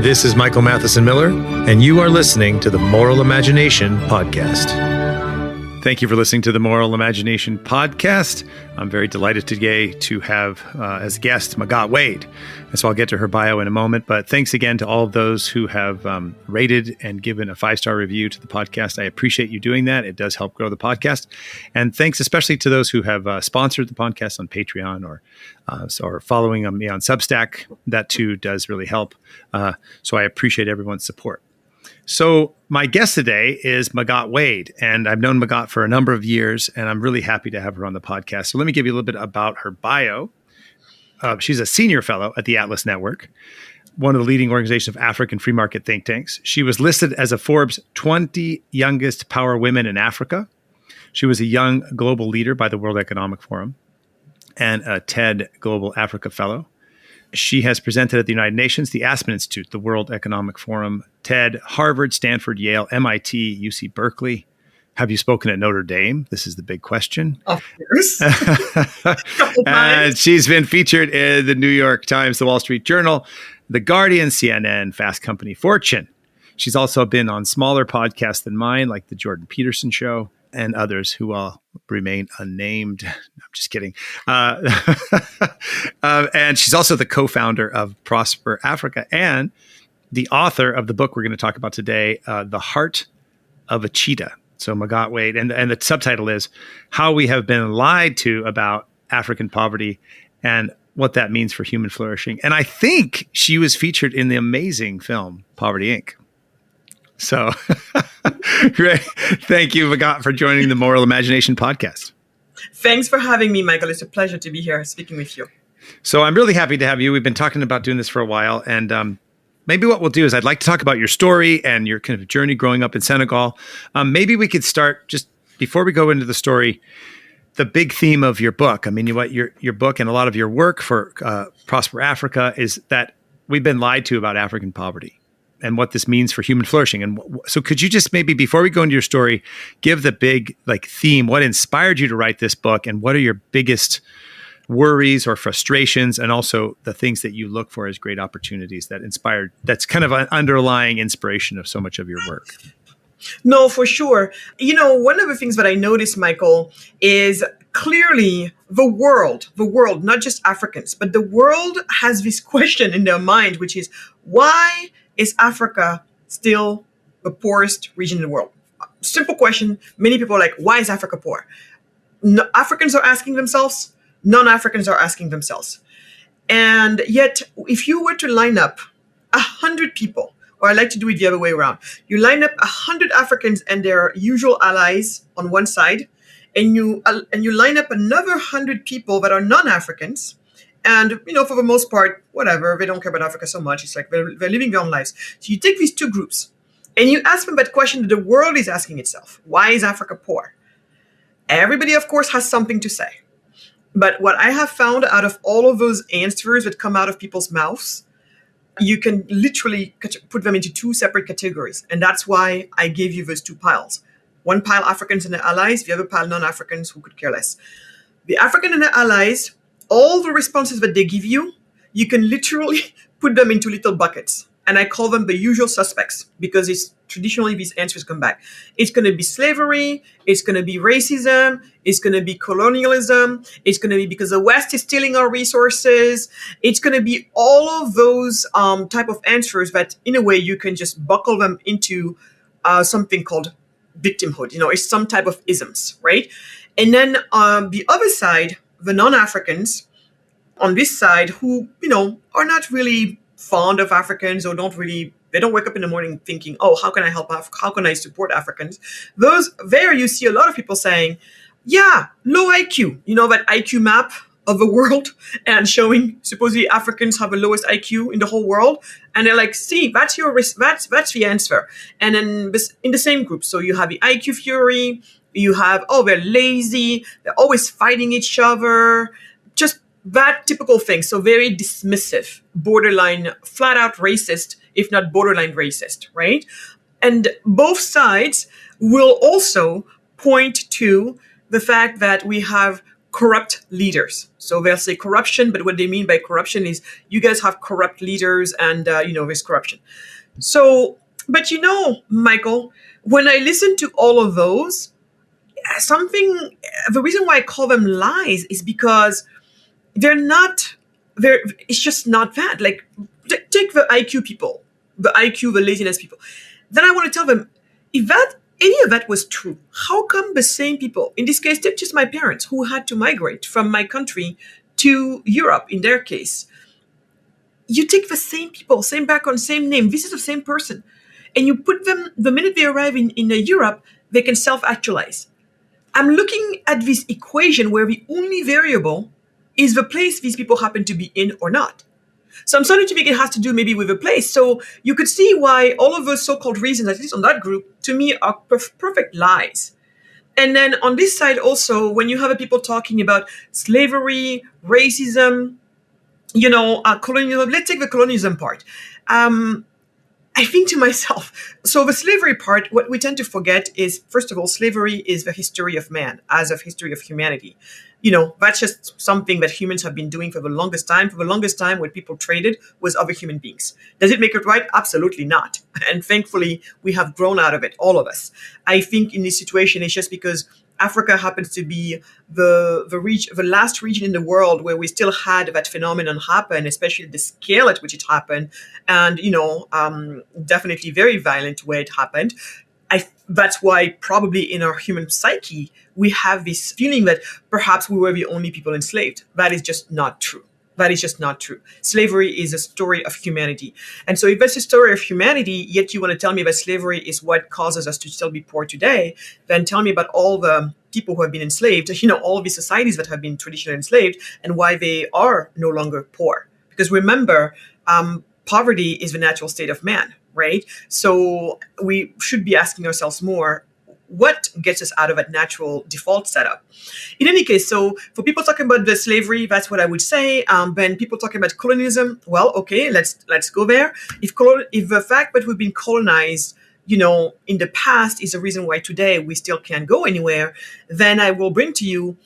This is Michael Matheson Miller, and you are listening to the Moral Imagination Podcast. Thank you for listening to the Moral Imagination Podcast. I'm very delighted today to have as a guest Magatte Wade. And so I'll get to her bio in a moment. But thanks again to all of those who have rated and given a 5-star review to the podcast. I appreciate you doing that. It does help grow the podcast. And thanks especially to those who have sponsored the podcast on Patreon or following me on Substack. That too does really help. So I appreciate everyone's support. So my guest today is Magatte Wade, and I've known Magatte for a number of years, and I'm really happy to have her on the podcast. So let me give you a little bit about her bio. She's a senior fellow at the Atlas Network, one of the leading organizations of African free market think tanks. She was listed as a Forbes 20 youngest power women in Africa. She was a young global leader by the World Economic Forum and a TED Global Africa Fellow. She has presented at the United Nations, the Aspen Institute, the World Economic Forum, TED, Harvard, Stanford, Yale, MIT, UC Berkeley. Have you spoken at Notre Dame? This is the big question. Of course. And she's been featured in the New York Times, the Wall Street Journal, The Guardian, CNN, Fast Company, Fortune. She's also been on smaller podcasts than mine, like The Jordan Peterson Show, and others who will remain unnamed. I'm just kidding. And she's also the co-founder of Prosper Africa and the author of the book we're going to talk about today, The Heart of a Cheetah. So Magatte Wade, and the subtitle is How We Have Been Lied to About African Poverty and What That Means for Human Flourishing. And I think she was featured in the amazing film Poverty, Inc. So great. Thank you, Magatte, for joining the Moral Imagination Podcast. Thanks for having me, Michael. It's a pleasure to be here speaking with you. So I'm really happy to have you. We've been talking about doing this for a while. And maybe what we'll do is I'd like to talk about your story and your kind of journey growing up in Senegal. Maybe we could start just before we go into the story, the big theme of your book. I mean, what your book and a lot of your work for Prosper Africa is that we've been lied to about African poverty and what this means for human flourishing. And so could you just maybe, before we go into your story, give the big theme, what inspired you to write this book and what are your biggest worries or frustrations and also the things that you look for as great opportunities that's kind of an underlying inspiration of so much of your work? No, for sure. You know, one of the things that I noticed, Michael, is clearly the world, not just Africans, but the world has this question in their mind, which is, why is Africa still the poorest region in the world? Simple question. Many people are like, why is Africa poor? No, Africans are asking themselves. Non-Africans are asking themselves. And yet, if you were to line up 100 people, or I like to do it the other way around, you line up 100 Africans and their usual allies on one side, and you line up another 100 people that are non-Africans, and, you know, for the most part, whatever, they don't care about Africa so much. It's like they're living their own lives. So you take these two groups and you ask them that question that the world is asking itself. Why is Africa poor? Everybody, of course, has something to say. But what I have found out of all of those answers that come out of people's mouths, you can literally put them into two separate categories. And that's why I gave you those two piles. One pile Africans and their allies, the other pile non-Africans who could care less. The African and their allies, all the responses that they give you, you can literally put them into little buckets. And I call them the usual suspects because it's traditionally these answers come back. It's going to be slavery. It's going to be racism. It's going to be colonialism. It's going to be because the West is stealing our resources. It's going to be all of those type of answers that in a way you can just buckle them into something called victimhood. You know, it's some type of isms, right? And then the other side, the non-Africans on this side who, you know, are not really fond of Africans or they don't wake up in the morning thinking, oh, how can I help? How can I support Africans? There you see a lot of people saying, yeah, low IQ, you know, that IQ map of the world and showing supposedly Africans have the lowest IQ in the whole world. And they're like, see, that's that's the answer. And then in the same group, so you have the IQ fury, you have, oh, they're lazy, they're always fighting each other, just that typical thing. So very dismissive, borderline, flat out racist, if not borderline racist, right? And both sides will also point to the fact that we have corrupt leaders. So they'll say corruption, but what they mean by corruption is you guys have corrupt leaders and, there's corruption. So, but Michael, when I listen to all of those, the reason why I call them lies is because it's just not that. Like, take the IQ people, the laziness people. Then I want to tell them, if any of that was true, how come the same people, in this case, take just my parents who had to migrate from my country to Europe, in their case, you take the same people, same background, same name, this is the same person, and you put them, the minute they arrive in Europe, they can self-actualize. I'm looking at this equation where the only variable is the place these people happen to be in or not. So I'm starting to think it has to do maybe with a place. So you could see why all of those so-called reasons, at least on that group, to me are perfect lies. And then on this side also, when you have people talking about slavery, racism, colonialism, let's take the colonialism part. I think to myself, so the slavery part, what we tend to forget is, first of all, slavery is the history of man, as of history of humanity. That's just something that humans have been doing for the longest time. For the longest time, what people traded was other human beings. Does it make it right? Absolutely not. And thankfully, we have grown out of it, all of us. I think in this situation, it's just because Africa happens to be the last region in the world where we still had that phenomenon happen, especially the scale at which it happened, and definitely very violent way it happened. That's why probably in our human psyche we have this feeling that perhaps we were the only people enslaved. That is just not true. That is just not true. Slavery is a story of humanity. And so if that's a story of humanity, yet you want to tell me that slavery is what causes us to still be poor today, then tell me about all the people who have been enslaved, all of these societies that have been traditionally enslaved, and why they are no longer poor. Because remember, poverty is the natural state of man, right? So we should be asking ourselves more, what gets us out of a natural default setup? In any case, so for people talking about the slavery, that's what I would say. When people talking about colonialism, well, okay, let's go there. If the fact that we've been colonized, in the past is the reason why today we still can't go anywhere, then I will bring to you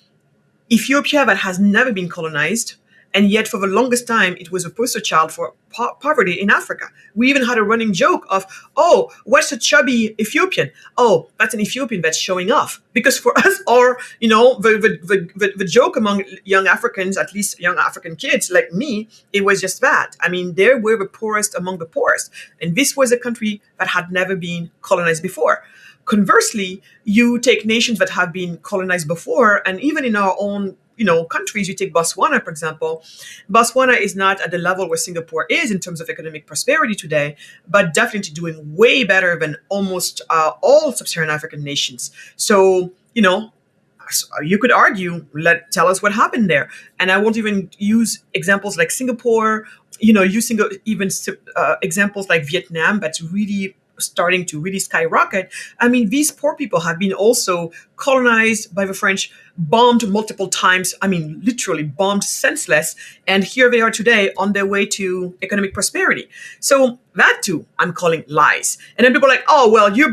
Ethiopia that has never been colonized. And yet, for the longest time, it was a poster child for poverty in Africa. We even had a running joke of, oh, what's a chubby Ethiopian? Oh, that's an Ethiopian that's showing off. Because for us, the joke among young Africans, at least young African kids like me, it was just that. I mean, they were the poorest among the poorest. And this was a country that had never been colonized before. Conversely, you take nations that have been colonized before, and even in our own countries, you take Botswana, for example. Botswana is not at the level where Singapore is in terms of economic prosperity today, but definitely doing way better than almost all sub-Saharan African nations. So, you could argue, tell us what happened there. And I won't even use examples like Singapore, examples like Vietnam, that's really starting to really skyrocket. I mean, these poor people have been also colonized by the French, bombed multiple times. I mean, literally bombed senseless. And here they are today on their way to economic prosperity. So that too, I'm calling lies. And then people are like, oh, well, you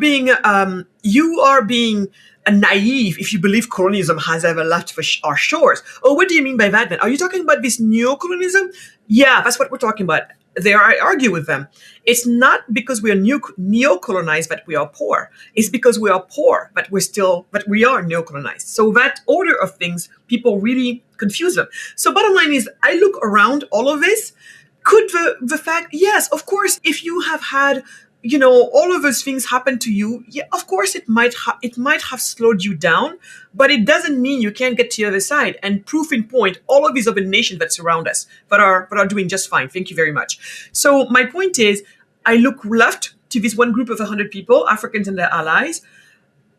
are being naive if you believe colonialism has ever left our shores. Oh, what do you mean by that then? Are you talking about this neocolonialism? Yeah, that's what we're talking about. There, I argue with them. It's not because we are neo-colonized that we are poor. It's because we are poor but we are neo-colonized. So that order of things, people really confuse them. So bottom line is, I look around all of this. Could the fact, yes, of course, if you have had all of those things happen to you, yeah, of course it might have slowed you down, but it doesn't mean you can't get to the other side. And proof in point, all of these other nations that surround us that are doing just fine. Thank you very much. So my point is, I look left to this one group of 100 people, Africans and their allies,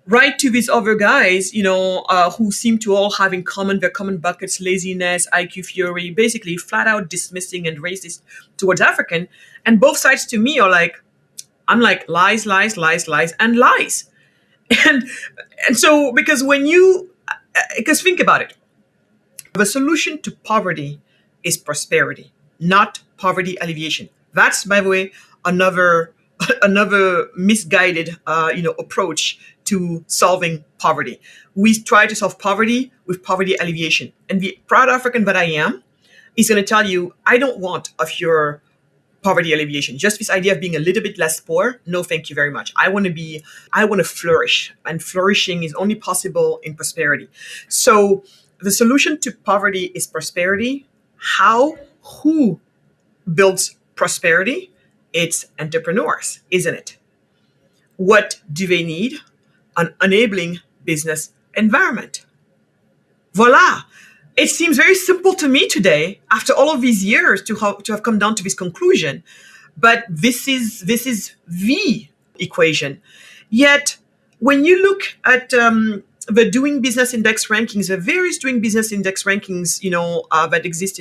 right to these other guys, who seem to all have in common their common buckets, laziness, IQ fury, basically flat out dismissing and racist towards African. And both sides to me are like, I'm like, lies, lies, lies, lies, and lies. And so, because think about it. The solution to poverty is prosperity, not poverty alleviation. That's, by the way, another misguided, approach to solving poverty. We try to solve poverty with poverty alleviation. And the proud African that I am is going to tell you, I don't want of your poverty alleviation. Just this idea of being a little bit less poor, no, thank you very much. I want to flourish, and flourishing is only possible in prosperity. So the solution to poverty is prosperity. How? Who builds prosperity? It's entrepreneurs, isn't it? What do they need? An enabling business environment. Voila. It seems very simple to me today, after all of these years, to have come down to this conclusion. But this is the equation. Yet, when you look at the Doing Business Index rankings, the various Doing Business Index rankings, that exist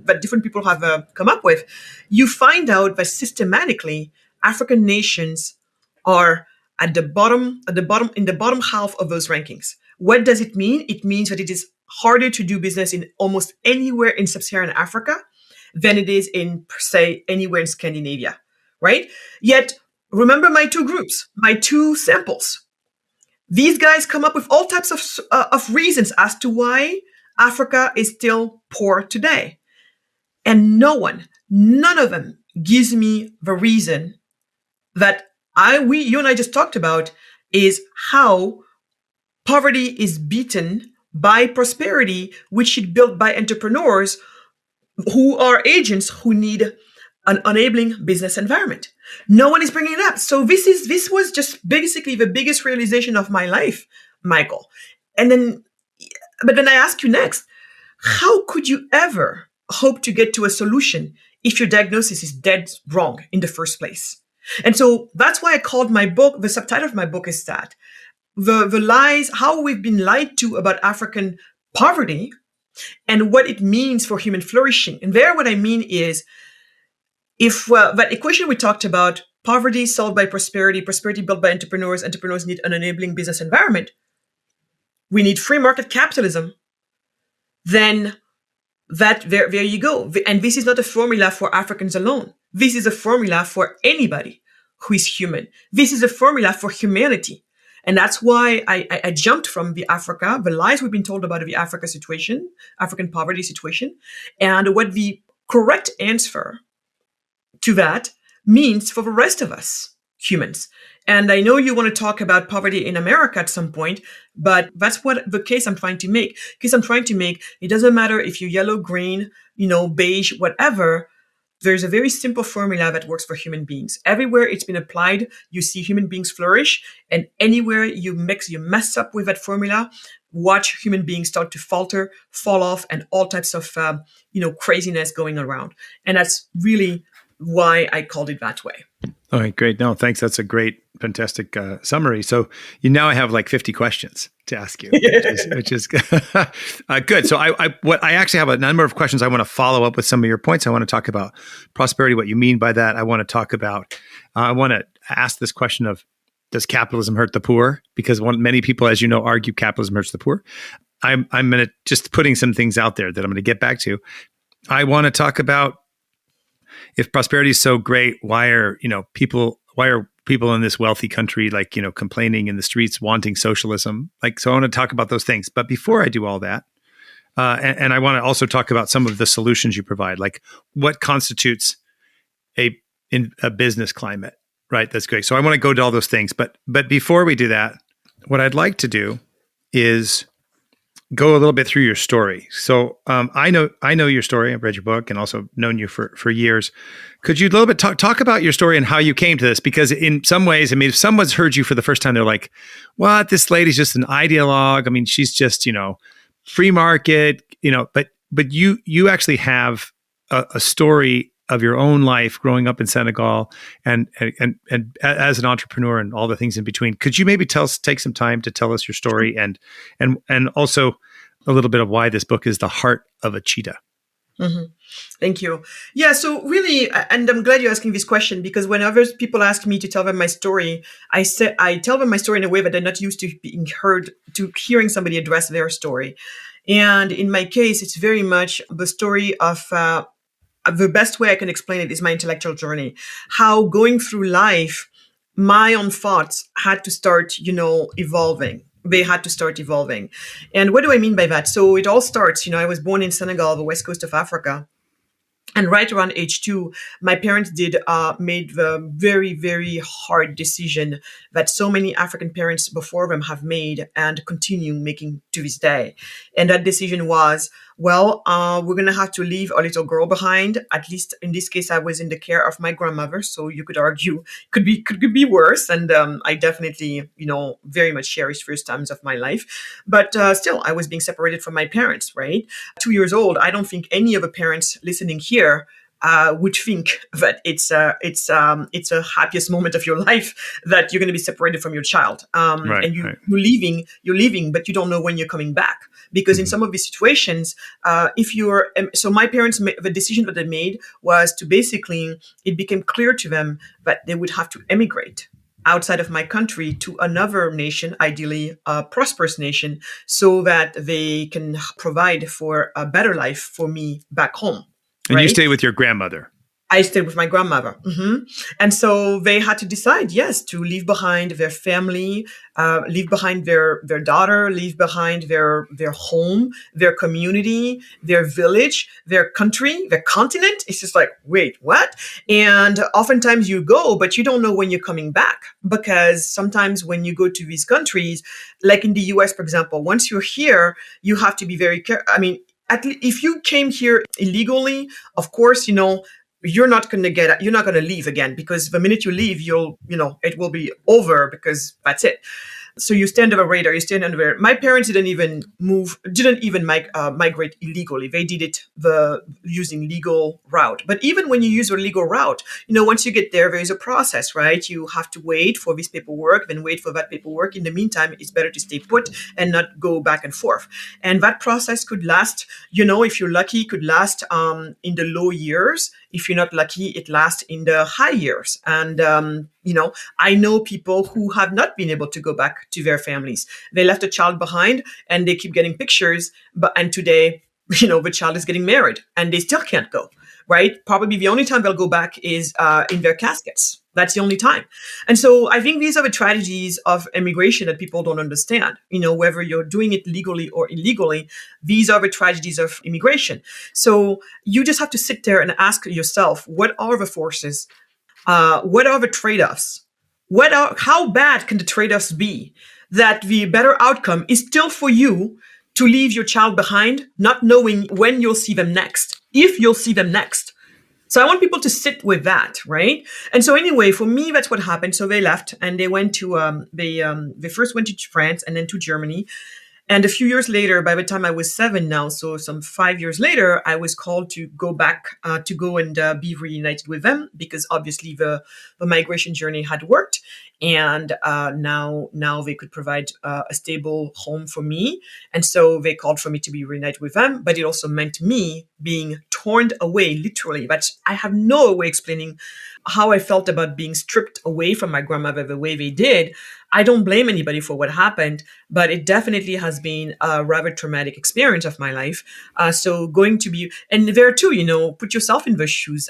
that different people have come up with, you find out that systematically African nations are in the bottom half of those rankings. What does it mean? It means that it is harder to do business in almost anywhere in sub-Saharan Africa than it is in, say, anywhere in Scandinavia, right? Yet, remember my two groups, my two samples. These guys come up with all types of reasons as to why Africa is still poor today. And none of them gives me the reason that you and I just talked about, is how poverty is beaten by prosperity, which is built by entrepreneurs who are agents who need an enabling business environment. No one is bringing it up. So this was just basically the biggest realization of my life, Michael. But then I ask you next, how could you ever hope to get to a solution if your diagnosis is dead wrong in the first place? And so that's why I called my book, the subtitle of my book is that, the lies, how we've been lied to about African poverty and what it means for human flourishing. And there, what I mean is, if that equation we talked about, poverty solved by prosperity, prosperity built by entrepreneurs need an enabling business environment, we need free market capitalism, then there you go. And this is not a formula for Africans alone. This is a formula for anybody who is human. This is a formula for humanity. And that's why I jumped from the lies we've been told about the African poverty situation, and what the correct answer to that means for the rest of us humans. And I know you want to talk about poverty in America at some point, but that's what the case I'm trying to make. It doesn't matter if you're yellow, green, beige, whatever. There's a very simple formula that works for human beings. Everywhere it's been applied, you see human beings flourish. And anywhere you mess up with that formula, watch human beings start to falter, fall off, and all types of, craziness going around. And that's really why I called it that way. All right, great. No, thanks. That's a great, fantastic summary. So now I have like 50 questions to ask you, which is good. So I actually have a number of questions. I want to follow up with some of your points. I want to talk about prosperity, what you mean by that. I want to talk about, I want to ask this question of, does capitalism hurt the poor? Because many people, as you know, argue capitalism hurts the poor. I'm going to just putting some things out there that I'm going to get back to. I want to talk about, if prosperity is so great, why are people in this wealthy country complaining in the streets, wanting socialism? So I want to talk about those things. But before I do all that, and I want to also talk about some of the solutions you provide, like what constitutes a business climate, right? That's great. So I want to go to all those things. But before we do that, what I'd like to do is go a little bit through your story. So I know your story. I've read your book and also known you for years. Could you a little bit talk about your story and how you came to this? Because in some ways, if someone's heard you for the first time, they're like, "What? This lady's just an ideologue. I mean, she's just free market." But you actually have a story of your own life growing up in Senegal and as an entrepreneur and all the things in between. Could you maybe take some time to tell us your story and also a little bit of why this book is the heart of a cheetah? Mm-hmm. Thank you. Yeah, so really, and I'm glad you're asking this question, because whenever people ask me to tell them my story, I tell them my story in a way that they're not used to hearing somebody address their story. And in my case, it's very much the story of the best way I can explain it is my intellectual journey. How going through life, my own thoughts had to start, evolving. They had to start evolving. And what do I mean by that? So it all starts, I was born in Senegal, the west coast of Africa. And right around age 2, my parents made the very, very hard decision that so many African parents before them have made and continue making to this day. And that decision was, well, we're going to have to leave a little girl behind. At least in this case, I was in the care of my grandmother. So you could argue could be worse. And I definitely, very much cherished first times of my life. But still, I was being separated from my parents, right? 2 years old. I don't think any of the parents listening here would think that it's a happiest moment of your life that you're going to be separated from your child, and you're leaving, but you don't know when you're coming back, because in some of these situations, so my parents, the decision that they made was to basically, it became clear to them that they would have to emigrate outside of my country to another nation, ideally a prosperous nation, so that they can provide for a better life for me back home. And you stay with your grandmother. I stayed with my grandmother. And so they had to decide, yes, to leave behind their family, leave behind their daughter, leave behind their home, their community, their village, their country, their continent. It's just like, wait, what? And oftentimes you go, but you don't know when you're coming back, because sometimes when you go to these countries, like in the US, for example, once you're here, you have to be very careful. I mean, if you came here illegally, of course, you're not going to leave again, because the minute you leave, it will be over, because that's it. So you stay under the radar, you stay under the radar. My parents didn't even migrate illegally. They did it using legal route. But even when you use a legal route, once you get there is a process, right? You have to wait for this paperwork, then wait for that paperwork. In the meantime, it's better to stay put and not go back and forth. And that process could last, if you're lucky, could last in the low years. If you're not lucky, it lasts in the high years. And, I know people who have not been able to go back to their families. They left a child behind and they keep getting pictures. And today, the child is getting married and they still can't go, right? Probably the only time they'll go back is in their caskets. That's the only time. And so I think these are the tragedies of immigration that people don't understand. Whether you're doing it legally or illegally, these are the tragedies of immigration. So you just have to sit there and ask yourself, what are the forces? What are the trade-offs? How bad can the trade-offs be that the better outcome is still for you to leave your child behind, not knowing when you'll see them next, if you'll see them next? So I want people to sit with that, right? And so anyway, for me, that's what happened. So they left and they went to, they first went to France and then to Germany. And a few years later, by the time I was 7 now, so some 5 years later, I was called to go back, to go and be reunited with them, because obviously the migration journey had worked. And now they could provide a stable home for me. And so they called for me to be reunited with them. But it also meant me being torn away, literally. But I have no way explaining how I felt about being stripped away from my grandmother the way they did. I don't blame anybody for what happened, but it definitely has been a rather traumatic experience of my life. So going to be, and there too, put yourself in those shoes.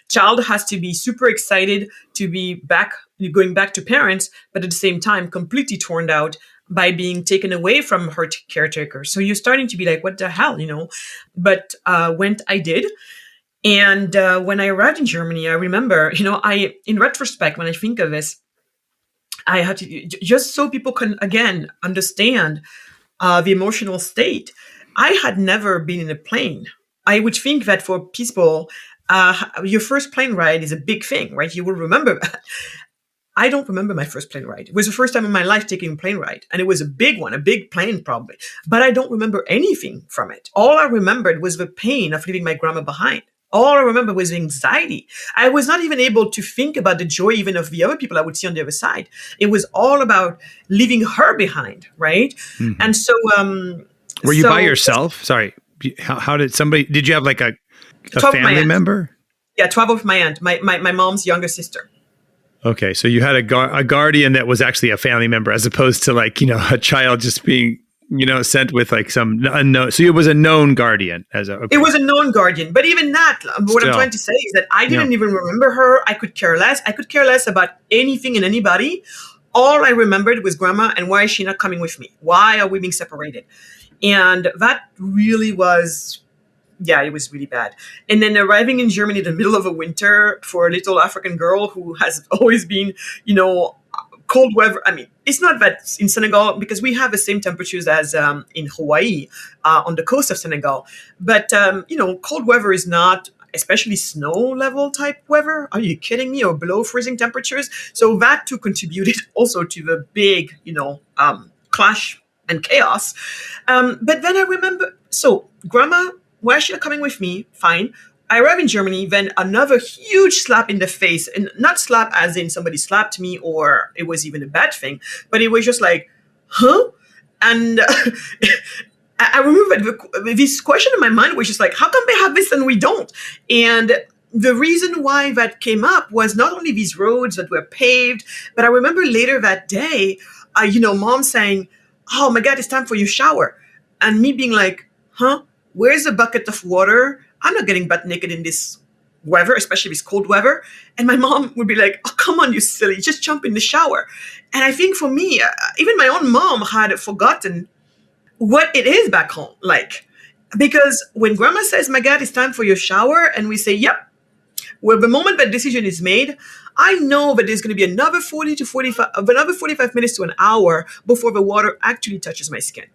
Child has to be super excited to be back, going back to parents, but at the same time, completely torn out by being taken away from her caretaker. So you're starting to be like, what the hell, But when I did, and when I arrived in Germany, I remember, in retrospect, when I think of this, I had to, just so people can, again, understand the emotional state. I had never been in a plane. I would think that for people, your first plane ride is a big thing, right? You will remember that. I don't remember my first plane ride. It was the first time in my life taking a plane ride. And it was a big one, a big plane probably. But I don't remember anything from it. All I remembered was the pain of leaving my grandma behind. All I remember was anxiety. I was not even able to think about the joy even of the other people I would see on the other side. It was all about leaving her behind, right? Mm-hmm. And so... were you by yourself? Sorry. How did you have like a family member? Yeah, 12 with my aunt, my mom's younger sister. Okay, so you had a guardian that was actually a family member, as opposed to a child just being sent with like some unknown. So it was a known guardian okay. It was a known guardian. But even that, what I'm trying to say is that I didn't even remember her. I could care less. I could care less about anything and anybody. All I remembered was grandma, and why is she not coming with me? Why are we being separated? And that really was, it was really bad. And then arriving in Germany in the middle of a winter for a little African girl who has always been, cold weather. I mean, it's not that in Senegal, because we have the same temperatures as in Hawaii, on the coast of Senegal. But, cold weather is not, especially snow level type weather. Are you kidding me? Or below freezing temperatures. So that too contributed also to the big, clash and chaos. But then I remember, so grandma, why is she not coming with me? Fine. I arrive in Germany, then another huge slap in the face, and not slap as in somebody slapped me or it was even a bad thing, but it was just like, huh? And I remember this question in my mind was just like, how come they have this and we don't? And the reason why that came up was not only these roads that were paved, but I remember later that day, mom saying, oh my God, it's time for your shower. And me being like, huh? Where's a bucket of water? I'm not getting butt naked in this weather, especially this cold weather. And my mom would be like, oh, come on, you silly, just jump in the shower. And I think for me, even my own mom had forgotten what it is back home like. Because when grandma says, Magatte, it's time for your shower, and we say, yep, well, the moment that decision is made, I know that there's going to be another 45 minutes to an hour before the water actually touches my skin.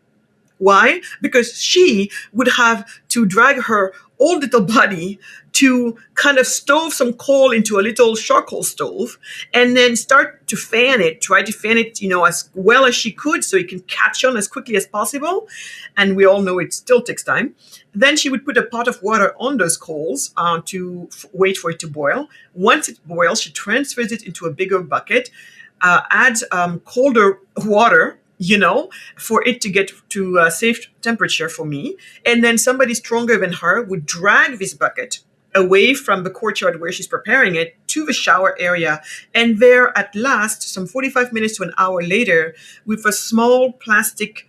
Why? Because she would have to drag her old little body to kind of stove some coal into a little charcoal stove and then start to try to fan it, as well as she could so it can catch on as quickly as possible. And we all know it still takes time. Then she would put a pot of water on those coals to wait for it to boil. Once it boils, she transfers it into a bigger bucket, adds colder water, for it to get to a safe temperature for me. And then somebody stronger than her would drag this bucket away from the courtyard where she's preparing it to the shower area. And there at last, some 45 minutes to an hour later, with a small plastic,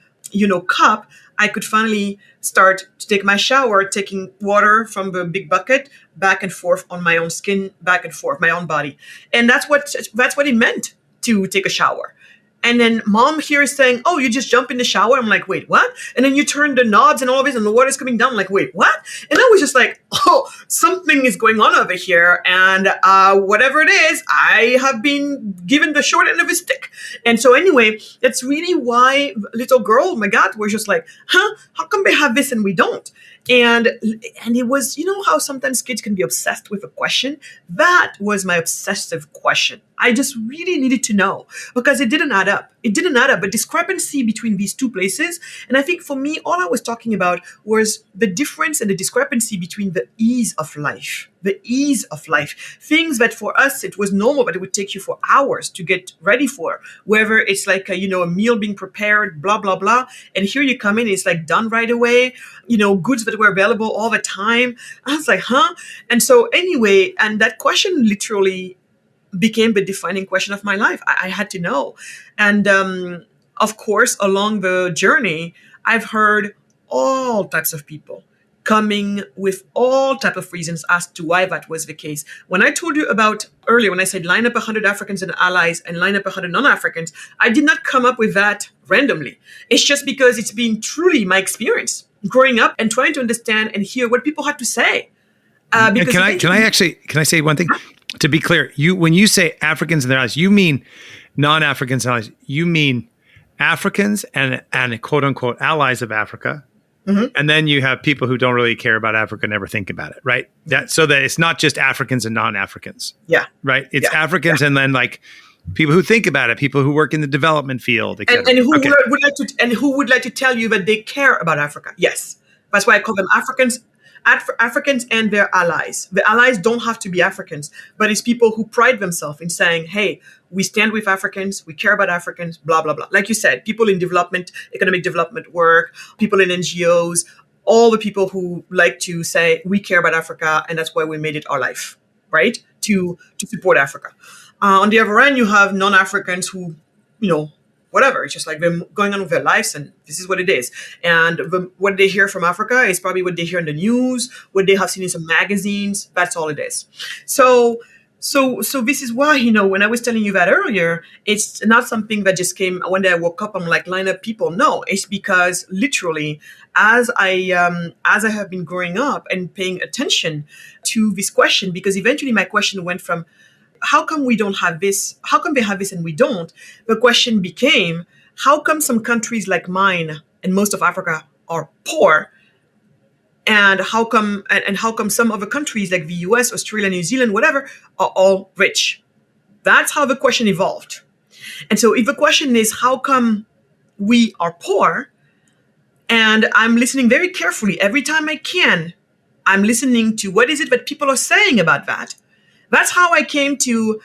cup, I could finally start to take my shower, taking water from the big bucket back and forth on my own skin, back and forth, my own body. And that's what it meant to take a shower. And then mom here is saying, oh, you just jump in the shower. I'm like, wait, what? And then you turn the knobs and all of this and the water's coming down. I'm like, wait, what? And I was just like, oh, something is going on over here. And whatever it is, I have been given the short end of a stick. And so anyway, that's really why little girl, Magatte, was just like, huh? How come they have this and we don't? And it was, how sometimes kids can be obsessed with a question. That was my obsessive question. I just really needed to know because it didn't add up. It didn't add up. A discrepancy between these two places. And I think for me, all I was talking about was the difference and the discrepancy between the ease of life. The ease of life. Things that for us, it was normal, but it would take you for hours to get ready for. Whether it's like, a meal being prepared, blah, blah, blah. And here you come in, it's like done right away. Goods that were available all the time. I was like, huh? And so anyway, and that question literally became the defining question of my life. I had to know. And of course, along the journey, I've heard all types of people coming with all type of reasons as to why that was the case. When I told you about earlier, when I said line up 100 Africans and allies and line up 100 non-Africans, I did not come up with that randomly. It's just because it's been truly my experience growing up and trying to understand and hear what people had to say. Can I say one thing? To be clear, when you say Africans and their allies, you mean non-Africans and allies. You mean Africans and quote unquote allies of Africa. Mm-hmm. And then you have people who don't really care about Africa, never think about it, right? So that it's not just Africans and non-Africans. Yeah. Right? It's Africans and then like people who think about it, people who work in the development field, et cetera. And who would like to tell you that they care about Africa. Yes. That's why I call them Africans and their allies. The allies don't have to be Africans, but it's people who pride themselves in saying, hey, we stand with Africans, we care about Africans, blah, blah, blah. Like you said, people in development, economic development work, people in NGOs, all the people who like to say, we care about Africa, and that's why we made it our life, right? To support Africa. On the other end, you have non-Africans who, whatever. It's just like they're going on with their lives, and this is what it is. And what they hear from Africa is probably what they hear in the news, what they have seen in some magazines. That's all it is. So this is why, when I was telling you that earlier, it's not something that just came one day I woke up, I'm like, line up people. No, it's because literally as I have been growing up and paying attention to this question, because eventually my question went from, how come we don't have this? How come they have this and we don't? The question became, how come some countries like mine and most of Africa are poor? And how come some other countries like the US, Australia, New Zealand, whatever, are all rich? That's how the question evolved. And so if the question is, how come we are poor? And I'm listening very carefully every time I can. I'm listening to what is it that people are saying about that. That's how I came to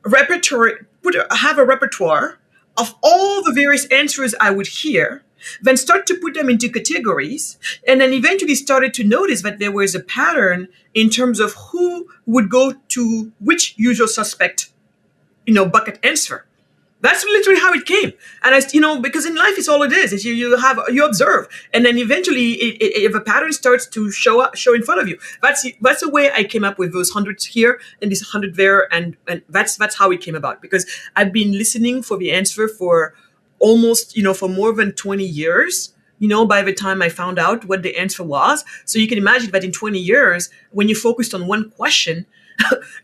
have a repertoire of all the various answers I would hear, then start to put them into categories, and then eventually started to notice that there was a pattern in terms of who would go to which usual suspect, bucket answer. That's literally how it came. And because in life, it's all it is you observe, and then eventually if a pattern starts to show in front of you, that's the way I came up with those 100 here and this 100 there, and that's how it came about, because I've been listening for the answer for almost, for more than 20 years, by the time I found out what the answer was. So you can imagine that in 20 years, when you focused on one question,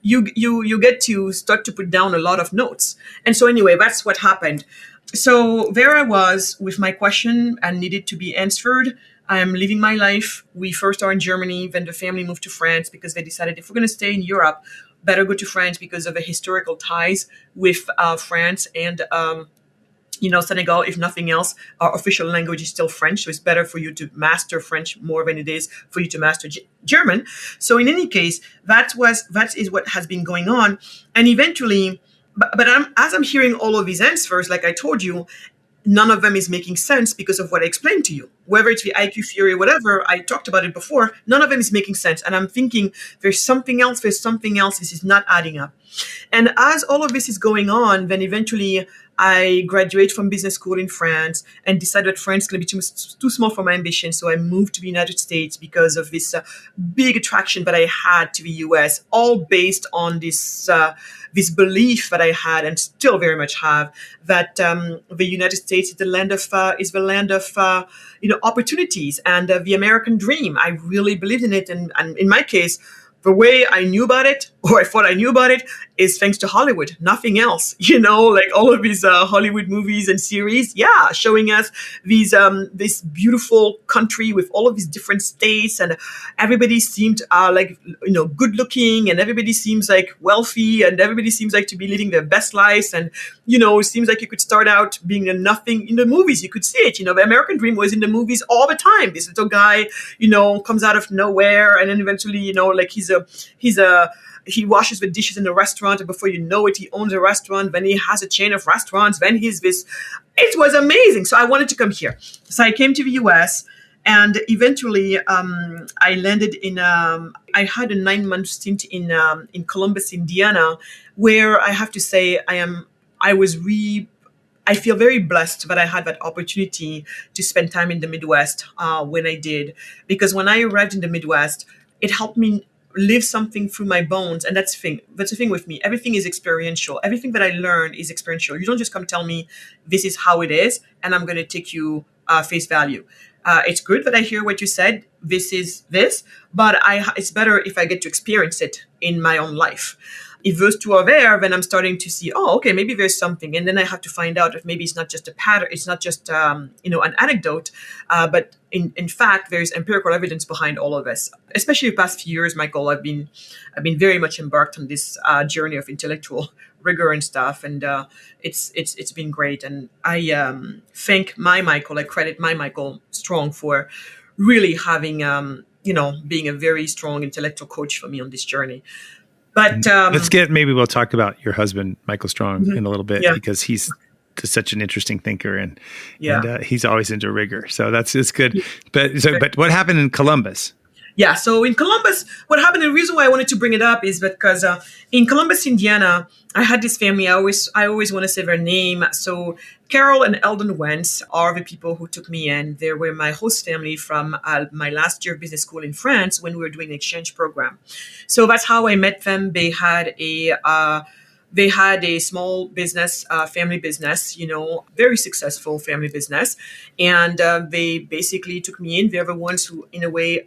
you get to start to put down a lot of notes. And so anyway, that's what happened. So there I was with my question and needed to be answered. I am living my life. We first are in Germany, then the family moved to France because they decided if we're going to stay in Europe, better go to France because of the historical ties with France and Senegal. If nothing else, our official language is still French, so it's better for you to master French more than it is for you to master German. So in any case, that is what has been going on, and eventually, but as I'm hearing all of these answers, like I told you, none of them is making sense because of what I explained to you. Whether it's the IQ theory or whatever, I talked about it before, none of them is making sense. And I'm thinking, there's something else, this is not adding up. And as all of this is going on, then eventually I graduate from business school in France and decided that France is going to be too small for my ambition. So I moved to the United States because of this big attraction that I had to the US, all based on this belief that I had and still very much have, that the United States is the land of opportunities and the American dream. I really believed in it, and in my case, the way I knew about it, or I thought I knew about it, is thanks to Hollywood, nothing else. Like all of these Hollywood movies and series, showing us this beautiful country with all of these different states, and everybody seemed good looking, and everybody seems like wealthy, and everybody seems like to be living their best lives, and it seems like you could start out being a nothing in the movies. You could see it. The American dream was in the movies all the time. This little guy, comes out of nowhere, and then eventually, he washes the dishes in a restaurant, and before you know it, he owns a restaurant. Then he has a chain of restaurants. Then it was amazing. So I wanted to come here. So I came to the US, and eventually I landed I had a 9-month stint in Columbus, Indiana, where I have to say I feel very blessed that I had that opportunity to spend time in the Midwest when I did, because when I arrived in the Midwest, it helped me live something through my bones. And that's the thing with me. Everything is experiential. Everything that I learn is experiential. You don't just come tell me this is how it is, and I'm going to take you face value. It's good that I hear what you said. This is this, but it's better if I get to experience it in my own life. If those two are there, then I'm starting to see, okay, maybe there's something. And then I have to find out if maybe it's not just a pattern, it's not just, an anecdote, but in fact, there's empirical evidence behind all of this. Especially the past few years, Michael, I've been very much embarked on this journey of intellectual rigor and stuff. And it's been great. And I thank I credit my Michael Strong for really having, being a very strong intellectual coach for me on this journey. But maybe we'll talk about your husband, Michael Strong, in a little bit, because he's such an interesting thinker and he's always into rigor. So it's good. But what happened in Columbus? Yeah, so in Columbus, what happened, the reason why I wanted to bring it up is because in Columbus, Indiana, I had this family. I always want to say their name. So Carol and Eldon Wentz are the people who took me in. They were my host family from my last year of business school in France when we were doing an exchange program. So that's how I met them. They had a small business, family business, very successful family business. And they basically took me in. They're the ones who, in a way,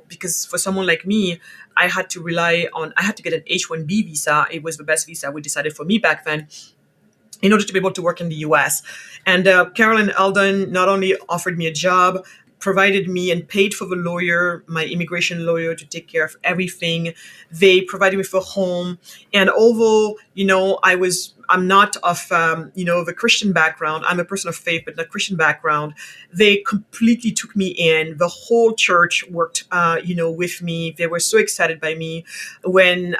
because for someone like me, I had to get an H-1B visa. It was the best visa we decided for me back then in order to be able to work in the US. And Carol and Eldon not only offered me a job, provided me and paid for the lawyer, my immigration lawyer, to take care of everything. They provided me for a home. And although, I'm not of, the Christian background, I'm a person of faith, but not Christian background, they completely took me in. The whole church worked, with me. They were so excited by me.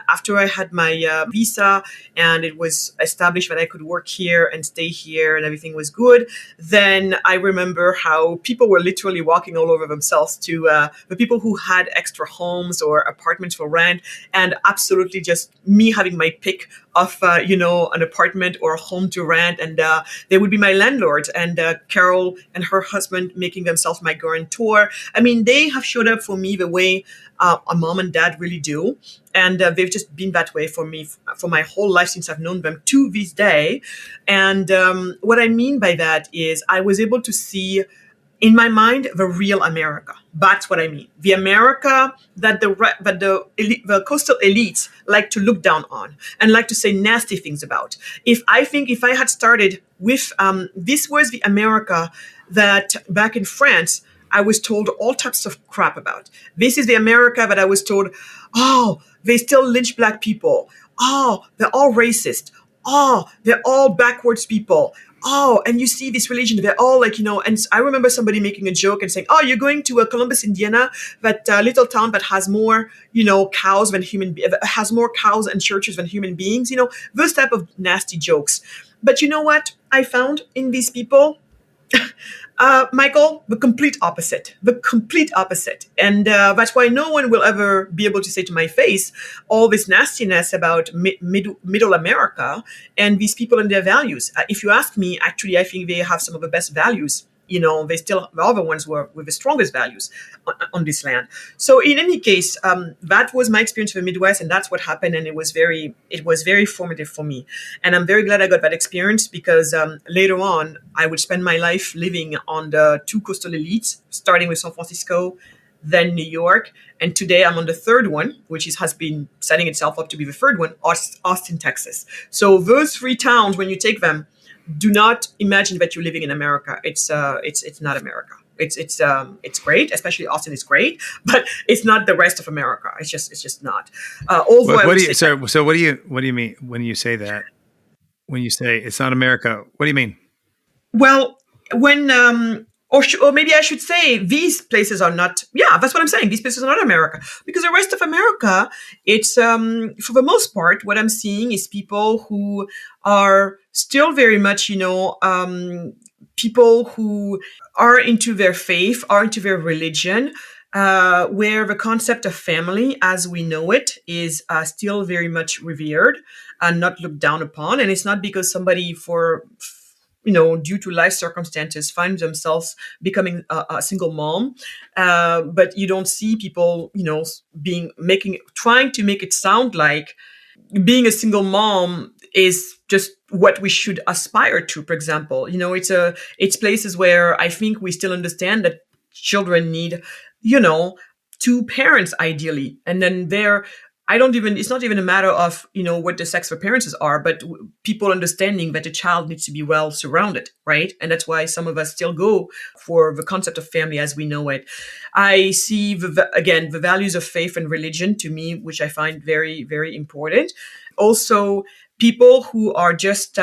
After I had my visa and it was established that I could work here and stay here and everything was good, then I remember how people were literally walking all over themselves to the people who had extra homes or apartments for rent, and absolutely just me having my pick of an apartment or a home to rent, and they would be my landlord, and Carol and her husband making themselves my guarantor. I mean, they have showed up for me the way a mom and dad really do, and they've just been that way for me for my whole life since I've known them to this day. And what I mean by that is I was able to see in my mind the real America. That's what I mean. The America that the coastal elites like to look down on and like to say nasty things about. If I had started with this was the America that back in France I was told all types of crap about. This is the America that I was told, oh, they still lynch black people. Oh, they're all racist. Oh, they're all backwards people. Oh, and you see this religion, they're all like, and I remember somebody making a joke and saying, oh, you're going to Columbus, Indiana, that little town that has more, cows than has more cows and churches than human beings, those type of nasty jokes. But you know what I found in these people? Michael, the complete opposite. And that's why no one will ever be able to say to my face all this nastiness about middle America and these people and their values. If you ask me, actually, I think they have some of the best values. They still are the ones who are with the strongest values on this land. So in any case, that was my experience in the Midwest, and that's what happened. And it was very formative for me. And I'm very glad I got that experience because later on, I would spend my life living on the two coastal elites, starting with San Francisco, then New York. And today I'm on the third one, which has been setting itself up to be the third one, Austin, Texas. So those three towns, when you take them, do not imagine that you're living in America. It's not America. It's great, especially Austin is great, but it's not the rest of America. It's just not. What do you mean when you say that? When you say it's not America, what do you mean? Well, when or maybe I should say these places are not. Yeah, that's what I'm saying. These places are not America because the rest of America, it's for the most part, what I'm seeing is people who are still very much, people who are into their faith, are into their religion, where the concept of family as we know it is still very much revered and not looked down upon. And it's not because somebody due to life circumstances, find themselves becoming a single mom. But you don't see people, trying to make it sound like being a single mom is just what we should aspire to, for example. It's places where I think we still understand that children need, two parents ideally. And then it's not even a matter of, what the sex of parents are, but people understanding that a child needs to be well surrounded, right? And that's why some of us still go for the concept of family as we know it. I see, the values of faith and religion to me, which I find very, very important. Also, people who are just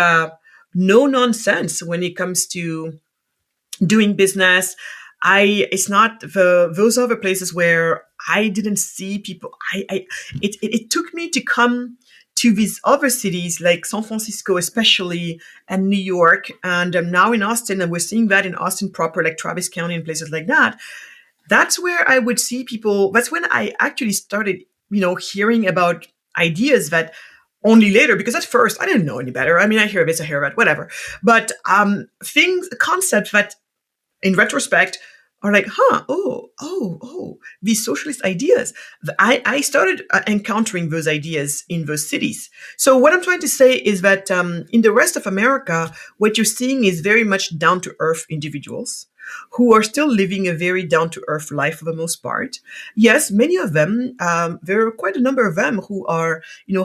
no nonsense when it comes to doing business. Those are the places where I didn't see people. It took me to come to these other cities like San Francisco, especially, and New York, and now in Austin, and we're seeing that in Austin proper, like Travis County and places like that. that's where I would see people. That's when I actually started, hearing about ideas that only later, because at first I didn't know any better. I mean, I hear this, I hear that, whatever. But concepts that in retrospect are like, these socialist ideas. I started encountering those ideas in those cities. So what I'm trying to say is that in the rest of America, what you're seeing is very much down to earth individuals who are still living a very down to earth life for the most part. Yes, many of them, there are quite a number of them who are,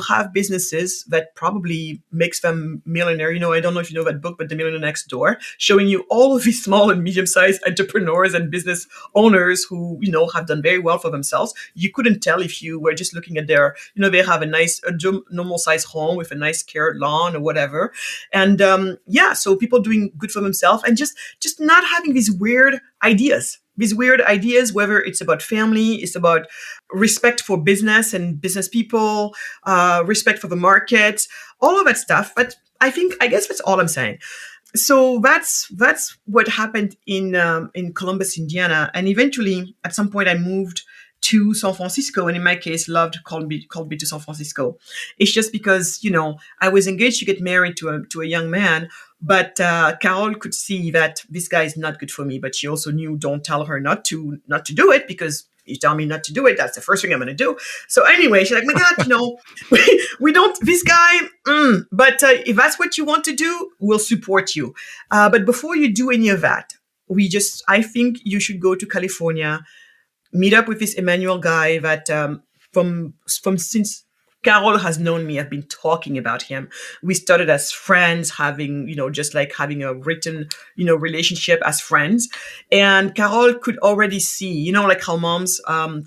have businesses that probably makes them millionaire. I don't know if you know that book, but The Millionaire Next Door, showing you all of these small and medium sized entrepreneurs and business owners who, have done very well for themselves. You couldn't tell if you were just looking at their, they have a normal size home with a nice carrot lawn or whatever. And so people doing good for themselves and just not having these weird ideas. Whether it's about family, it's about respect for business and business people, respect for the market, all of that stuff. But I guess that's all I'm saying. So that's what happened in Columbus, Indiana, and eventually at some point I moved to San Francisco, and in my case, called me to San Francisco. It's just because I was engaged to get married to a young man, but Carol could see that this guy is not good for me. But she also knew, don't tell her not to do it, because you tell me not to do it, that's the first thing I'm going to do. So anyway, she's like, Magatte, we don't, this guy, but if that's what you want to do, we'll support you. But before you do any of that, I think you should go to California, meet up with this Emmanuel guy that from since Carol has known me, I've been talking about him. We started as friends, having, just like having a written, relationship as friends. And Carol could already see, like how moms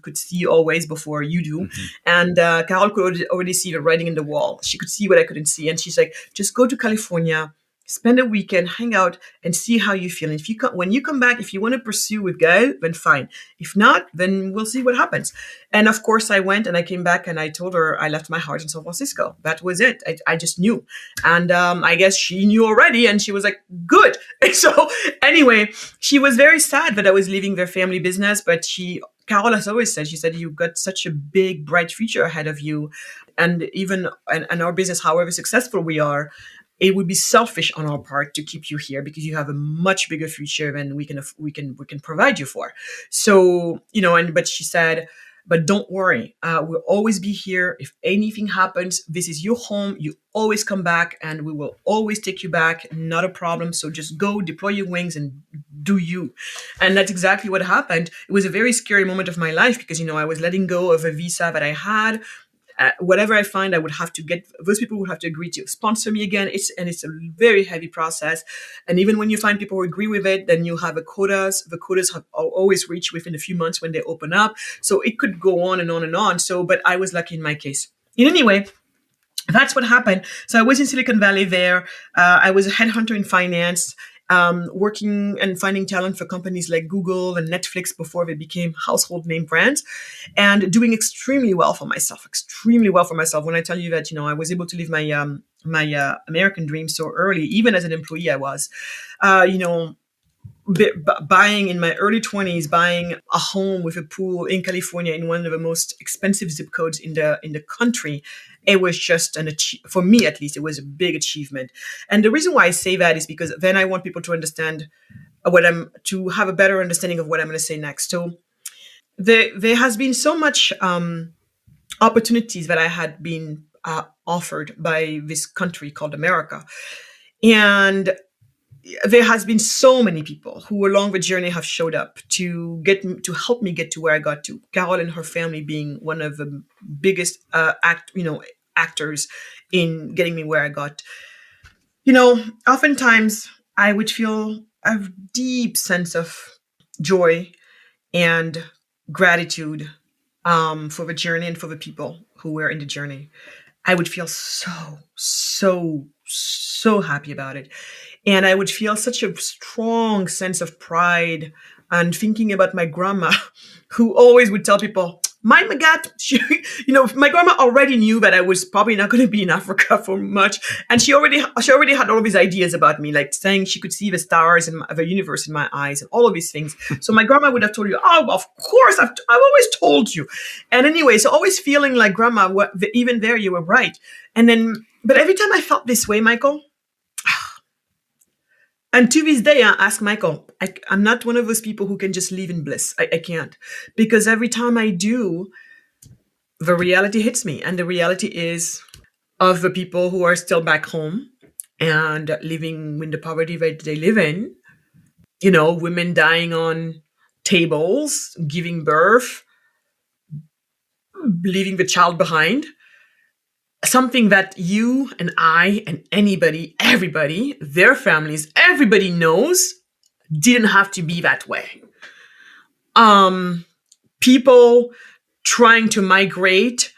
could see always before you do. Mm-hmm. And Carol could already see the writing in the wall. She could see what I couldn't see. And she's like, just go to California, spend a weekend, hang out, and see how you feel. And when you come back, if you want to pursue with Gael, then fine. If not, then we'll see what happens. And of course, I went and I came back and I told her I left my heart in San Francisco. That was it. I just knew. And I guess she knew already, and she was like, good. And so anyway, she was very sad that I was leaving their family business, but Carol has always said, she said, you've got such a big, bright future ahead of you. And even and our business, however successful we are, it would be selfish on our part to keep you here because you have a much bigger future than we can provide you for. So, but she said, but don't worry, we'll always be here. If anything happens, this is your home. You always come back and we will always take you back. Not a problem. So just go, deploy your wings and do you. And that's exactly what happened. It was a very scary moment of my life because, I was letting go of a visa that I had. Whatever I find, I would have to get, those people would have to agree to sponsor me again. It's a very heavy process. And even when you find people who agree with it, then you have quotas. The quotas are always reached within a few months when they open up. So it could go on and on and on. So, but I was lucky in my case. In any way, that's what happened. So I was in Silicon Valley there. I was a headhunter in finance. Working and finding talent for companies like Google and Netflix before they became household name brands, and doing extremely well for myself. When I tell you that, I was able to live my American dream so early, even as an employee, I was, buying in my early 20s, buying a home with a pool in California in one of the most expensive zip codes in the country. It was just for me, at least, it was a big achievement. And the reason why I say that is because then I want people to understand to have a better understanding of what I'm going to say next. So there has been so much opportunities that I had been offered by this country called America. And there has been so many people who along the journey have showed up to help me get to where I got to. Carol and her family being one of the biggest actors in getting me where I got. Oftentimes I would feel a deep sense of joy and gratitude for the journey and for the people who were in the journey. I would feel so happy about it. And I would feel such a strong sense of pride and thinking about my grandma, who always would tell people, my Magatte, my grandma already knew that I was probably not going to be in Africa for much, and she already had all of these ideas about me, like saying she could see the stars and the universe in my eyes and all of these things. So my grandma would have told you, "Oh, of course, I've always told you." And anyway, so always feeling like, "Grandma, even there, you were right." And then, but every time I felt this way, Michael. And to this day, I ask Michael, I'm not one of those people who can just live in bliss. I can't. Because every time I do, the reality hits me. And the reality is of the people who are still back home and living in the poverty that they live in, women dying on tables, giving birth, leaving the child behind. Something that you and I and anybody, everybody, their families, everybody knows didn't have to be that way. People trying to migrate,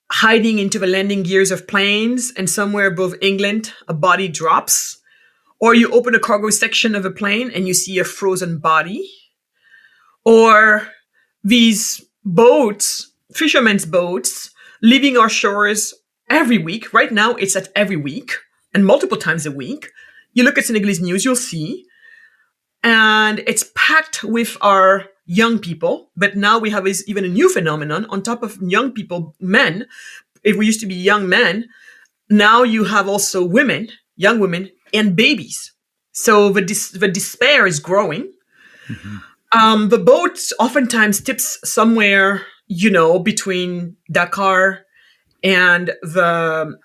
hiding into the landing gears of planes, and somewhere above England, a body drops. Or you open a cargo section of a plane and you see a frozen body. Or these boats, fishermen's boats, leaving our shores every week. Right now, it's at every week and multiple times a week. You look at Senegalese news, you'll see. And it's packed with our young people. But now we have even a new phenomenon on top of young people, men. If we used to be young men, now you have also women, young women, and babies. So the despair is growing. Mm-hmm. The boat oftentimes tips somewhere, between Dakar and the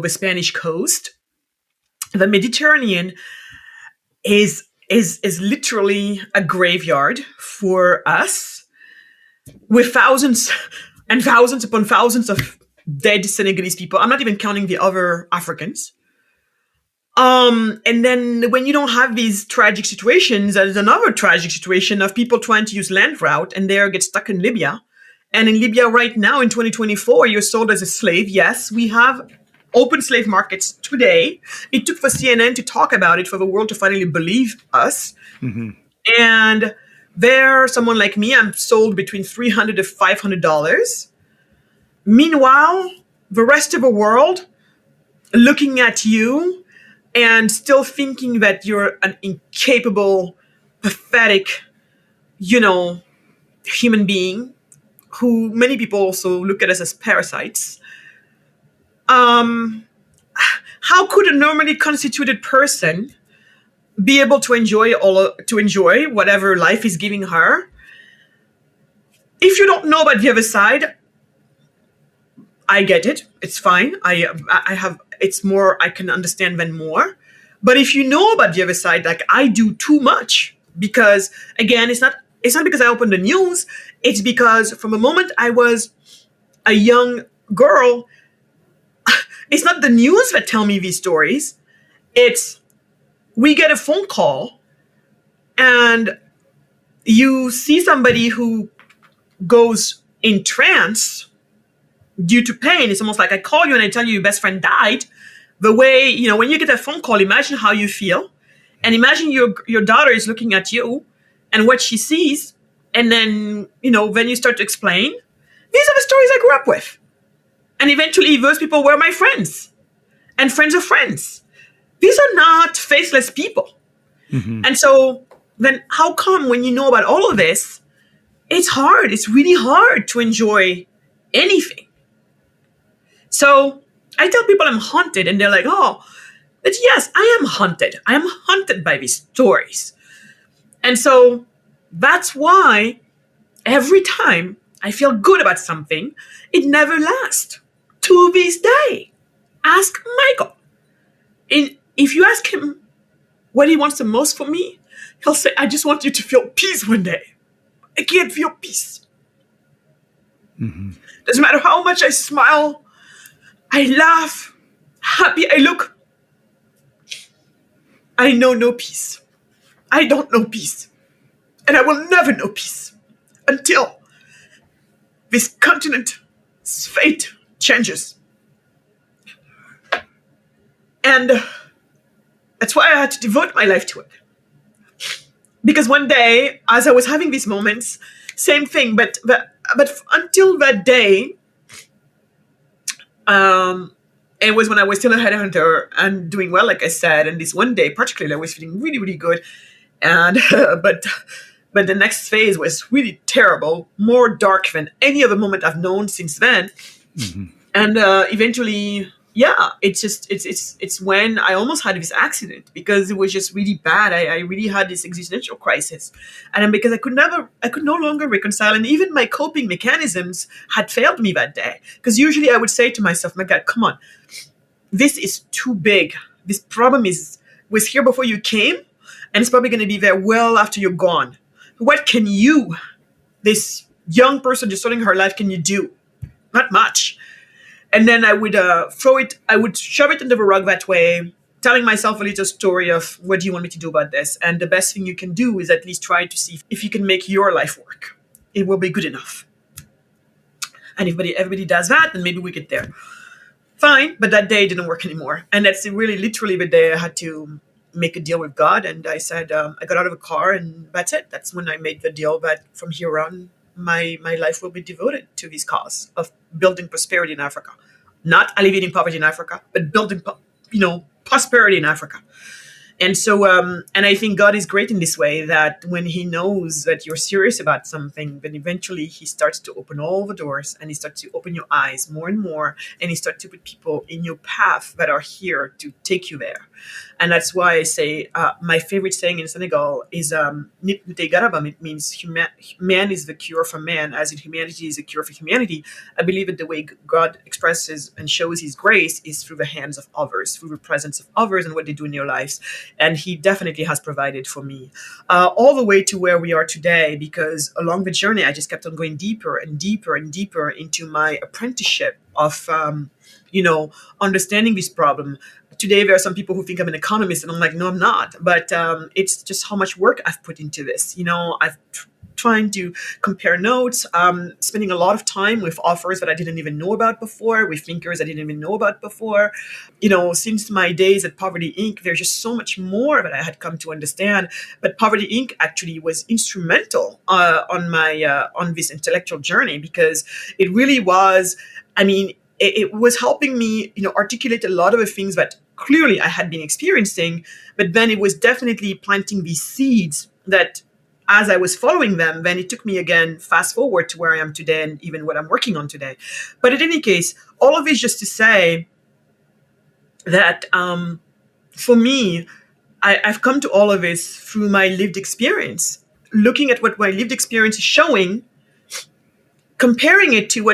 Spanish coast. The Mediterranean is literally a graveyard for us, with thousands and thousands upon thousands of dead Senegalese people. I'm not even counting the other Africans. And then when you don't have these tragic situations, there's another tragic situation of people trying to use land route and they get stuck in Libya. And in Libya right now, in 2024, you're sold as a slave. Yes, we have open slave markets today. It took for CNN to talk about it for the world to finally believe us. Mm-hmm. And there, someone like me, I'm sold between $300 to $500. Meanwhile, the rest of the world looking at you and still thinking that you're an incapable, pathetic, human being, who many people also look at us as parasites. How could a normally constituted person be able to enjoy whatever life is giving her? If you don't know about the other side, I get it. It's fine. It's more I can understand than more. But if you know about the other side, like I do too much, because again, it's not because I opened the news. It's because from the moment I was a young girl, it's not the news that tell me these stories. It's we get a phone call and you see somebody who goes in trance due to pain. It's almost like I call you and I tell you your best friend died. The way, when you get a phone call, imagine how you feel. And imagine your daughter is looking at you and what she sees. And then, then you start to explain. These are the stories I grew up with. And eventually those people were my friends and friends of friends. These are not faceless people. Mm-hmm. And so then how come when you know about all of this, it's hard. It's really hard to enjoy anything. So I tell people I'm haunted and they're like, oh, but yes, I am haunted. I am haunted by these stories. And so that's why every time I feel good about something, it never lasts. To this day, ask Michael. And if you ask him what he wants the most from me, he'll say, I just want you to feel peace one day. I can't feel peace. Mm-hmm. Doesn't matter how much I smile, I laugh, happy I look. I know no peace. I don't know peace. And I will never know peace until this continent's fate changes. And that's why I had to devote my life to it. Because one day, as I was having these moments, same thing, but until that day, it was when I was still a headhunter and doing well, like I said. And this one day, particularly, I was feeling really, really good. And but the next phase was really terrible, more dark than any other moment I've known since then. Mm-hmm. And eventually, yeah, it's when I almost had this accident because it was just really bad. I really had this existential crisis, and then because I could no longer reconcile, and even my coping mechanisms had failed me that day. Because usually I would say to myself, "My God, come on, this is too big. This problem was here before you came, and it's probably going to be there well after you're gone. What can you, this young person just starting her life, can you do? Not much." And then I would I would shove it under the rug that way, telling myself a little story of, what do you want me to do about this? And the best thing you can do is at least try to see if you can make your life work. It will be good enough. And if everybody does that, then maybe we get there. Fine, but that day didn't work anymore. And that's really literally the day I had to make a deal with God. And I said, I got out of a car, and that's it. That's when I made the deal that from here on, my life will be devoted to this cause of building prosperity in Africa. Not alleviating poverty in Africa, but building, prosperity in Africa. And so, and I think God is great in this way, that when he knows that you're serious about something, then eventually he starts to open all the doors, and he starts to open your eyes more and more, and he starts to put people in your path that are here to take you there. And that's why I say my favorite saying in Senegal is "Nit Nitay Garabam." It means man is the cure for man, as in humanity is the cure for humanity. I believe that the way God expresses and shows his grace is through the hands of others, through the presence of others and what they do in their lives. And he definitely has provided for me all the way to where we are today, because along the journey, I just kept on going deeper and deeper and deeper into my apprenticeship of, understanding this problem. Today, there are some people who think I'm an economist, and I'm like, no, I'm not. But it's just how much work I've put into this. I've trying to compare notes, spending a lot of time with authors that I didn't even know about before, with thinkers I didn't even know about before. Since my days at Poverty Inc., there's just so much more that I had come to understand. But Poverty Inc. actually was instrumental on this intellectual journey, because it really was, it was helping me, articulate a lot of the things that clearly I had been experiencing, but then it was definitely planting these seeds that, as I was following them, then it took me again, fast forward to where I am today and even what I'm working on today. But in any case, all of this just to say that for me, I've come to all of this through my lived experience, looking at what my lived experience is showing, comparing it to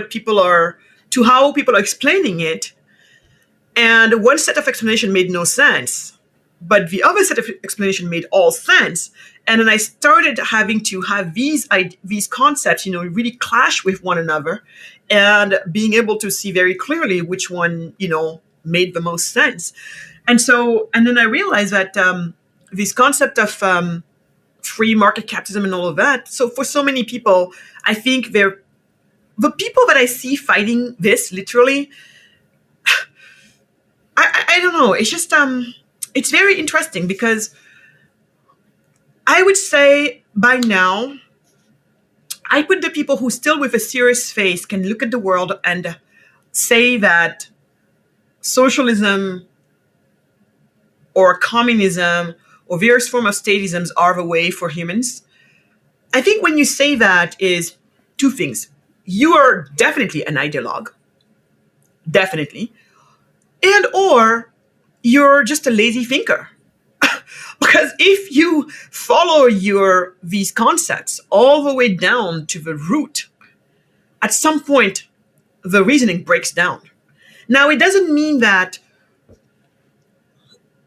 how people are explaining it. And one set of explanation made no sense, but the other set of explanation made all sense. And then I started having to have these concepts, really clash with one another, and being able to see very clearly which one, made the most sense. And then I realized that this concept of free market capitalism and all of that. So for so many people, I think the people that I see fighting this literally, I don't know. It's just, it's very interesting, because I would say by now, I put the people who still with a serious face can look at the world and say that socialism or communism or various forms of statisms are the way for humans. I think when you say that is two things. You are definitely an ideologue, definitely, and or you're just a lazy thinker. Because if you follow these concepts all the way down to the root, at some point, the reasoning breaks down. Now, it doesn't mean that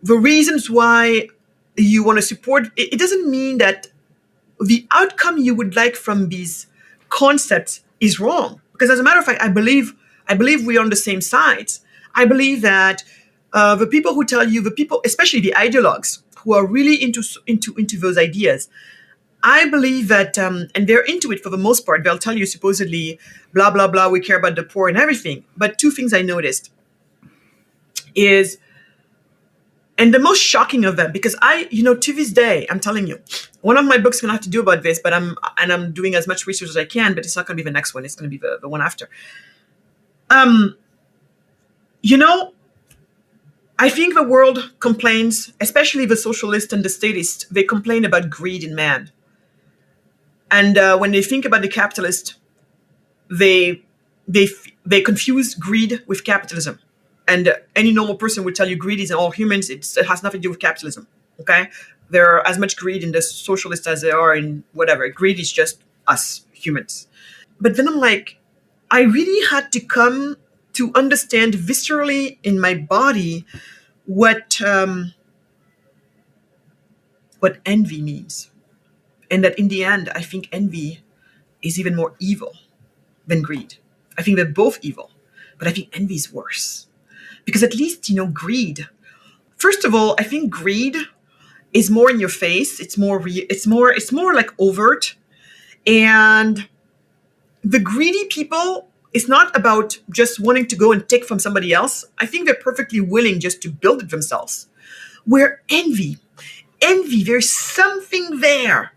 the reasons why you want to support, it doesn't mean that the outcome you would like from these concepts is wrong. Because as a matter of fact, I believe we're on the same sides. I believe that the people who tell you, especially the ideologues, who are really into those ideas, I believe that, and they're into it for the most part, they'll tell you supposedly, blah, blah, blah, we care about the poor and everything. But two things I noticed is, And the most shocking of them, because to this day, I'm telling you, one of my books is going to have to do about this, but I'm doing as much research as I can, but it's not going to be the next one. It's going to be the one after. I think the world complains, especially the socialists and the statists, they complain about greed in man. And when they think about the capitalist, they confuse greed with capitalism. And any normal person would tell you greed is in all humans. It has nothing to do with capitalism. Okay, there are as much greed in the socialists as there are in whatever. Greed is just us humans. But then I'm like, I really had to come to understand viscerally in my body what envy means, and that in the end, I think envy is even more evil than greed. I think they're both evil, but I think envy is worse. Because at least, greed. First of all, I think greed is more in your face. It's more like overt. And the greedy people, it's not about just wanting to go and take from somebody else. I think they're perfectly willing just to build it themselves. Where envy, there's something there.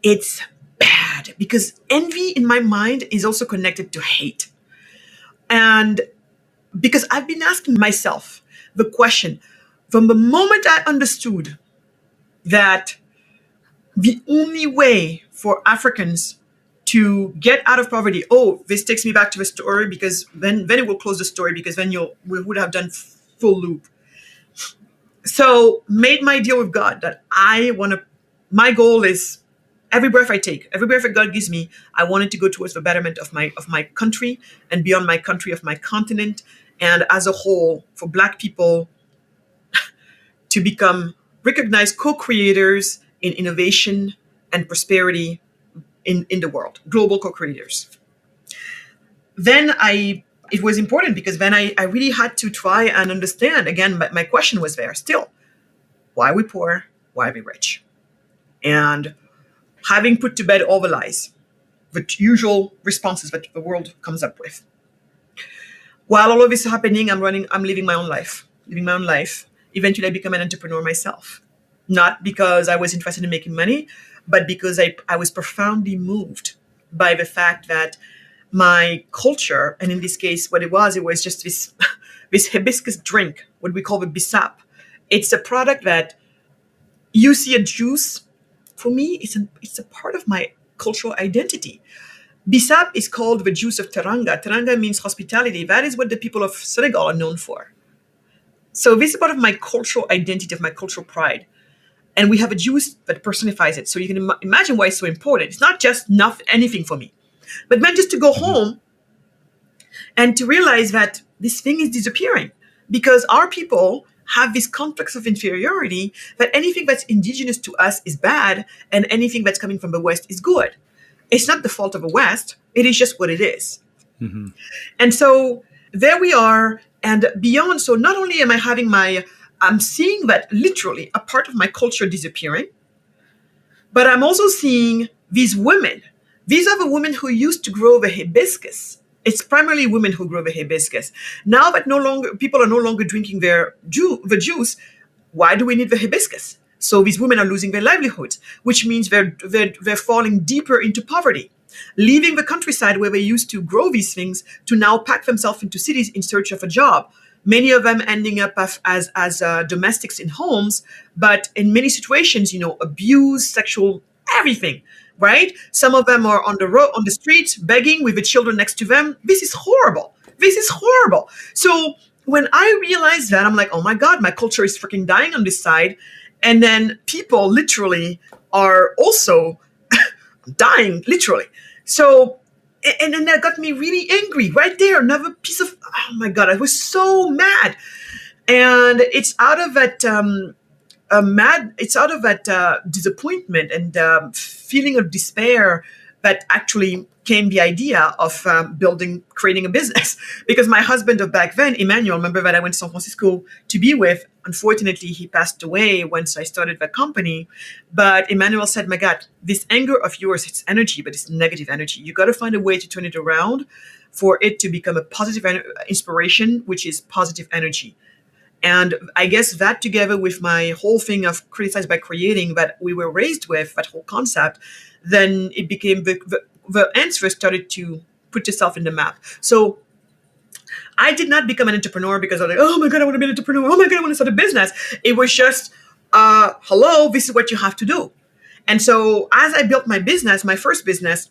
It's bad, because envy in my mind is also connected to hate. And because I've been asking myself the question from the moment I understood that the only way for Africans to get out of poverty, this takes me back to the story, because then it will close the story, because then we would have done full loop. So made my deal with God that my goal is every breath I take, every breath that God gives me, I wanted to go towards the betterment of my country, and beyond my country, of my continent, and as a whole, for Black people to become recognized co-creators in innovation and prosperity in the world, global co-creators. Then it was important, because then I really had to try and understand, again, my question was there still, why are we poor? Why are we rich? And having put to bed all the lies, the usual responses that the world comes up with. While all of this is happening, I'm living my own life. Eventually I become an entrepreneur myself. Not because I was interested in making money, but because I was profoundly moved by the fact that my culture, and in this case, what it was just this hibiscus drink, what we call the bissap. It's a product that you see a juice. For me, it's a part of my cultural identity. Bissap is called the juice of Teranga. Teranga means hospitality. That is what the people of Senegal are known for. So this is part of my cultural identity, of my cultural pride. And we have a juice that personifies it. So you can imagine why it's so important. It's not just anything for me. But then just to go home and to realize that this thing is disappearing, because our people have this complex of inferiority, that anything that's indigenous to us is bad, and anything that's coming from the West is good. It's not the fault of the West. It is just what it is. Mm-hmm. And so there we are. And beyond, so not only am I I'm seeing that literally a part of my culture disappearing, but I'm also seeing these women. These are the women who used to grow the hibiscus. It's primarily women who grow the hibiscus. Now that people are no longer drinking the juice, why do we need the hibiscus? So these women are losing their livelihoods, which means they're falling deeper into poverty, leaving the countryside where they used to grow these things to now pack themselves into cities in search of a job. Many of them ending up as domestics in homes, but in many situations, abuse, sexual, everything, right? Some of them are on the streets, begging with the children next to them. This is horrible. So when I realized that, I'm like, oh my God, my culture is freaking dying on this side. And then people literally are also dying, literally. So, and then that got me really angry right there. Another piece of, oh my God, I was so mad. And it's out of that disappointment and feeling of despair that actually came the idea of creating a business. Because my husband of back then, Emmanuel, remember that I went to San Francisco to be with. Unfortunately, he passed away once I started the company. But Emmanuel said, Magatte, this anger of yours, it's energy, but it's negative energy. You got to find a way to turn it around for it to become a positive inspiration, which is positive energy. And I guess that together with my whole thing of criticized by creating that we were raised with, that whole concept, then it became the answer started to put yourself in the map. So I did not become an entrepreneur because I was like, oh my God, I want to be an entrepreneur. Oh my God, I want to start a business. It was just, hello, this is what you have to do. And so as I built my business, my first business,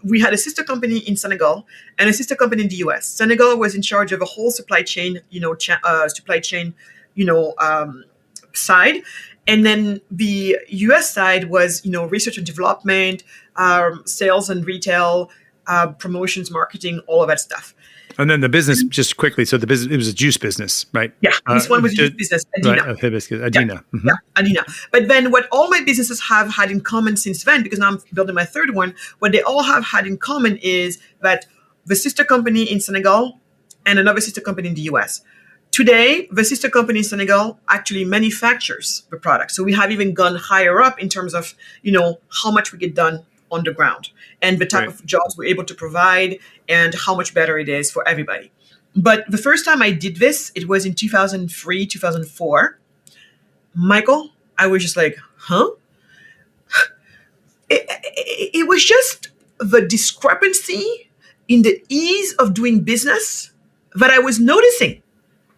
we had a sister company in Senegal and a sister company in the US. Senegal was in charge of a whole supply chain, side. And then the US side was, research and development, sales and retail, promotions, marketing, all of that stuff. And then the business, just quickly, so the business, it was a juice business, right? Yeah, this one was a juice business, Adina. Right, hibiscus, Adina. Yeah, yeah, Adina. But then what all my businesses have had in common since then, because now I'm building my third one, what they all have had in common is that the sister company in Senegal and another sister company in the US. Today, the sister company in Senegal actually manufactures the product. So we have even gone higher up in terms of, how much we get done on the ground and the type of jobs we're able to provide and how much better it is for everybody. But the first time I did this, it was in 2003, 2004. Michael, I was just like, huh? It was just the discrepancy in the ease of doing business that I was noticing.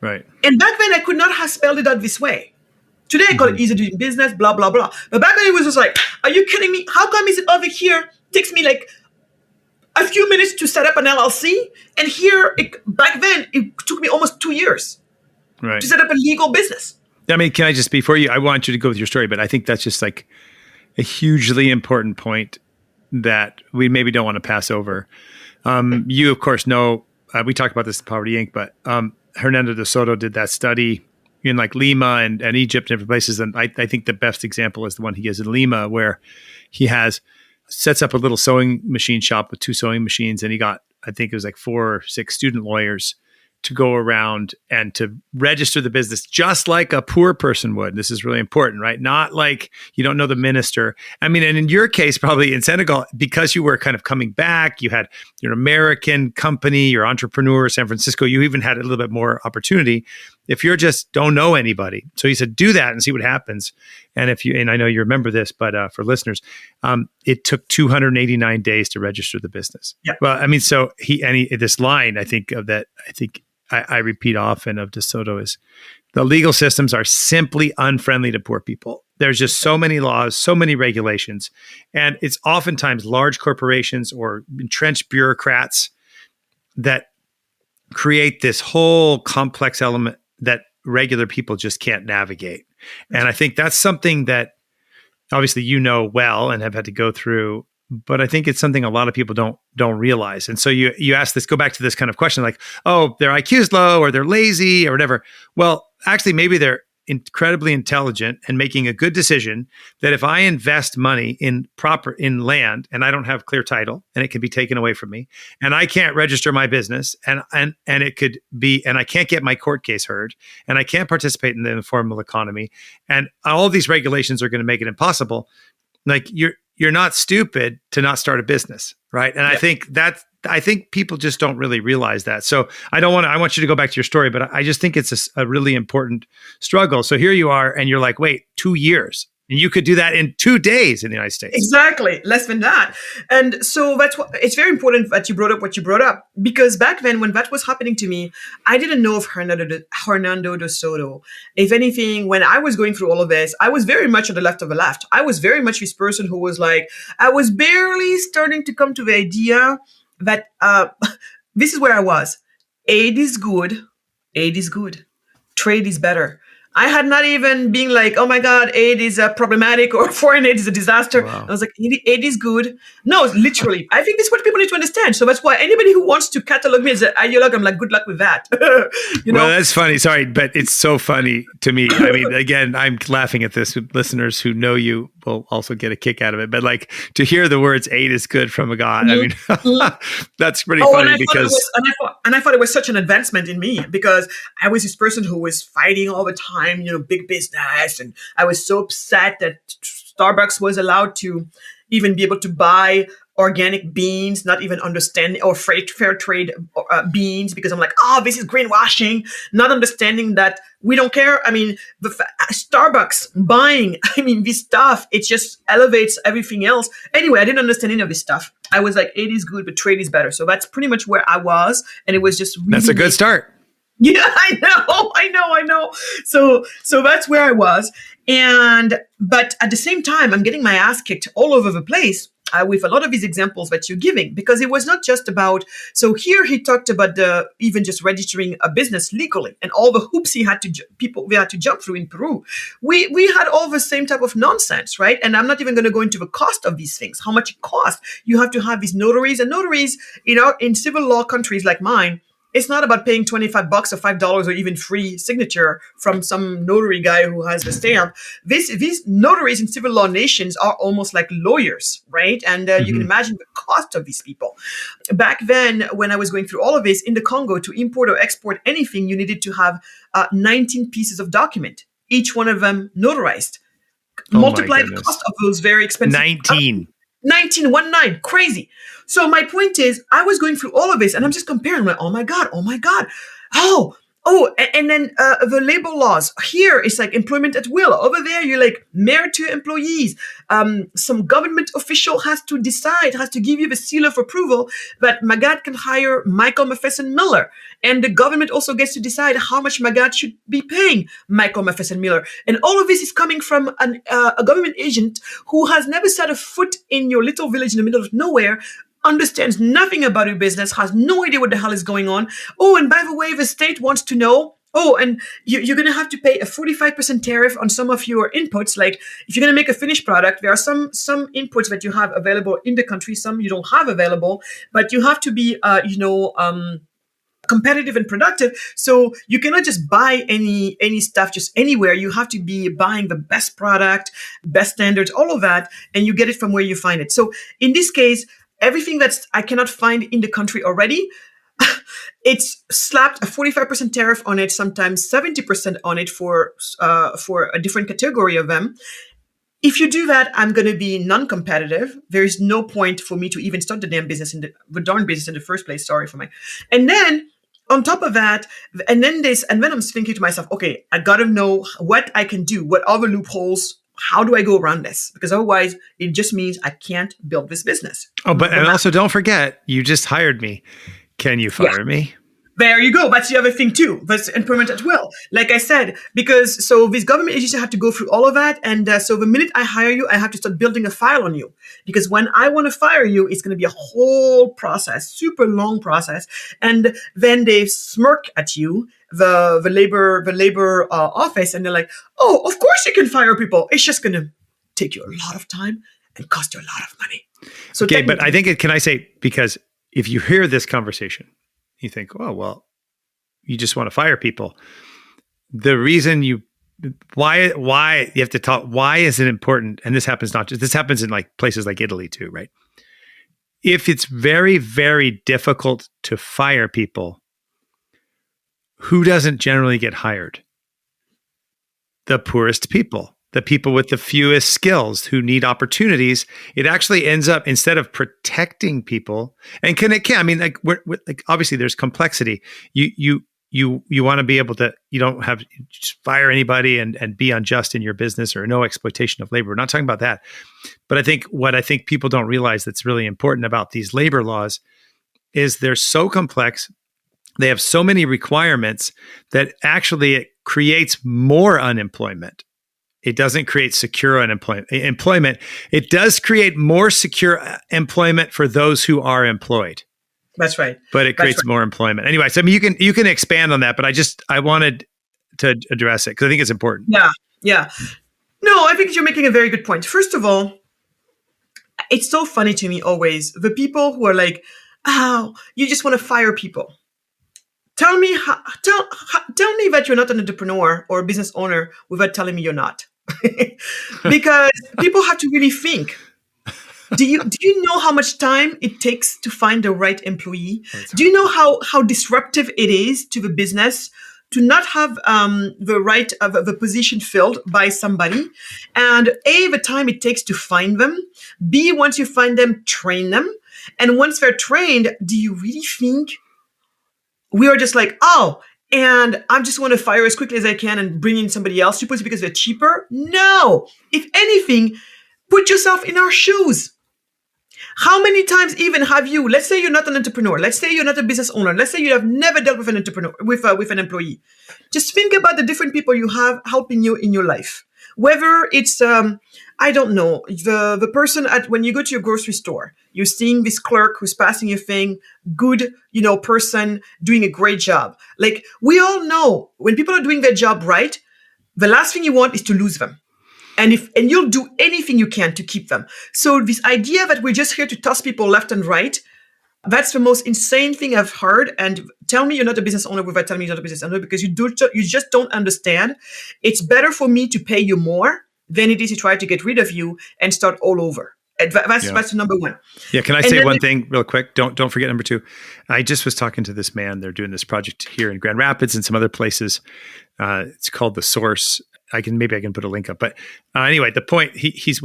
Right. And back then I could not have spelled it out this way. Today I call it easy doing business, blah, blah, blah. But back then it was just like, are you kidding me? How come is it over here? Takes me like a few minutes to set up an LLC. And here, back then, it took me almost 2 years to set up a legal business. I mean, can I just, before I want you to go with your story, but I think that's just like a hugely important point that we maybe don't want to pass over. You, of course, know, we talked about this in Poverty Inc., but Hernando de Soto did that study in like Lima and Egypt and different places. And I think the best example is the one he gives in Lima, where he sets up a little sewing machine shop with 2 sewing machines. And he got, I think it was like 4 or 6 student lawyers to go around and to register the business just like a poor person would. This is really important, right? Not like you don't know the minister. I mean, and in your case, probably in Senegal, because you were kind of coming back, you had your American company, your entrepreneur, San Francisco, you even had a little bit more opportunity if you're just don't know anybody. So he said, do that and see what happens. And and I know you remember this, but for listeners, it took 289 days to register the business. Yeah. Well, I mean, so this line, I repeat often of De Soto is the legal systems are simply unfriendly to poor people. There's just so many laws, so many regulations, and it's oftentimes large corporations or entrenched bureaucrats that create this whole complex element that regular people just can't navigate. And I think that's something that obviously you know well and have had to go through, but I think it's something a lot of people don't realize. And so you ask this, go back to this kind of question like, oh, their IQ's low or they're lazy or whatever. Well, actually, maybe they're incredibly intelligent and making a good decision that if I invest money in land and I don't have clear title and it can be taken away from me and I can't register my business and it could be, and I can't get my court case heard and I can't participate in the informal economy and all these regulations are going to make it impossible. Like you're not stupid to not start a business, right? And yeah. I think people just don't really realize that. So I want you to go back to your story, but I just think it's a really important struggle. So here you are and you're like, wait, 2 years. And you could do that in 2 days in the United States. Exactly. Less than that. And so it's very important that you brought up what you brought up, because back then when that was happening to me, I didn't know of Hernando de Soto. If anything, when I was going through all of this, I was very much on the left of the left. I was very much this person who was like, I was barely starting to come to the idea that this is where I was. Aid is good. Trade is better. I had not even been like, oh my God, aid is problematic or foreign aid is a disaster. Wow. I was like, aid is good. No, literally. I think this is what people need to understand. So that's why anybody who wants to catalog me as an ideologue, I'm like, good luck with that. Well, that's funny. Sorry, but it's so funny to me. I mean, again, I'm laughing at this. Listeners who know you will also get a kick out of it. But like to hear the words aid is good from Magatte, I mean, that's pretty funny because... I thought it was such an advancement in me because I was this person who was fighting all the time, big business. And I was so upset that Starbucks was allowed to even be able to buy organic beans, not even understanding, or fair trade beans, because I'm like, oh, this is greenwashing, not understanding that we don't care. I mean, Starbucks buying, I mean, this stuff, it just elevates everything else. Anyway, I didn't understand any of this stuff. I was like, it is good, but trade is better. So that's pretty much where I was. And it was just really— That's a good start. Yeah, I know. So that's where I was. But at the same time, I'm getting my ass kicked all over the place with a lot of these examples that you're giving, because it was not just about— so here he talked about even just registering a business legally and all the hoops they had to jump through in Peru. We had all the same type of nonsense, right? And I'm not even going to go into the cost of these things, how much it costs. You have to have these notaries, and notaries, in civil law countries like mine, it's not about paying $25 or $5 or even free signature from some notary guy who has the stamp. These notaries in civil law nations are almost like lawyers, right? And you can imagine the cost of these people. Back then, when I was going through all of this, in the Congo, to import or export anything, you needed to have 19 pieces of document, each one of them notarized. Multiply the cost of those very expensive— 19. 19, crazy. So my point is, I was going through all of this and I'm just comparing, like, oh my God. And then the labor laws here, it's like employment at will. Over there, you're like married to employees. Some government official has to give you the seal of approval that Magatte can hire Michael Mafeson Miller. And the government also gets to decide how much Magatte should be paying Michael Mafeson Miller. And all of this is coming from a government agent who has never set a foot in your little village in the middle of nowhere, understands nothing about your business, has no idea what the hell is going on. Oh, and by the way, the state wants to know, and you're going to have to pay a 45% tariff on some of your inputs. Like if you're going to make a finished product, there are some inputs that you have available in the country, some you don't have available, but you have to be, competitive and productive. So you cannot just buy any stuff just anywhere. You have to be buying the best product, best standards, all of that, and you get it from where you find it. So in this case, everything that's I cannot find in the country already, it's slapped a 45% tariff on it, sometimes 70% on it for a different category of them. If you do that, I'm going to be non-competitive. There is no point for me to even start the darn business in the first place. Sorry for my. And then on top of that, and then I'm thinking to myself, okay, I got to know what I can do. What are the loopholes? How do I go around this? Because otherwise, it just means I can't build this business. Oh, and also don't forget, you just hired me. Can you fire me? There you go. That's the other thing too. That's employment at will. Like I said, because so these government agencies have to go through all of that. And so the minute I hire you, I have to start building a file on you. Because when I want to fire you, it's going to be a whole process, super long process. And then they smirk at you, the labor office, and they're like, oh, of course you can fire people. It's just going to take you a lot of time and cost you a lot of money. So okay, but I think can I say, because if you hear this conversation, you think, oh, well, you just want to fire people. The reason why you have to talk, why is it important? And this happens in like places like Italy too, right? If it's very, very difficult to fire people, who doesn't generally get hired? The poorest people, the people with the fewest skills who need opportunities. It actually ends up, instead of protecting people, and I mean, like we're like, obviously there's complexity. You want to be able to, you don't have to just fire anybody and be unjust in your business, or no exploitation of labor. We're not talking about that. But I think people don't realize that's really important about these labor laws is they're so complex. They have so many requirements that actually it creates more unemployment. It doesn't create secure employment. It does create more secure employment for those who are employed. That's right. But it creates more employment. Anyway, so I mean, you can expand on that, but I wanted to address it because I think it's important. Yeah. No, I think you're making a very good point. First of all, it's so funny to me always, the people who are like, oh, you just want to fire people. Tell me that you're not an entrepreneur or a business owner without telling me you're not. Because people have to really think. Do you know how much time it takes to find the right employee? Do you know how disruptive it is to the business to not have the right of the position filled by somebody. And A, the time it takes to find them. B, once you find them, train them. And once they're trained, do you really think we are just like, oh, and I just want to fire as quickly as I can and bring in somebody else, supposedly because they're cheaper? No. If anything, put yourself in our shoes. How many times even have you, let's say you're not an entrepreneur, let's say you're not a business owner, let's say you have never dealt with an entrepreneur, with an employee. Just think about the different people you have helping you in your life. Whether it's, I don't know, the person when you go to your grocery store, you're seeing this clerk who's passing your thing, good, person doing a great job. Like, we all know when people are doing their job right, the last thing you want is to lose them. And you'll do anything you can to keep them. So this idea that we're just here to toss people left and right, that's the most insane thing I've heard. And tell me you're not a business owner without telling me you're not a business owner, because you just don't understand. It's better for me to pay you more than it is to try to get rid of you and start all over. And that's number one. Yeah. Can I say one thing real quick? Don't forget number two. I just was talking to this man. They're doing this project here in Grand Rapids and some other places. It's called The Source. I can put a link up, but anyway, the point, he's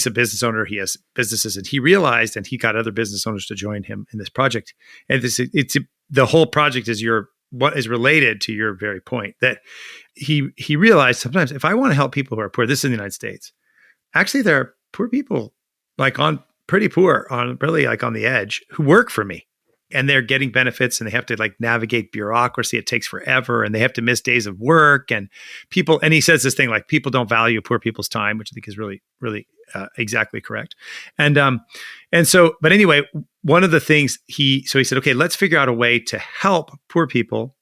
a business owner. He has businesses, and he realized, and he got other business owners to join him in this project. And the whole project is what is related to your very point, that he realized sometimes if I want to help people who are poor, this is in the United States, actually there are poor people pretty poor on the edge who work for me. And they're getting benefits, and they have to navigate bureaucracy. It takes forever, and they have to miss days of work. And he says this thing like, people don't value poor people's time, which I think is really, really exactly correct. And so, but anyway, one of the things he said, okay, let's figure out a way to help poor people,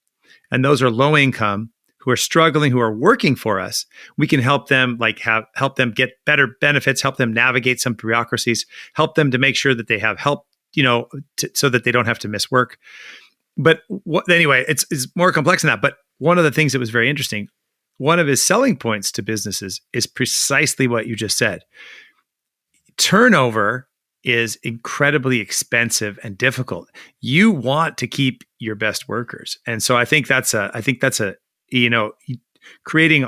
and those are low income, who are struggling, who are working for us. We can help them help them get better benefits, help them navigate some bureaucracies, help them to make sure that they have help, so that they don't have to miss work. But anyway, it's more complex than that. But one of the things that was very interesting, one of his selling points to businesses is precisely what you just said. Turnover is incredibly expensive and difficult. You want to keep your best workers. And so I think that's creating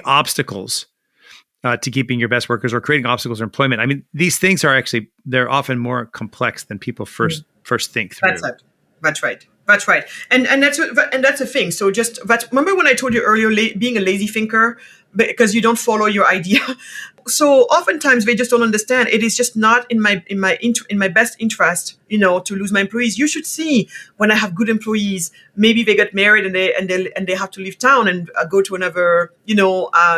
obstacles to keeping your best workers, or creating obstacles for employment. I mean, these things are they're often more complex than people first think through. That's right. And that's the thing. So remember when I told you earlier, being a lazy thinker, because you don't follow your idea. So oftentimes they just don't understand. It is just not in my best interest, to lose my employees. You should see when I have good employees, maybe they get married and they have to leave town and go to another,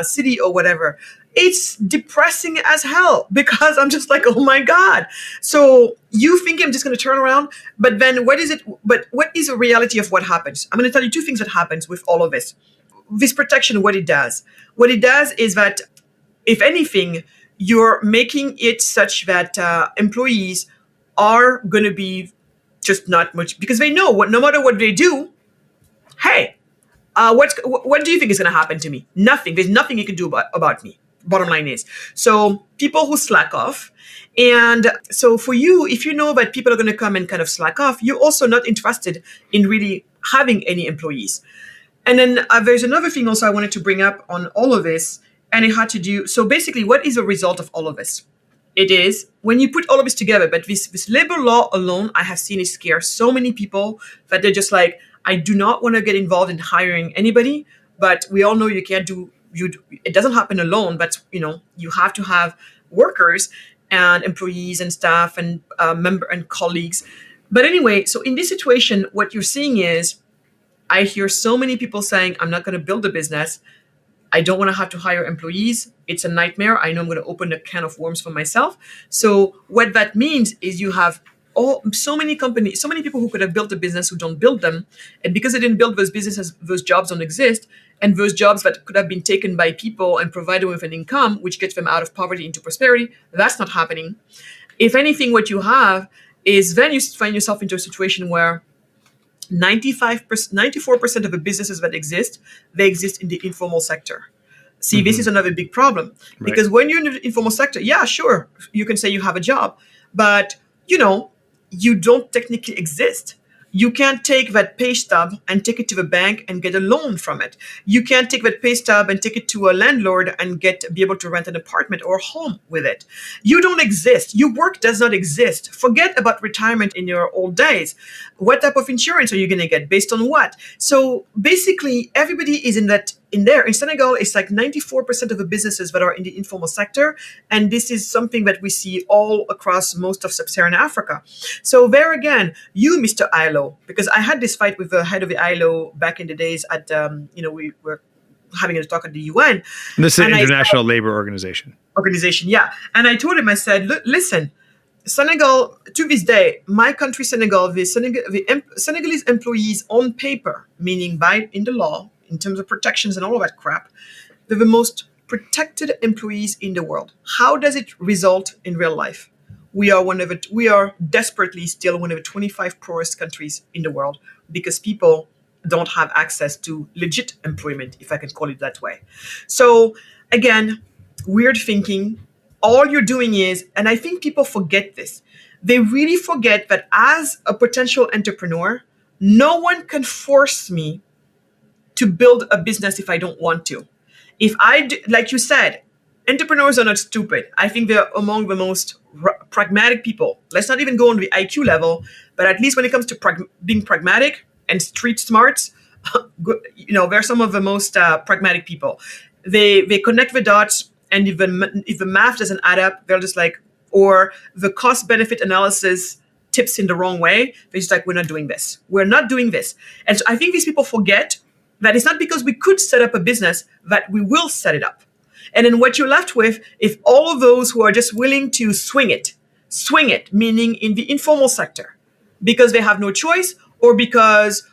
city or whatever. It's depressing as hell, because I'm just like, oh my God. So you think I'm just going to turn around, but then what is it? But what is the reality of what happens? I'm going to tell you two things that happens with all of this. This protection, what it does is that, if anything, you're making it such that employees are going to be just not much, because they know no matter what they do, hey, what do you think is going to happen to me? Nothing. There's nothing you can do about me. Bottom line is, so people who slack off. And so for you, if you know that people are going to come and kind of slack off, you're also not interested in really having any employees. And then there's another thing also I wanted to bring up on all of this, and it had to do, so basically, what is the result of all of this? It is when you put all of this together, but this labor law alone, I have seen it scare so many people that they're just like, I do not want to get involved in hiring anybody, but we all know you can't do, it doesn't happen alone, but you have to have workers and employees and staff and member and colleagues. But anyway, so in this situation, what you're seeing is, I hear so many people saying, I'm not going to build a business. I don't want to have to hire employees. It's a nightmare. I know I'm going to open a can of worms for myself. So what that means is you have so many companies, so many people who could have built a business who don't build them. And because they didn't build those businesses, those jobs don't exist. And those jobs that could have been taken by people and provided with an income, which gets them out of poverty into prosperity, that's not happening. If anything, what you have is then you find yourself into a situation where 94% of the businesses that exist, they exist in the informal sector. See, This is another big problem, because when you're in the informal sector, yeah, sure, you can say you have a job, but you don't technically exist. You can't take that pay stub and take it to the bank and get a loan from it. You can't take that pay stub and take it to a landlord and be able to rent an apartment or a home with it. You don't exist. Your work does not exist. Forget about retirement in your old days. What type of insurance are you going to get? Based on what? So basically, everybody is in there. In Senegal, it's like 94% of the businesses that are in the informal sector. And this is something that we see all across most of sub-Saharan Africa. So there again, you, Mr. ILO, because I had this fight with the head of the ILO back in the days at, we were having a talk at the UN. This is an international labor organization. Yeah. And I told him, I said, listen, Senegal, to this day, my country, Senegal, the Senegalese employees on paper, meaning in the law, in terms of protections and all of that crap, they're the most protected employees in the world. How does it result in real life? We are desperately still one of the 25 poorest countries in the world because people don't have access to legit employment, if I can call it that way. So again, weird thinking. All you're doing is, and I think people forget this, they really forget that as a potential entrepreneur, no one can force me to build a business if I don't want to. If like you said, entrepreneurs are not stupid. I think they're among the most pragmatic people. Let's not even go on the IQ level, but at least when it comes to being pragmatic and street smarts, they're some of the most pragmatic people. They connect the dots, and if the math doesn't add up, they're just like, or the cost benefit analysis tips in the wrong way, they're just like, we're not doing this. We're not doing this. And so I think these people forget that it's not because we could set up a business that we will set it up. And then what you're left with, if all of those who are just willing to swing it, meaning in the informal sector, because they have no choice, or because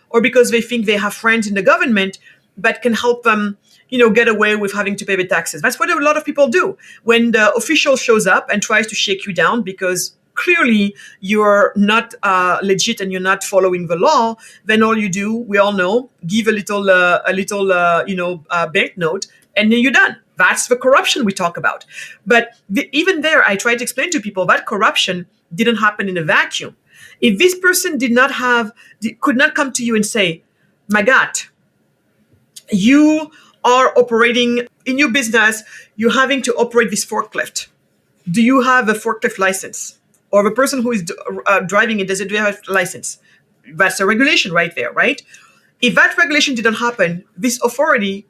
they think they have friends in the government that can help them, get away with having to pay the taxes. That's what a lot of people do. When the official shows up and tries to shake you down because clearly you're not legit and you're not following the law, then all you do, we all know, give a little banknote, and then you're done. That's the corruption we talk about. But even there, I try to explain to people that corruption didn't happen in a vacuum. If this person could not come to you and say, Magatte, you are operating in your business, you're having to operate this forklift. Do you have a forklift license? Or the person who is driving it, does it have a license? That's a regulation right there, right? If that regulation didn't happen, this authority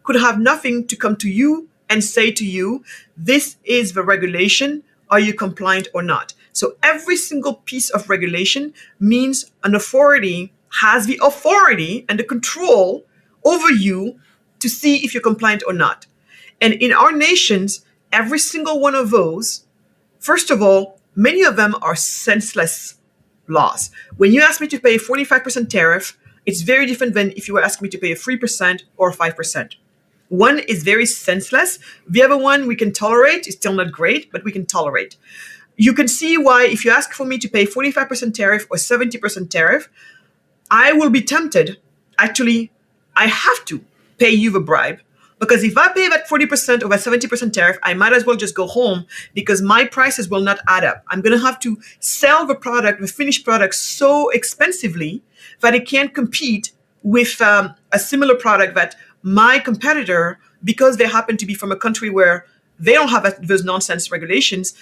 could have nothing to come to you and say to you, this is the regulation. Are you compliant or not? So every single piece of regulation means an authority has the authority and the control over you to see if you're compliant or not. And in our nations, every single one of those, first of all, many of them are senseless laws. When you ask me to pay a 45% tariff, it's very different than if you were asking me to pay a 3% or 5%. One is very senseless. The other one we can tolerate. It's still not great, but we can tolerate. You can see why if you ask for me to pay 45% tariff or 70% tariff, I will be tempted. Actually, I have to pay you the bribe, because if I pay that 40% or that 70% tariff, I might as well just go home because my prices will not add up. I'm going to have to sell the finished product so expensively that it can't compete with a similar product that my competitor, because they happen to be from a country where they don't have those nonsense regulations,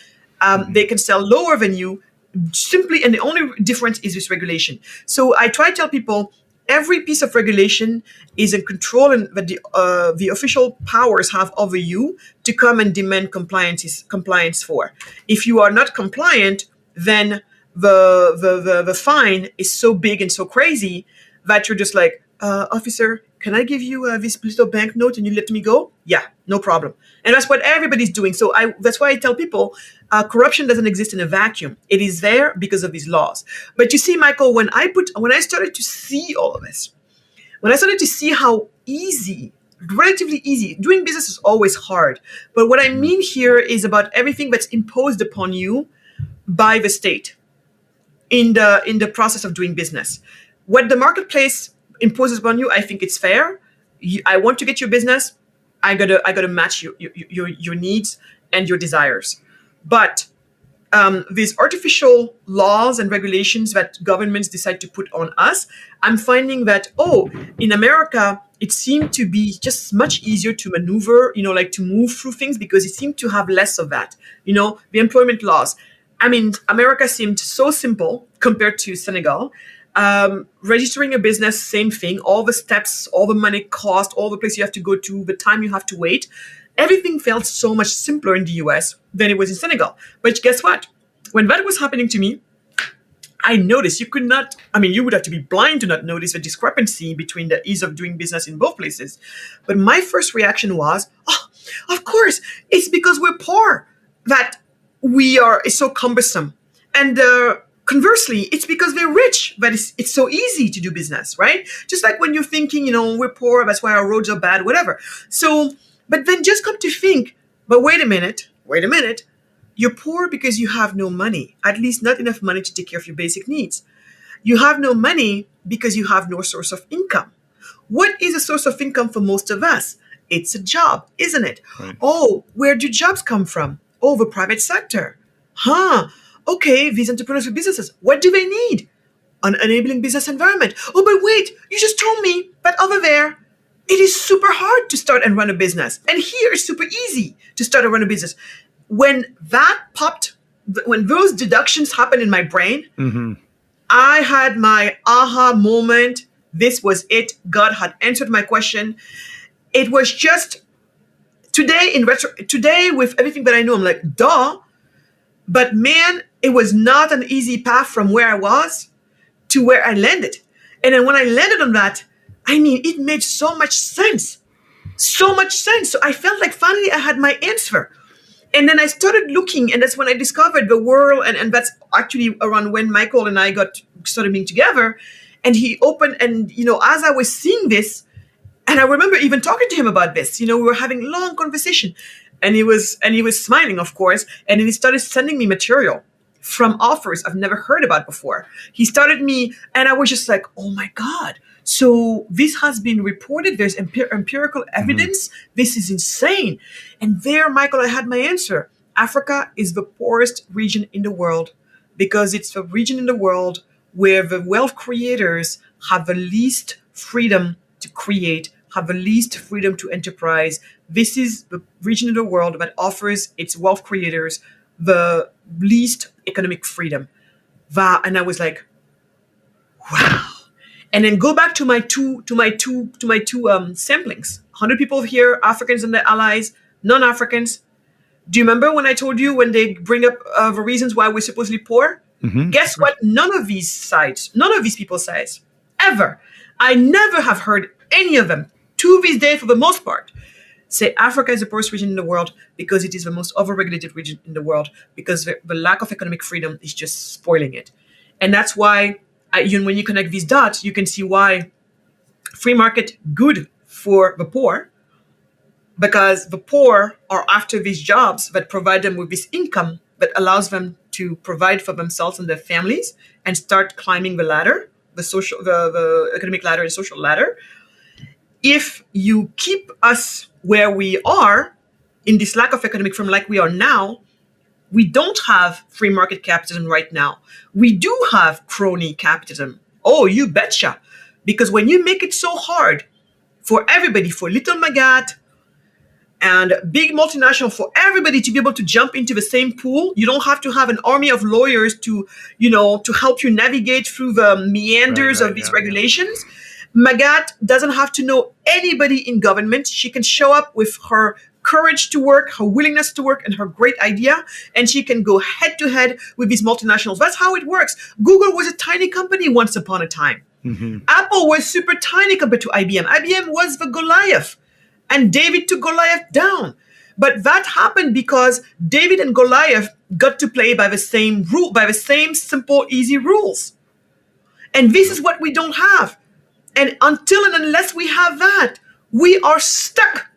they can sell lower than you simply, and the only difference is this regulation. So I try to tell people, every piece of regulation is in control and that the official powers have over you to come and demand compliance for. If you are not compliant, then the fine is so big and so crazy that you're just like, officer, can I give you this little banknote and you let me go? Yeah, no problem. And that's what everybody's doing. So that's why I tell people corruption doesn't exist in a vacuum. It is there because of these laws. But you see, Michael, when I started to see all of this, when I started to see how relatively easy, doing business is always hard. But what I mean here is about everything that's imposed upon you by the state in the process of doing business. What the marketplace imposes upon you, I think it's fair. I want to get your business. I gotta match your needs and your desires. But these artificial laws and regulations that governments decide to put on us, I'm finding that, in America, it seemed to be just much easier to maneuver, like to move through things because it seemed to have less of that. The employment laws. I mean, America seemed so simple compared to Senegal. Registering a business, same thing. All the steps, all the money cost, all the place you have to go to, the time you have to wait. Everything felt so much simpler in the US than it was in Senegal. But guess what? When that was happening to me, I noticed you would have to be blind to not notice the discrepancy between the ease of doing business in both places. But my first reaction was, of course, it's because we're poor that it's so cumbersome. And conversely, it's because we're rich that it's so easy to do business, right? Just like when you're thinking, we're poor, that's why our roads are bad, whatever. So, but then just come to think, but wait a minute. You're poor because you have no money, at least not enough money to take care of your basic needs. You have no money because you have no source of income. What is a source of income for most of us? It's a job, isn't it? Right. Where do jobs come from? The private sector. Okay, these entrepreneurs with businesses, what do they need? An enabling business environment. But wait, you just told me that over there, it is super hard to start and run a business. And here it's super easy to start and run a business. When that popped, when those deductions happened in my brain, I had my aha moment. This was it. God had answered my question. It was just today with everything that I know, I'm like, duh. But man, it was not an easy path from where I was to where I landed. And then when I landed on that, it made so much sense. So much sense. So I felt like finally I had my answer. And then I started looking, and that's when I discovered the world, and that's actually around when Michael and I started being together. And he opened, and as I was seeing this, and I remember even talking to him about this, we were having long conversation, and he was smiling, of course, and then he started sending me material from offers I've never heard about before. He started me, and I was just like, oh my God. So this has been reported. There's empirical evidence. This is insane. And there, Michael, I had my answer. Africa is the poorest region in the world because it's the region in the world where the wealth creators have the least freedom to create, have the least freedom to enterprise. This is the region in the world that offers its wealth creators the least economic freedom. And I was like, wow. And then go back to my two samplings. 100 people here, Africans and their allies, non-Africans. Do you remember when I told you when they bring up the reasons why we're supposedly poor? Guess what? None of these people sides, ever. I never have heard any of them, to this day for the most part, say Africa is the poorest region in the world because it is the most overregulated region in the world because the lack of economic freedom is just spoiling it. And that's why when you connect these dots, you can see why free market good for the poor, because the poor are after these jobs that provide them with this income that allows them to provide for themselves and their families and start climbing the ladder, the economic ladder and social ladder. If you keep us where we are in this lack of economic freedom like we are now, we don't have free market capitalism right now. We do have crony capitalism. Oh, you betcha. Because when you make it so hard for everybody, for little Magatte and big multinational, for everybody to be able to jump into the same pool, you don't have to have an army of lawyers to help you navigate through the meanders of these regulations. Magatte doesn't have to know anybody in government. She can show up with her courage to work, her willingness to work, and her great idea, and she can go head to head with these multinationals. That's how it works. Google was a tiny company once upon a time. Apple was super tiny compared to IBM. IBM was the Goliath, and David took Goliath down. But that happened because David and Goliath got to play by the same rule, by the same simple, easy rules. And this is what we don't have. And until and unless we have that, we are stuck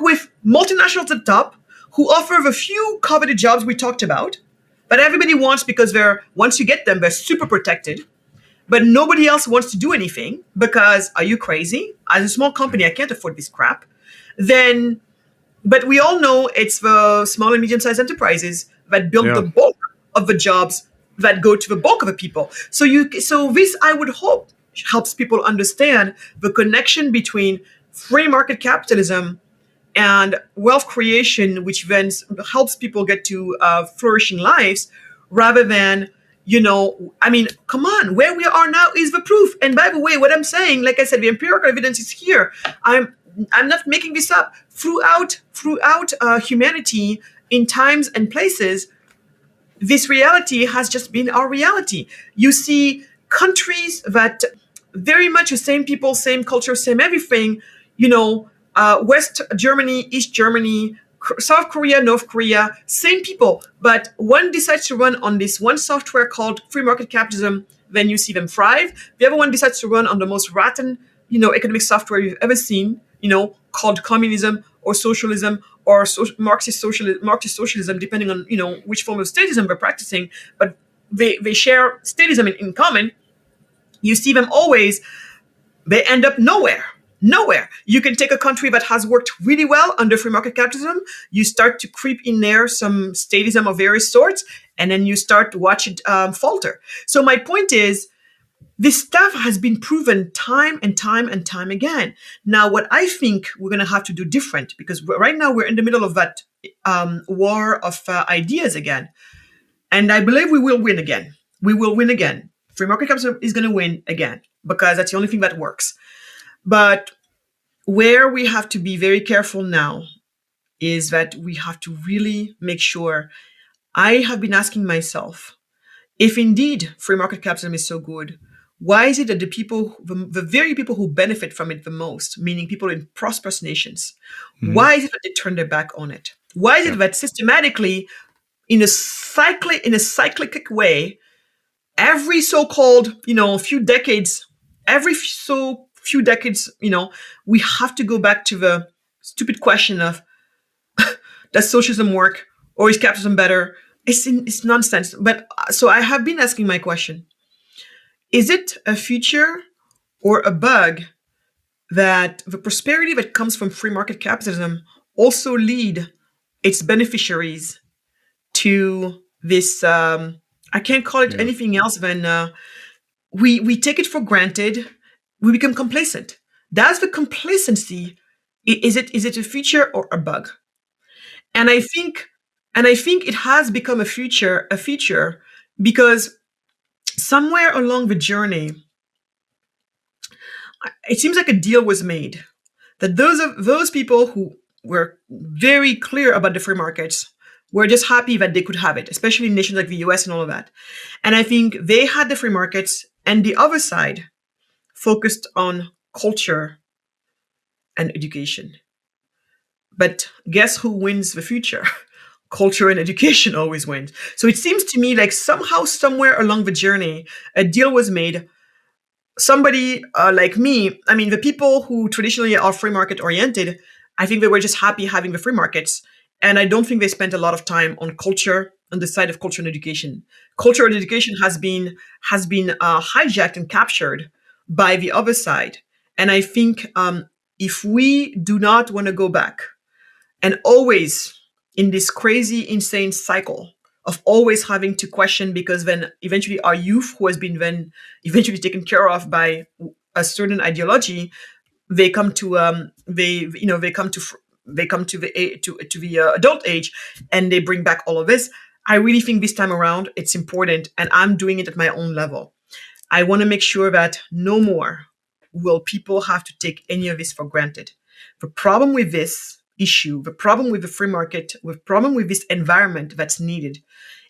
with multinationals at the top who offer the few coveted jobs we talked about, but everybody wants because once you get them, they're super protected. But nobody else wants to do anything because, are you crazy? As a small company, I can't afford this crap. But we all know it's the small and medium-sized enterprises that build the Yeah. bulk of the jobs that go to the bulk of the people. So this, I would hope, helps people understand the connection between free market capitalism and wealth creation, which then helps people get to flourishing lives, rather than, I mean, come on, where we are now is the proof. And by the way, what I'm saying, like I said, the empirical evidence is here. I'm not making this up. Throughout humanity, in times and places, this reality has just been our reality. You see countries that very much the same people, same culture, same everything, West Germany, East Germany, South Korea, North Korea, same people. But one decides to run on this one software called free market capitalism, then you see them thrive. The other one decides to run on the most rotten, economic software you've ever seen, called communism or socialism or Marxist socialism, depending on which form of statism they're practicing. But they share statism in common. You see them always. They end up nowhere. Nowhere. You can take a country that has worked really well under free market capitalism. You start to creep in there some statism of various sorts, and then you start to watch it falter. So my point is, this stuff has been proven time and time and time again. Now, what I think we're going to have to do different, because right now we're in the middle of that war of ideas again. And I believe we will win again. We will win again. Free market capitalism is going to win again, because that's the only thing that works. But where we have to be very careful now is that we have to really make sure. I have been asking myself, if indeed free market capitalism is so good, why is it that the very people who benefit from it the most, meaning people in prosperous nations, why is it that they turn their back on it? Why is it that systematically, in a cyclic way, every so-called, few decades, we have to go back to the stupid question of, does socialism work or is capitalism better? It's nonsense. But so I have been asking my question. Is it a feature or a bug that the prosperity that comes from free market capitalism also lead its beneficiaries to this? I can't call it anything else than we take it for granted. We become complacent. That's the complacency. Is it a feature or a bug? And I think it has become a feature because somewhere along the journey, it seems like a deal was made that those people who were very clear about the free markets were just happy that they could have it, especially in nations like the US and all of that. And I think they had the free markets, and the other side focused on culture and education. But guess who wins the future? Culture and education always wins. So it seems to me like somehow, somewhere along the journey, a deal was made. Somebody like me, I mean, the people who traditionally are free market oriented, I think they were just happy having the free markets. And I don't think they spent a lot of time on culture, on the side of culture and education. Culture and education has been hijacked and captured by the other side. And I think if we do not want to go back and always in this crazy, insane cycle of always having to question, because then eventually our youth, who has been then eventually taken care of by a certain ideology, they come to the adult age, and they bring back all of this. I really think this time around it's important, and I'm doing it at my own level. I want to make sure that no more will people have to take any of this for granted. The problem with this issue, the problem with the free market, the problem with this environment that's needed,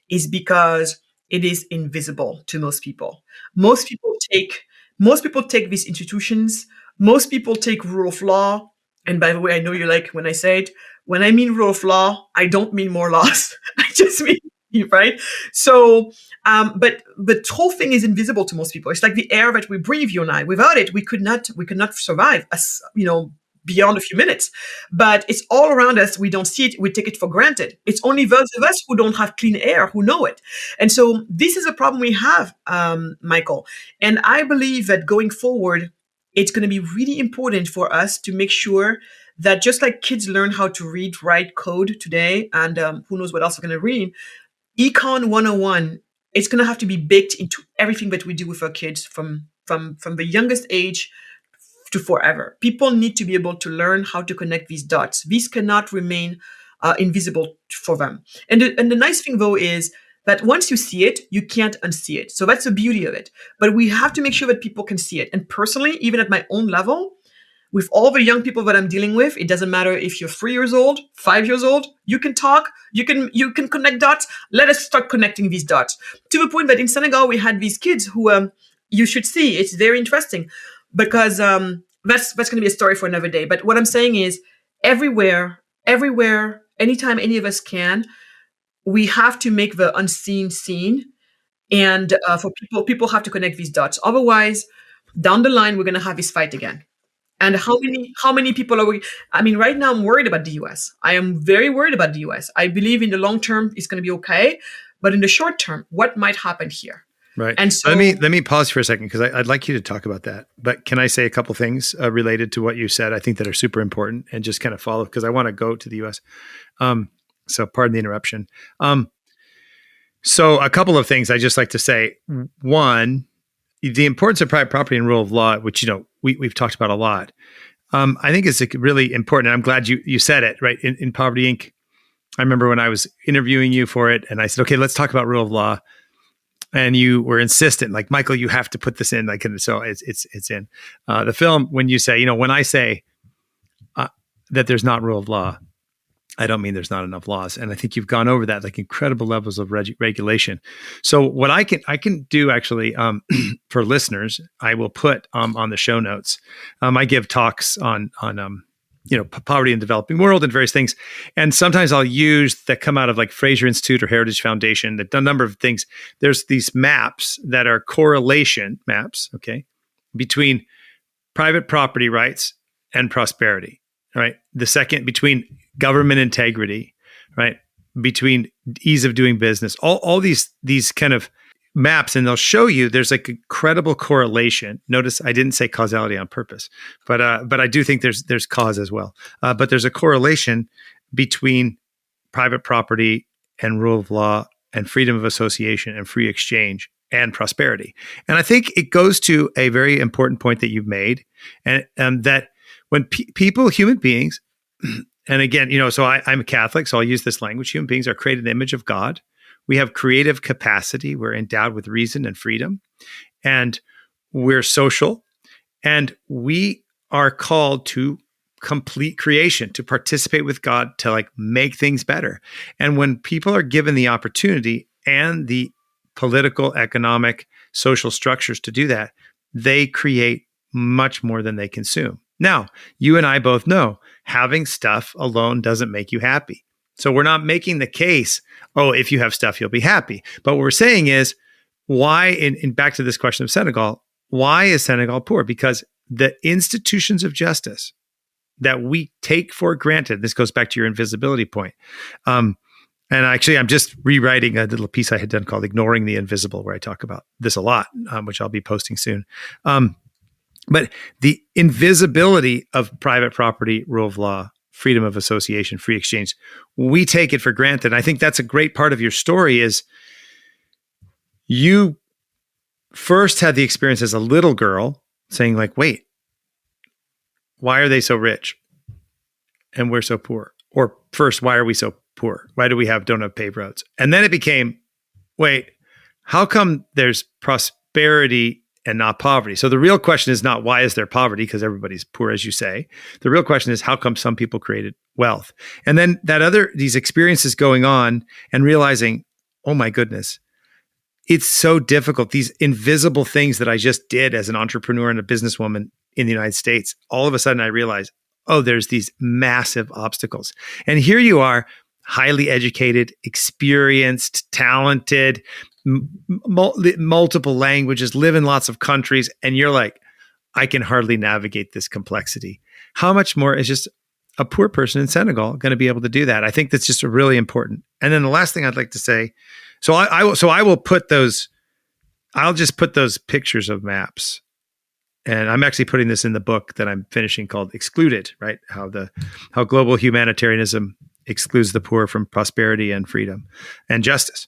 is because it is invisible to most people. Most people take these institutions. Most people take rule of law. And by the way, I know you like when I say it. When I mean rule of law, I don't mean more laws. I just mean, right? So, but the whole thing is invisible to most people. It's like the air that we breathe, you and I. Without it, we could not survive, beyond a few minutes. But it's all around us. We don't see it. We take it for granted. It's only those of us who don't have clean air who know it. And so this is a problem we have, Michael. And I believe that going forward, it's going to be really important for us to make sure that just like kids learn how to read, write, code today, and who knows what else they're going to read, Econ 101, it's going to have to be baked into everything that we do with our kids from the youngest age to forever. People need to be able to learn how to connect these dots. These cannot remain invisible for them. And the nice thing, though, is that once you see it, you can't unsee it. So that's the beauty of it. But we have to make sure that people can see it. And personally, even at my own level, with all the young people that I'm dealing with, it doesn't matter if you're 3 years old, 5 years old, you can talk, you can connect dots. Let us start connecting these dots. To the point that in Senegal, we had these kids who you should see. It's very interesting because that's going to be a story for another day. But what I'm saying is everywhere, anytime any of us can, we have to make the unseen seen. And for people have to connect these dots. Otherwise, down the line, we're going to have this fight again. And how many people are we? I mean, right now I'm worried about the US. I am very worried about the US. I believe in the long term it's going to be okay, but in the short term, what might happen here? Right. And so let me pause for a second because I'd like you to talk about that. But can I say a couple things related to what you said? I think that are super important and just kind of follow because I want to go to the US. So pardon the interruption. So a couple of things I just like to say. One, the importance of private property and rule of law, which we've talked about a lot. I think it's really important. And I'm glad you said it right in Poverty Inc. I remember when I was interviewing you for it, and I said, "Okay, let's talk about rule of law." And you were insistent, like, Michael, you have to put this in. Like, and so it's in the film. When you say, when I say that there's not rule of law, I don't mean there's not enough laws. And I think you've gone over that, like incredible levels of regulation. So what I can do actually for listeners, I will put on the show notes. I give talks on poverty in the developing world and various things. And sometimes I'll use that come out of like Fraser Institute or Heritage Foundation, a number of things. There's these maps that are correlation maps, okay, between private property rights and prosperity, right? The second between government integrity, right? Between ease of doing business, all these kind of maps, and they'll show you there's like incredible correlation. Notice I didn't say causality on purpose, but I do think there's cause as well. But there's a correlation between private property and rule of law and freedom of association and free exchange and prosperity. And I think it goes to a very important point that you've made, and that when people, human beings, and again, so I'm a Catholic, so I'll use this language. Human beings are created in the image of God. We have creative capacity. We're endowed with reason and freedom, and we're social, and we are called to complete creation, to participate with God, to like make things better. And when people are given the opportunity and the political, economic, social structures to do that, they create much more than they consume. Now, you and I both know having stuff alone doesn't make you happy. So we're not making the case, if you have stuff, you'll be happy. But what we're saying is, why, in back to this question of Senegal, why is Senegal poor? Because the institutions of justice that we take for granted, this goes back to your invisibility point. And actually, I'm just rewriting a little piece I had done called Ignoring the Invisible, where I talk about this a lot, which I'll be posting soon. But the invisibility of private property, rule of law, freedom of association, free exchange, we take it for granted. And I think that's a great part of your story is you first had the experience as a little girl saying like, wait, why are they so rich and we're so poor? Or first, why are we so poor? Why do we don't have paved roads? And then it became, wait, how come there's prosperity and not poverty? So the real question is not why is there poverty, because everybody's poor, as you say. The real question is how come some people created wealth? And then these experiences going on and realizing, oh my goodness, it's so difficult. These invisible things that I just did as an entrepreneur and a businesswoman in the United States, all of a sudden I realized, there's these massive obstacles. And here you are, highly educated, experienced, talented, multiple languages, live in lots of countries, and you're like, I can hardly navigate this complexity. How much more is just a poor person in Senegal going to be able to do that? I think that's just really important. And then the last thing I'd like to say, I will put those, I'll just put those pictures of maps. And I'm actually putting this in the book that I'm finishing called Excluded, right? How global humanitarianism excludes the poor from prosperity and freedom and justice.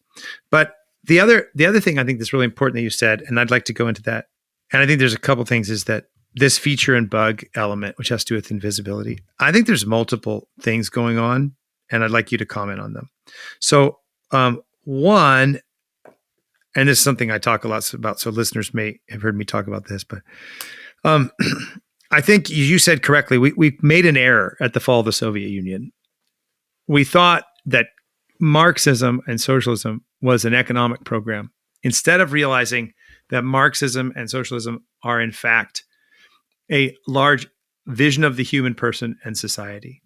But the other thing I think that's really important that you said, and I'd like to go into that, and I think there's a couple things, is that this feature and bug element, which has to do with invisibility, I think there's multiple things going on, and I'd like you to comment on them. So one, and this is something I talk a lot about, so listeners may have heard me talk about this, but I think you said correctly, we made an error at the fall of the Soviet Union. We thought that Marxism and socialism was an economic program, instead of realizing that Marxism and socialism are in fact a large vision of the human person and society.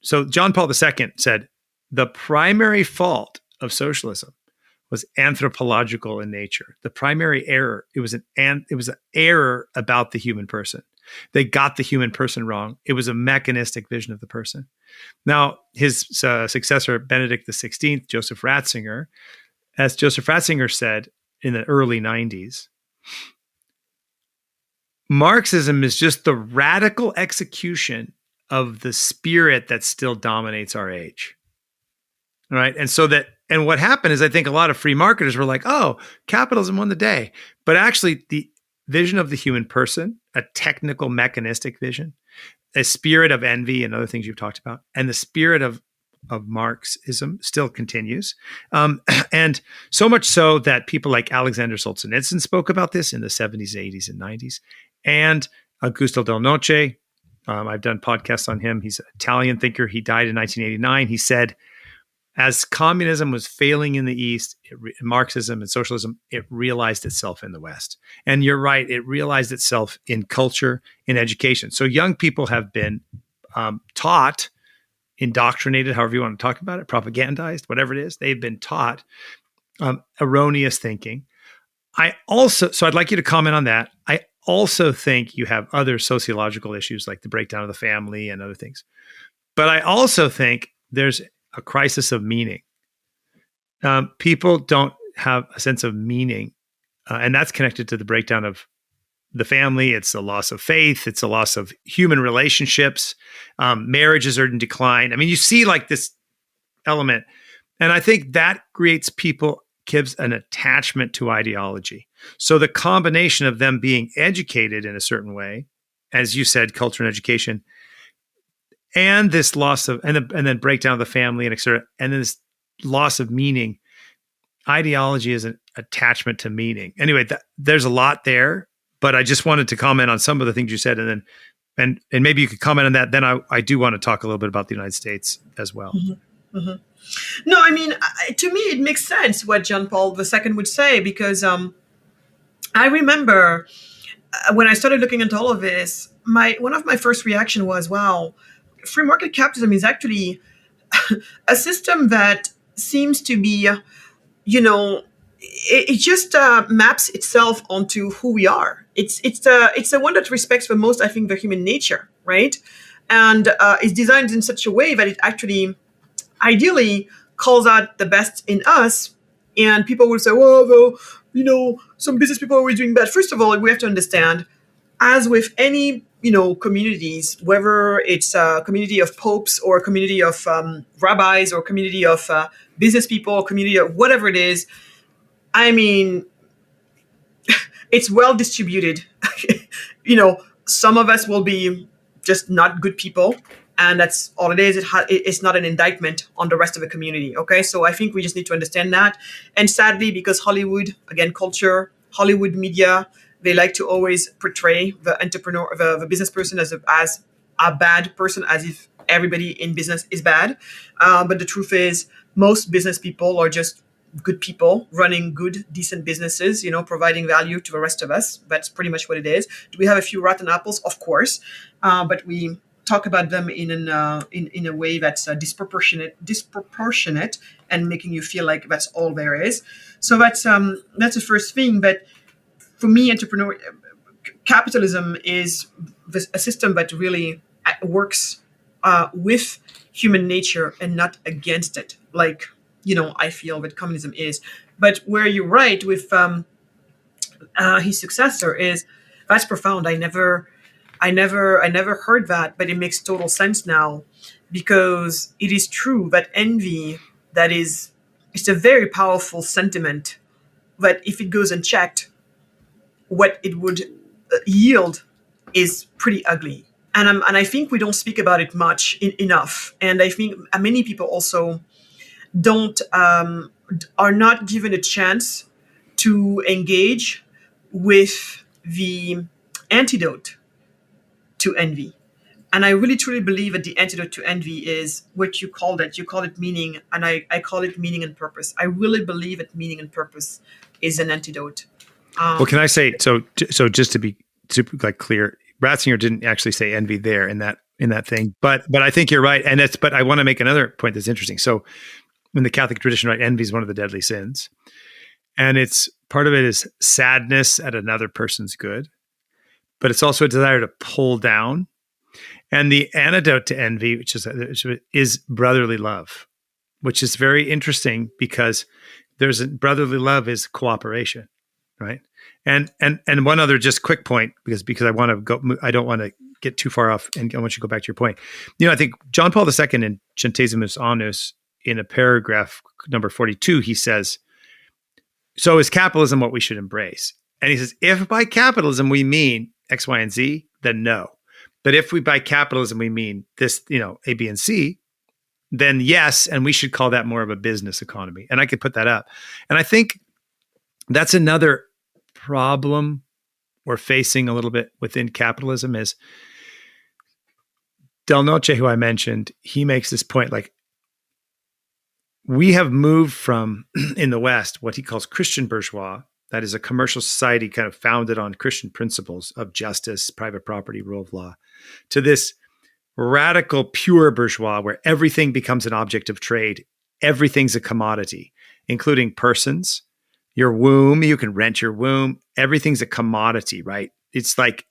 So John Paul II said, the primary fault of socialism was anthropological in nature. The primary error, it was an error about the human person. They got the human person wrong. It was a mechanistic vision of the person. Now, his successor, Benedict XVI, Joseph Ratzinger, as Joseph Ratzinger said in the early 90s, Marxism is just the radical execution of the spirit that still dominates our age. All right. And what happened is, I think a lot of free marketers were like, oh, capitalism won the day. But actually, the vision of the human person, a technical, mechanistic vision, a spirit of envy and other things you've talked about, and the spirit of Marxism still continues. And so much so that people like Alexander Solzhenitsyn spoke about this in the 70s, 80s, and 90s. And Augusto Del Noce, I've done podcasts on him. He's an Italian thinker. He died in 1989. He said, as communism was failing in the East, Marxism and socialism, it realized itself in the West. And you're right, it realized itself in culture, in education. So young people have been taught, indoctrinated, however you want to talk about it, propagandized, whatever it is. They've been taught erroneous thinking. So I'd like you to comment on that. I also think you have other sociological issues like the breakdown of the family and other things. But I also think there's a crisis of meaning. People don't have a sense of meaning, and that's connected to the breakdown of the family. It's a loss of faith. It's a loss of human relationships. Marriages are in decline. I mean, you see like this element, and I think that gives an attachment to ideology. So the combination of them being educated in a certain way, as you said, culture and education, and this loss of, and then breakdown of the family and et cetera, and then this loss of meaning. Ideology is an attachment to meaning. Anyway, there's a lot there, but I just wanted to comment on some of the things you said, and then and maybe you could comment on that. Then I do want to talk a little bit about the United States as well. Mm-hmm. Mm-hmm. No, I mean, to me, it makes sense what John Paul II would say, because I remember when I started looking into all of this, one of my first reaction was, wow, free market capitalism is actually a system that seems to be, it just maps itself onto who we are. It's the one that respects the most, I think, the human nature, right? And it's designed in such a way that it actually, ideally, calls out the best in us. And people will say, well, some business people are always doing bad. First of all, we have to understand, as with any, communities, whether it's a community of popes or a community of rabbis or a community of business people, or community of whatever it is, I mean, it's well distributed. Some of us will be just not good people, and that's all it is. It's not an indictment on the rest of the community. Okay, so I think we just need to understand that. And sadly, because Hollywood, again, culture, Hollywood media, they like to always portray the entrepreneur, the business person as a bad person, as if everybody in business is bad. But the truth is, most business people are just good people running good, decent businesses, providing value to the rest of us. That's pretty much what it is. Do we have a few rotten apples? Of course. But we talk about them in a way that's disproportionate and making you feel like that's all there is. So that's the first thing. But for me, capitalism is a system that really works with human nature and not against it, like I feel that communism is. But where you're right with his successor is, that's profound. I never heard that, but it makes total sense now. because it is true that envy, that is, it's a very powerful sentiment, but if it goes unchecked, what it would yield is pretty ugly. And I think we don't speak about it much enough. And I think many people also don't are not given a chance to engage with the antidote to envy. And I really truly believe that the antidote to envy is what you called it. You call it meaning, and I call it meaning and purpose. I really believe that meaning and purpose is an antidote. Well, can I say so? So just to be super like clear, Ratzinger didn't actually say envy there in that thing, but I think you're right, and but I want to make another point that's interesting. So in the Catholic tradition, right, envy is one of the deadly sins, and it's part of it is sadness at another person's good, but it's also a desire to pull down. And the antidote to envy, which is brotherly love, which is very interesting because brotherly love is cooperation, right? And one other just quick point because I want to go, I don't want to get too far off, and I want you to go back to your point. I think John Paul II in Centesimus Annus, in a paragraph number 42, he says, "So is capitalism what we should embrace?" And he says, "If by capitalism we mean X, Y, and Z, then no. But if we by capitalism we mean this, A, B, and C, then yes, and we should call that more of a business economy." And I could put that up. And I think that's another problem we're facing a little bit within capitalism is Del Noce, who I mentioned, he makes this point, like, we have moved from, in the West, what he calls Christian bourgeois, that is a commercial society kind of founded on Christian principles of justice, private property, rule of law, to this radical pure bourgeois where everything becomes an object of trade. Everything's a commodity, including persons, your womb. You can rent your womb. Everything's a commodity, right? It's like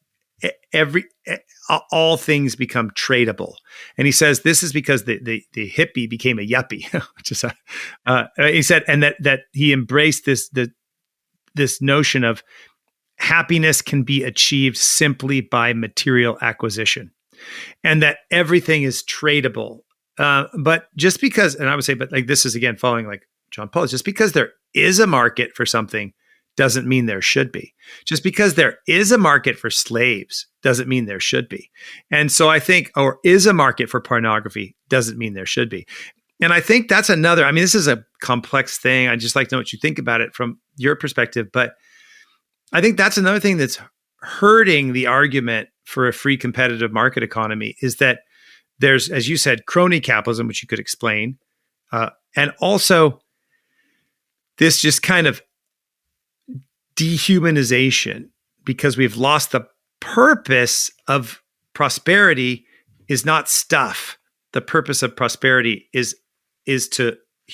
all things become tradable. And he says this is because the hippie became a yuppie, which is he said, and that he embraced this notion of happiness can be achieved simply by material acquisition, and that everything is tradable. But just because, and I would say, but like this is again following like John Paul, just because there is a market for something doesn't mean there should be. Just because there is a market for slaves doesn't mean there should be. And so I think, or is a market for pornography doesn't mean there should be. And I think that's another, I mean, this is a complex thing. I'd just like to know what you think about it from your perspective. But I think that's another thing that's hurting the argument for a free competitive market economy is that there's, as you said, crony capitalism, which you could explain. And also this just kind of dehumanization because we've lost the purpose of prosperity is not stuff. The purpose of prosperity is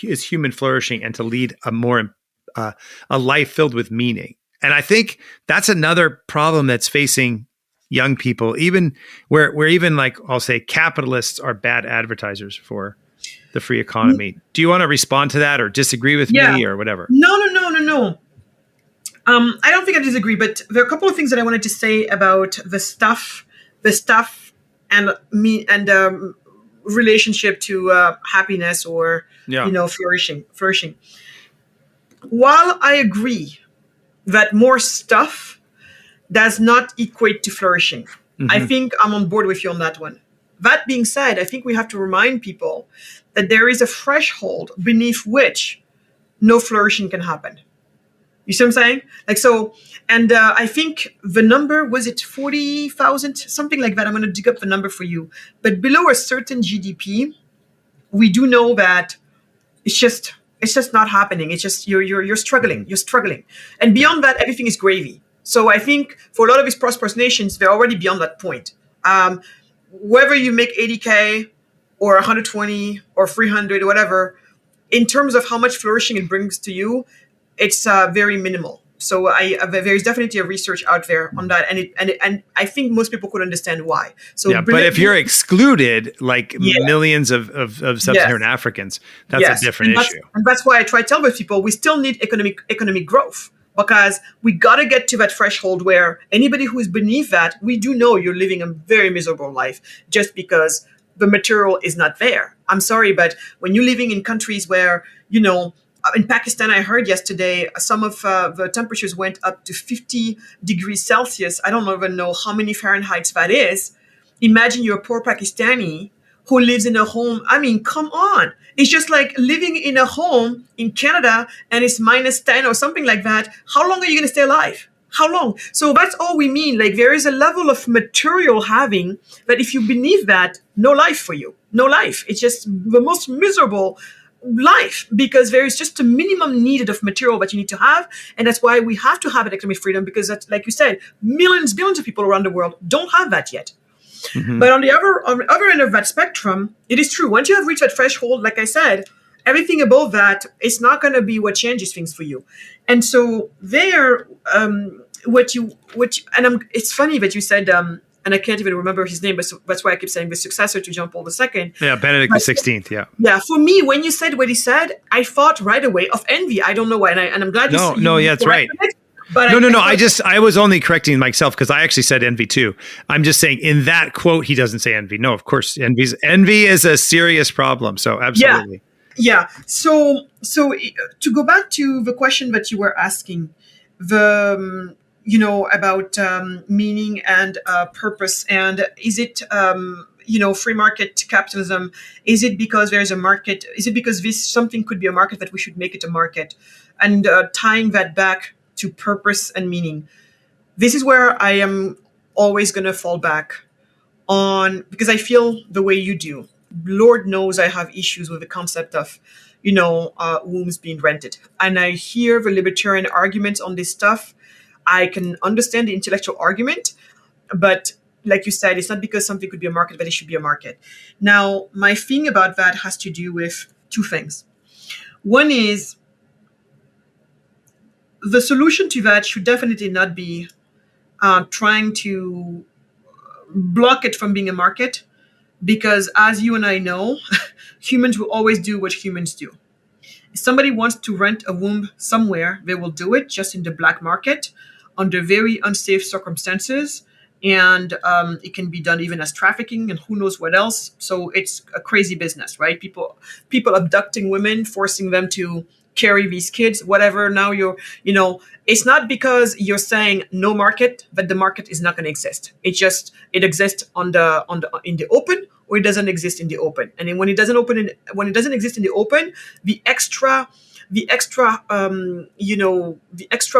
human flourishing and to lead a life filled with meaning. And I think that's another problem that's facing young people, even where even like I'll say capitalists are bad advertisers for the free economy. Do you want to respond to that or disagree with me or whatever? No. I don't think I disagree, but there are a couple of things that I wanted to say about the stuff and me and relationship to happiness or flourishing. While I agree that more stuff does not equate to flourishing, mm-hmm. I think I'm on board with you on that one. That being said, I think we have to remind people that there is a threshold beneath which no flourishing can happen. You see what I'm saying? Like, so, and I think the number, was it 40,000? Something like that. I'm going to dig up the number for you. But below a certain GDP, we do know that it's just not happening. It's just, you're struggling. You're struggling. And beyond that, everything is gravy. So I think for a lot of these prosperous nations, they're already beyond that point. Whether you make 80K or 120 or 300 or whatever, in terms of how much flourishing it brings to you, it's very minimal. So there's definitely a research out there on that, and I think most people could understand why. So yeah, but if you're excluded, like millions of sub-Saharan Africans, that's a different issue. And that's why I try to tell those people we still need economic growth, because we got to get to that threshold where anybody who is beneath that, we do know you're living a very miserable life just because the material is not there. I'm sorry, but when you're living in countries where, in Pakistan, I heard yesterday, some of the temperatures went up to 50 degrees Celsius. I don't even know how many Fahrenheit that is. Imagine you're a poor Pakistani who lives in a home. I mean, come on. It's just like living in a home in Canada and it's minus 10 or something like that. How long are you going to stay alive? How long? So that's all we mean. Like there is a level of material having that if you beneath that, no life for you. No life. It's just the most miserable life because there is just a minimum needed of material that you need to have. And that's why we have to have economic freedom because that's, like you said, millions, billions of people around the world don't have that yet. Mm-hmm. But on the other end of that spectrum, it is true. Once you have reached that threshold, like I said, everything above that is not going to be what changes things for you. And so there, it's funny that you said, and I can't even remember his name, but that's why I keep saying the successor to John Paul II. Yeah, Benedict XVI. Yeah. Yeah. For me, when you said what he said, I thought right away of envy. I don't know why, and I'm glad you said. No, yeah, that's right. But no. I was only correcting myself because I actually said envy too. I'm just saying in that quote, he doesn't say envy. No, of course, envy is a serious problem. So absolutely. Yeah. So to go back to the question that you were asking, about meaning and purpose, and is it free market capitalism? Is it because there's a market? Is it because something could be a market that we should make it a market? And tying that back to purpose and meaning, this is where I am always going to fall back on, because I feel the way you do. Lord knows I have issues with the concept of, wombs being rented. And I hear the libertarian arguments on this stuff. I can understand the intellectual argument, but like you said, it's not because something could be a market that it should be a market. Now, my thing about that has to do with two things. One is, the solution to that should definitely not be trying to block it from being a market, because as you and I know, humans will always do what humans do. If somebody wants to rent a womb somewhere, they will do it just in the black market under very unsafe circumstances. And it can be done even as trafficking and who knows what else. So it's a crazy business, right? People abducting women, forcing them to carry these kids, whatever. Now it's not because you're saying no market that the market is not going to exist. It exists in the open, or it doesn't exist in the open. And then when it doesn't exist in the open, the extra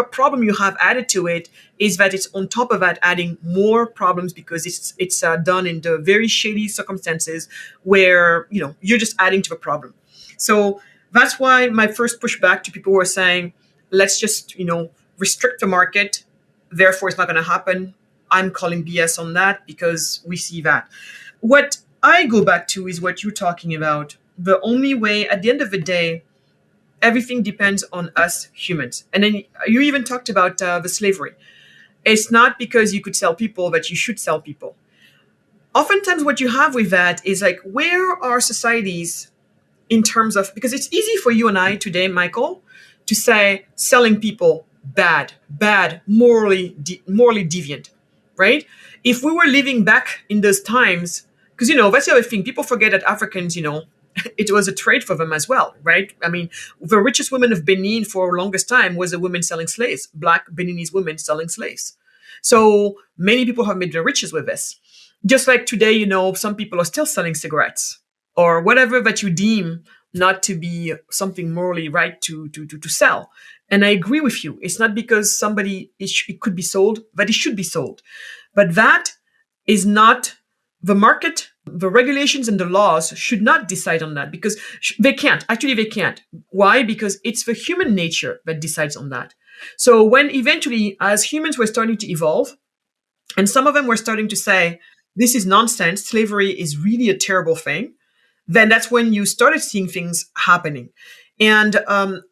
problem you have added to it is that it's on top of that adding more problems, because it's done in the very shady circumstances where you're just adding to the problem. So that's why my first pushback to people who are saying, let's just restrict the market, therefore it's not going to happen. I'm calling BS on that, because we see that. What I go back to is what you're talking about. The only way, at the end of the day, everything depends on us humans. And then you even talked about the slavery. It's not because you could sell people that you should sell people. Oftentimes what you have with that is like, where are societies in terms of, because it's easy for you and I today, Michael, to say selling people bad, morally deviant, right? If we were living back in those times, because, that's the other thing. People forget that Africans, it was a trade for them as well, right? I mean, the richest woman of Benin for the longest time was a woman selling slaves, Black Beninese women selling slaves. So many people have made their riches with this. Just like today, some people are still selling cigarettes or whatever that you deem not to be something morally right to sell. And I agree with you. It's not because it could be sold, that it should be sold. But that is not the market. The regulations and the laws should not decide on that, because they can't. Actually, they can't. Why? Because it's the human nature that decides on that. So when eventually, as humans were starting to evolve, and some of them were starting to say, this is nonsense, slavery is really a terrible thing, then that's when you started seeing things happening. And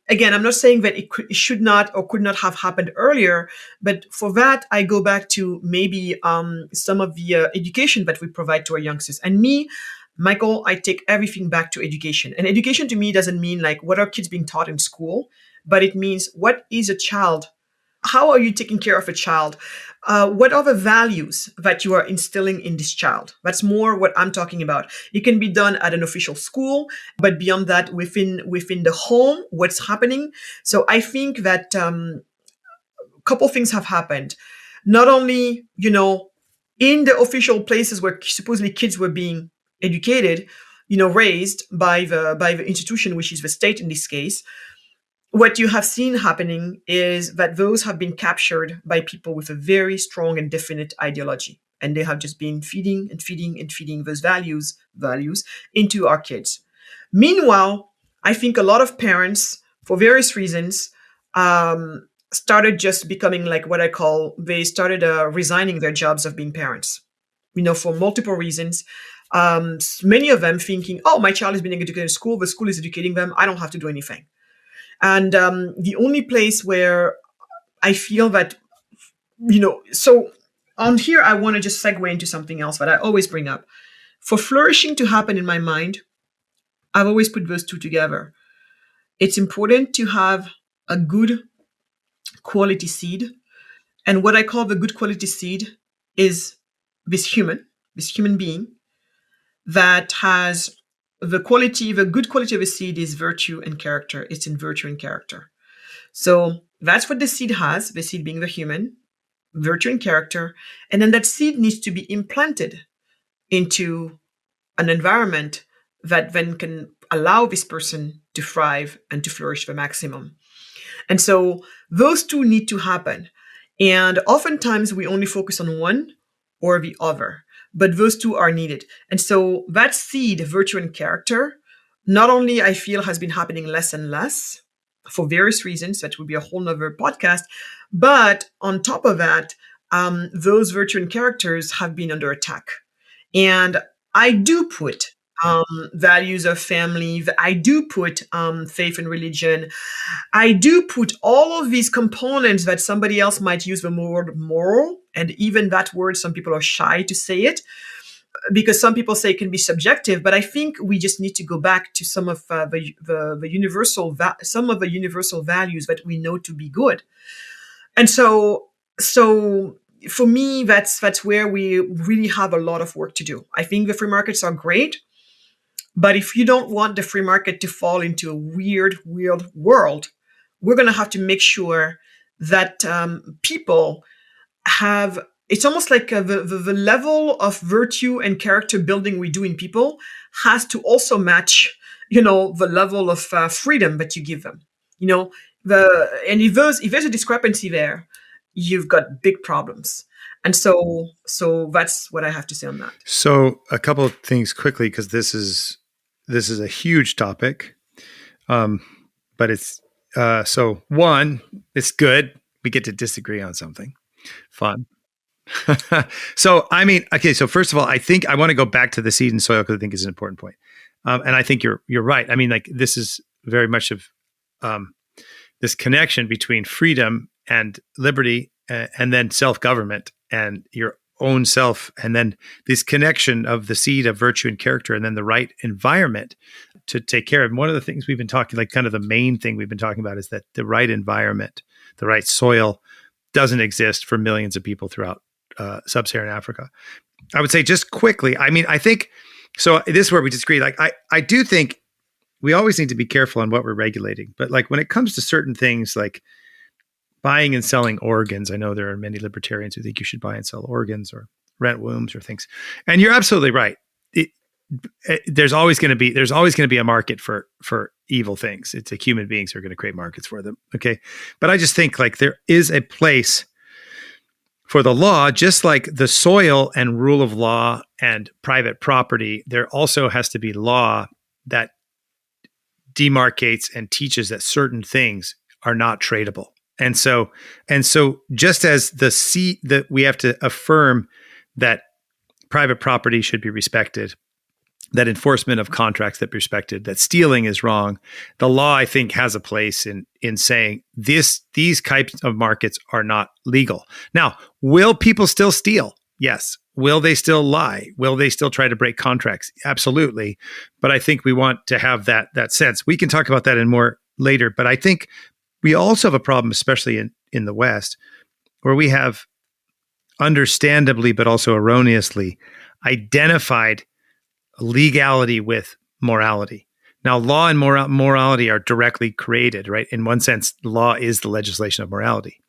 again, I'm not saying that it should not or could not have happened earlier, but for that, I go back to maybe some of the education that we provide to our youngsters. And me, Michael, I take everything back to education. And education to me doesn't mean like what are kids being taught in school, but it means what is a child how are you taking care of a child? What are the values that you are instilling in this child? That's more what I'm talking about. It can be done at an official school, but beyond that, within the home, what's happening. So I think that a couple things have happened. Not only, in the official places where supposedly kids were being educated, raised by the institution, which is the state in this case. What you have seen happening is that those have been captured by people with a very strong and definite ideology. And they have just been feeding and feeding and feeding those values into our kids. Meanwhile, I think a lot of parents, for various reasons, started just becoming like what I call, they started resigning their jobs of being parents, for multiple reasons. Many of them thinking, oh, my child is being educated in school, the school is educating them, I don't have to do anything. And the only place where I feel that, so on here, I want to just segue into something else that I always bring up. For flourishing to happen in my mind, I've always put those two together. It's important to have a good quality seed. And what I call the good quality seed is this human being that has the good quality of a seed is virtue and character. It's in virtue and character. So that's what the seed has, the seed being the human, virtue and character. And then that seed needs to be implanted into an environment that then can allow this person to thrive and to flourish the maximum. And so those two need to happen. And oftentimes we only focus on one or the other, but those two are needed. And so that seed, virtue and character, not only I feel has been happening less and less for various reasons, that would be a whole nother podcast, but on top of that, those virtue and characters have been under attack. And I do put values of family. I do put faith and religion. I do put all of these components that somebody else might use the word moral. And even that word, some people are shy to say it because some people say it can be subjective. But I think we just need to go back to some of the universal values that we know to be good. And so for me, that's where we really have a lot of work to do. I think the free markets are great. But if you don't want the free market to fall into a weird world, we're going to have to make sure that people have, it's almost like the level of virtue and character building we do in people has to also match, the level of freedom that you give them. And if there's a discrepancy there, you've got big problems. And so that's what I have to say on that. So a couple of things quickly, because this is a huge topic. But it's, so one, it's good. We get to disagree on something fun. So, I mean, okay. So first of all, I think I want to go back to the seed and soil because I think it's an important point. And I think you're right. I mean, like this is very much of this connection between freedom and liberty and then self-government and your own self, and then this connection of the seed of virtue and character, and then the right environment to take care of. And one of the things we've been talking, like kind of the main thing we've been talking about, is that the right environment, the right soil, doesn't exist for millions of people throughout sub-Saharan Africa. I would say just quickly, I mean, I think, so this is where we disagree. Like, I do think we always need to be careful on what we're regulating, but like when it comes to certain things like buying and selling organs, I know there are many libertarians who think you should buy and sell organs or rent wombs or things. And you're absolutely right. There's always going to be a market for evil things. It's human beings who are going to create markets for them. Okay. But I just think like there is a place for the law, just like the soil and rule of law and private property. There also has to be law that demarcates and teaches that certain things are not tradable. And so just as that we have to affirm that private property should be respected, that enforcement of contracts that be respected, that stealing is wrong, the law, I think, has a place in saying these types of markets are not legal. Now, will people still steal? Yes. Will they still lie? Will they still try to break contracts? Absolutely. But I think we want to have that sense. We can talk about that in more later, but I think we also have a problem, especially in the West, where we have understandably, but also erroneously identified legality with morality. Now, law and morality are directly created, right? In one sense, law is the legislation of morality.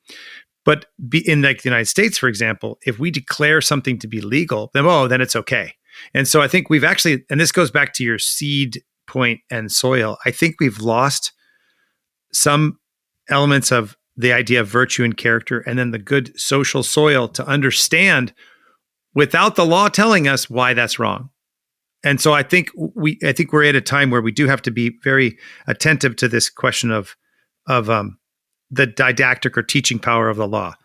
But in like the United States, for example, if we declare something to be legal, then it's okay. And so I think we've actually, and this goes back to your seed point and soil, I think we've lost some elements of the idea of virtue and character, and then the good social soil to understand without the law telling us why that's wrong. And so I think we're at a time where we do have to be very attentive to this question of the didactic or teaching power of the law.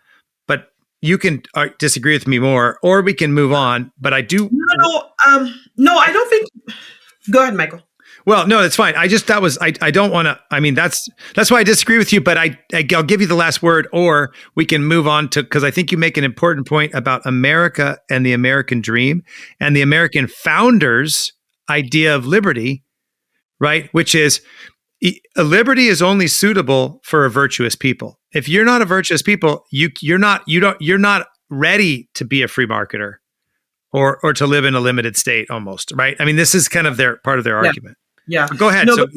But you can disagree with me more, or we can move on. But I do. No, I don't think. Go ahead, Michael. Well, no, it's fine. I don't want to, I mean, that's why I disagree with you, but I'll give you the last word, or we can move on to, because I think you make an important point about America and the American dream and the American founders' idea of liberty, right? Which is a liberty is only suitable for a virtuous people. If you're not a virtuous people, you're not ready to be a free marketer or to live in a limited state almost, right? I mean, this is kind of part of their argument. Yeah. But go ahead. No, so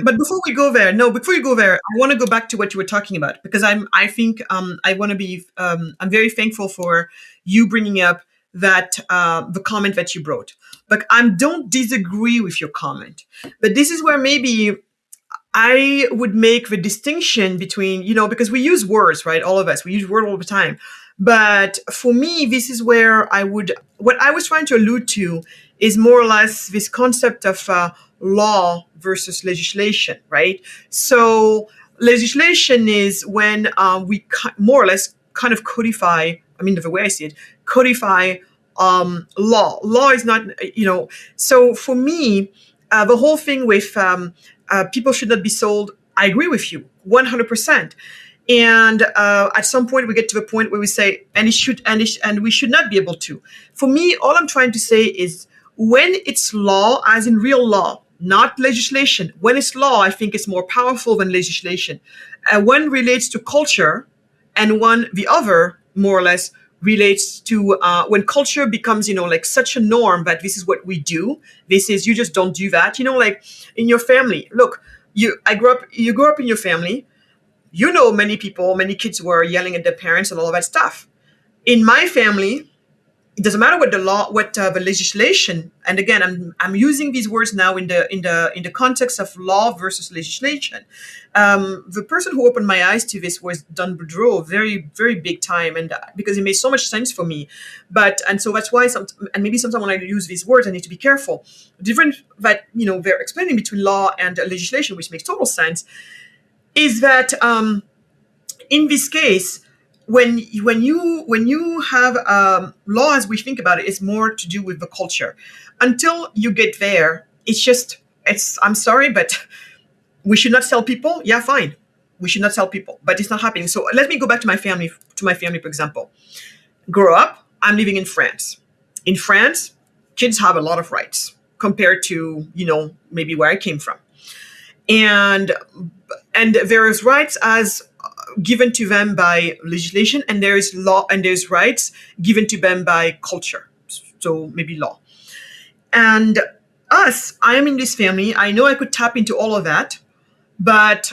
but before we go there, I want to go back to what you were talking about, because I want to be, I'm very thankful for you bringing up that, the comment that you brought. But I don't disagree with your comment. But this is where maybe I would make the distinction between, because we use words, right? All of us, we use words all the time. But for me, this is where what I was trying to allude to is more or less this concept of law versus legislation, right? So legislation is when we more or less kind of codify, the way I see it, codify law. Law is not, so for me, the whole thing with people should not be sold, I agree with you 100%. And at some point we get to the point where we say, and we should not be able to. For me, all I'm trying to say is when it's law, as in real law, not legislation. When it's law, I think it's more powerful than legislation. One relates to culture, and the other, more or less, relates to when culture becomes, like such a norm that this is what we do. This is, you just don't do that. Like in your family. Look, you grew up in your family. Many kids were yelling at their parents and all of that stuff. In my family, it doesn't matter what the legislation. And again, I'm using these words now in the context of law versus legislation. The person who opened my eyes to this was Don Boudreau, very, very big time, and because it made so much sense for me. And so that's why and maybe sometimes when I use these words, I need to be careful. Different that they're explaining between law and legislation, which makes total sense, is that in this case, when you have law as we think about it, it's more to do with the culture. Until you get there, I'm sorry, but we should not sell people. Yeah, fine. We should not sell people, but it's not happening. So let me go back to my family, for example. Grow up, I'm living in France. In France, kids have a lot of rights compared to, maybe where I came from. And there is rights as given to them by legislation, and there is law, and there's rights given to them by culture. So maybe law. And I am in this family. I know I could tap into all of that, but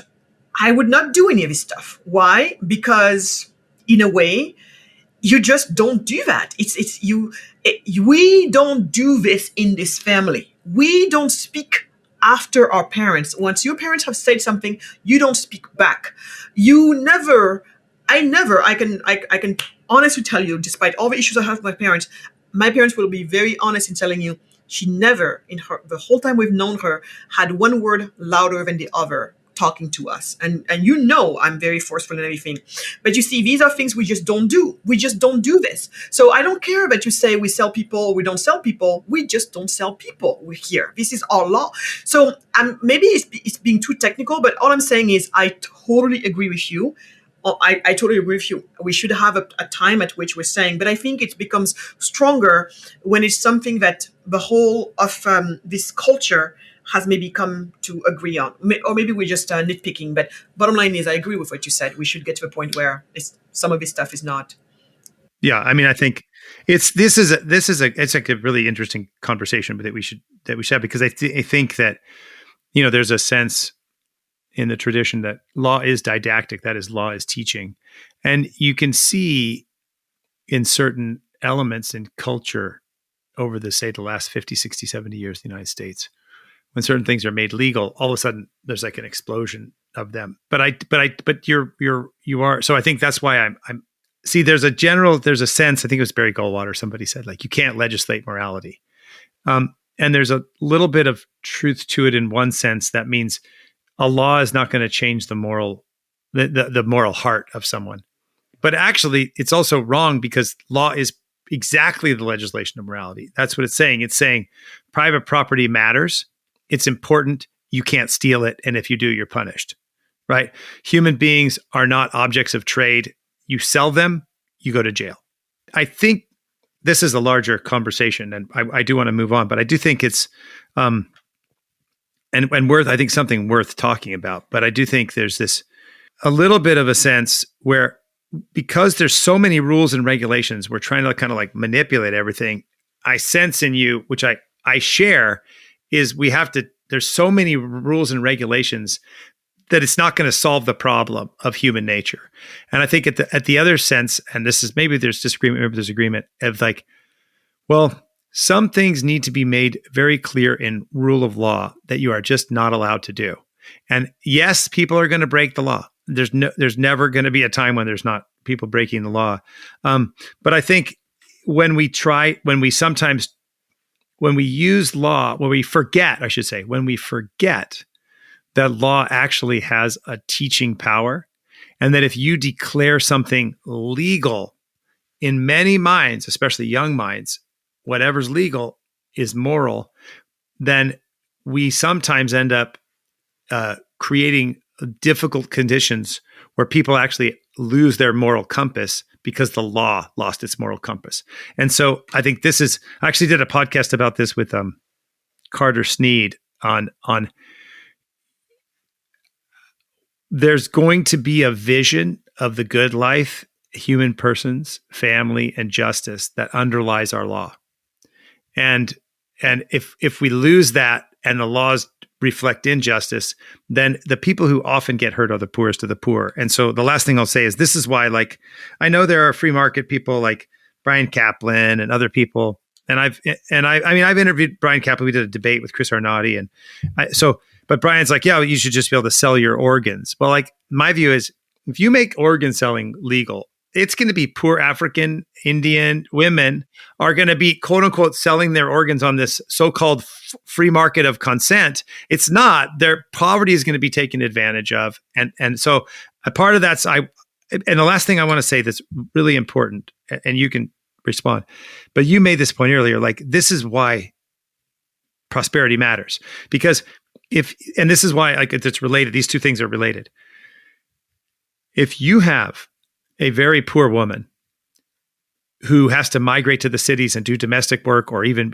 I would not do any of this stuff. Why? Because in a way, you just don't do that. We don't do this in this family. We don't speak after our parents. Once your parents have said something, you don't speak back. I can honestly tell you, despite all the issues I have with my parents will be very honest in telling you, she never, the whole time we've known her, had one word louder than the other talking to us. And I'm very forceful and everything. But you see, these are things we just don't do. We just don't do this. So I don't care that you say we sell people or we don't sell people. We just don't sell people. We're here. This is our law. So maybe it's being too technical, but all I'm saying is I totally agree with you. I totally agree with you. We should have a time at which we're saying, but I think it becomes stronger when it's something that the whole of this culture has maybe come to agree on, or maybe we're just nitpicking. But bottom line is, I agree with what you said. We should get to a point where some of this stuff is not. Yeah, I mean, I think it's like a really interesting conversation, but that we should have, because I think that, there's a sense in the tradition that law is didactic, that is, law is teaching, and you can see in certain elements in culture over the last 50, 60, 70 years in the United States, when certain things are made legal, all of a sudden there's like an explosion of them. But you are, so I think that's why I'm see, there's a sense, I think it was Barry Goldwater, somebody said, like, you can't legislate morality. And there's a little bit of truth to it in one sense. That means a law is not going to change the moral heart of someone. But actually, it's also wrong, because law is exactly the legislation of morality. That's what it's saying. It's saying private property matters. It's important. You can't steal it. And if you do, you're punished, right? Human beings are not objects of trade. You sell them, you go to jail. I think this is a larger conversation, and I do want to move on, but I do think it's and I think something worth talking about. But I do think there's this a little bit of a sense where, because there's so many rules and regulations, we're trying to kind of like manipulate everything. I sense in you, which I share, is there's so many rules and regulations that it's not going to solve the problem of human nature. And I think at the other sense, and this is, maybe there's disagreement, maybe there's agreement, of like, well, some things need to be made very clear in rule of law that you are just not allowed to do. And yes, people are going to break the law. There's never going to be a time when there's not people breaking the law. But I think when we use law, when we forget that law actually has a teaching power, and that if you declare something legal, in many minds, especially young minds, whatever's legal is moral, then we sometimes end up creating difficult conditions where people actually lose their moral compass because the law lost its moral compass. And so I think I actually did a podcast about this with Carter Sneed on there's going to be a vision of the good life, human persons, family, and justice that underlies our law. And if we lose that and the laws reflect injustice, then the people who often get hurt are the poorest of the poor. And so the last thing I'll say is, this is why, like, I know there are free market people like Brian Kaplan and other people. And I've interviewed Brian Kaplan. We did a debate with Chris Arnauty. But Brian's like, yeah, you should just be able to sell your organs. Well, like, my view is, if you make organ selling legal, it's going to be poor African, Indian women are going to be, quote unquote, selling their organs on this so-called free market of consent. It's not. Their poverty is going to be taken advantage of. And so a part of that's, and the last thing I want to say that's really important, and you can respond, but you made this point earlier, like, this is why prosperity matters. Because and this is why, like, it's related, these two things are related. If you have a very poor woman who has to migrate to the cities and do domestic work, or even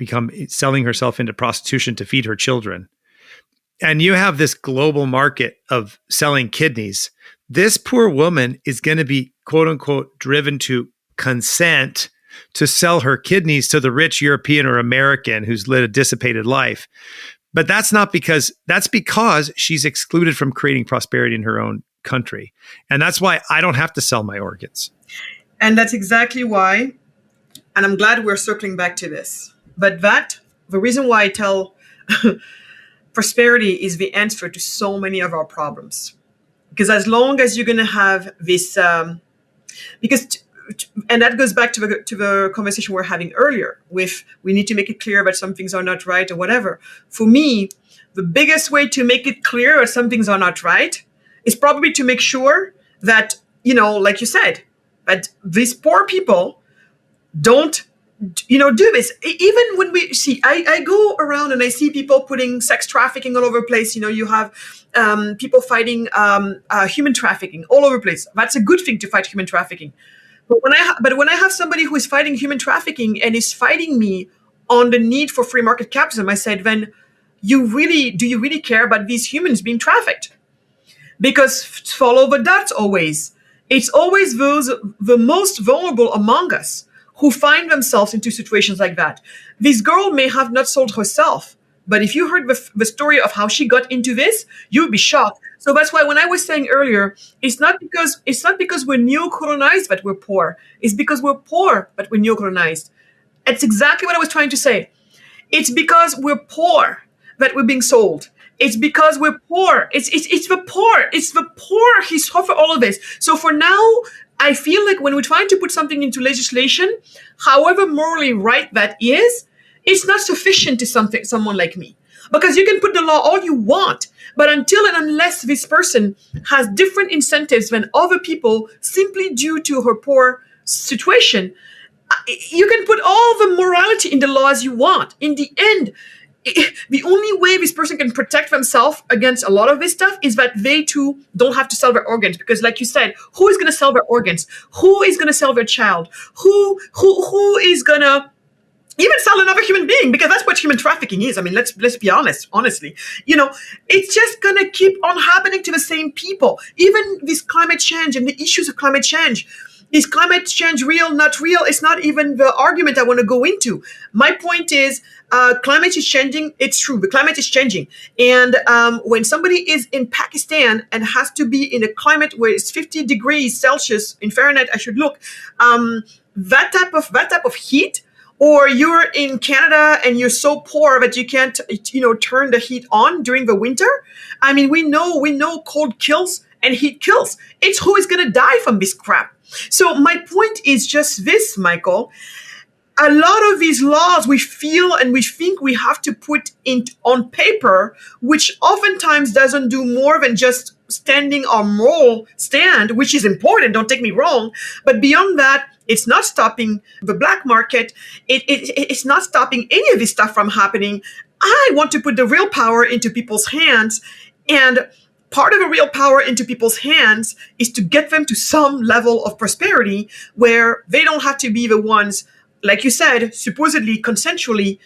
selling herself into prostitution to feed her children, and you have this global market of selling kidneys, this poor woman is going to be, quote unquote, driven to consent to sell her kidneys to the rich European or American who's led a dissipated life. But that's because she's excluded from creating prosperity in her own country. And that's why I don't have to sell my organs. And that's exactly why, and I'm glad we're circling back to this, but the reason why I tell prosperity is the answer to so many of our problems. Because as long as you're going to have this, and that goes back to the conversation we were having earlier with, we need to make it clear that some things are not right or whatever. For me, the biggest way to make it clear that some things are not right is probably to make sure that, like you said, that these poor people don't, do this. Even when we see, I go around and I see people putting sex trafficking all over the place. You have people fighting human trafficking all over the place. That's a good thing, to fight human trafficking. But when I have somebody who is fighting human trafficking and is fighting me on the need for free market capitalism, I said, then do you really care about these humans being trafficked? Because follow the dots always. It's always those the most vulnerable among us who find themselves into situations like that. This girl may have not sold herself, but if you heard the story of how she got into this, you would be shocked. So that's why when I was saying earlier, it's not because we're neo-colonized that we're poor. It's because we're poor but we're neo-colonized. It's exactly what I was trying to say. It's because we're poor that we're being sold. It's because we're poor. It's the poor. It's the poor who suffer all of this. So for now, I feel like when we're trying to put something into legislation, however morally right that is, it's not sufficient to someone like me. Because you can put the law all you want, but until and unless this person has different incentives than other people simply due to her poor situation, you can put all the morality in the law as you want. In the end, the only way this person can protect themselves against a lot of this stuff is that they too don't have to sell their organs. Because like you said, who is going to sell their organs? Who is going to sell their child? Who is going to even sell another human being? Because that's what human trafficking is. I mean, let's be honest, honestly. It's just going to keep on happening to the same people. Even this climate change and the issues of climate change. Is climate change real, not real? It's not even the argument I want to go into. My point is, climate is changing. It's true. The climate is changing. And when somebody is in Pakistan and has to be in a climate where it's 50 degrees Celsius in Fahrenheit, I should look, that type of heat, or you're in Canada and you're so poor that you can't, turn the heat on during the winter. I mean, we know cold kills and heat kills. It's who is going to die from this crap. So my point is just this, Michael. A lot of these laws we feel and we think we have to put on paper, which oftentimes doesn't do more than just standing our moral stand, which is important, don't take me wrong. But beyond that, it's not stopping the black market. It's not stopping any of this stuff from happening. I want to put the real power into people's hands. And part of the real power into people's hands is to get them to some level of prosperity where they don't have to be the ones, like you said, supposedly consensually,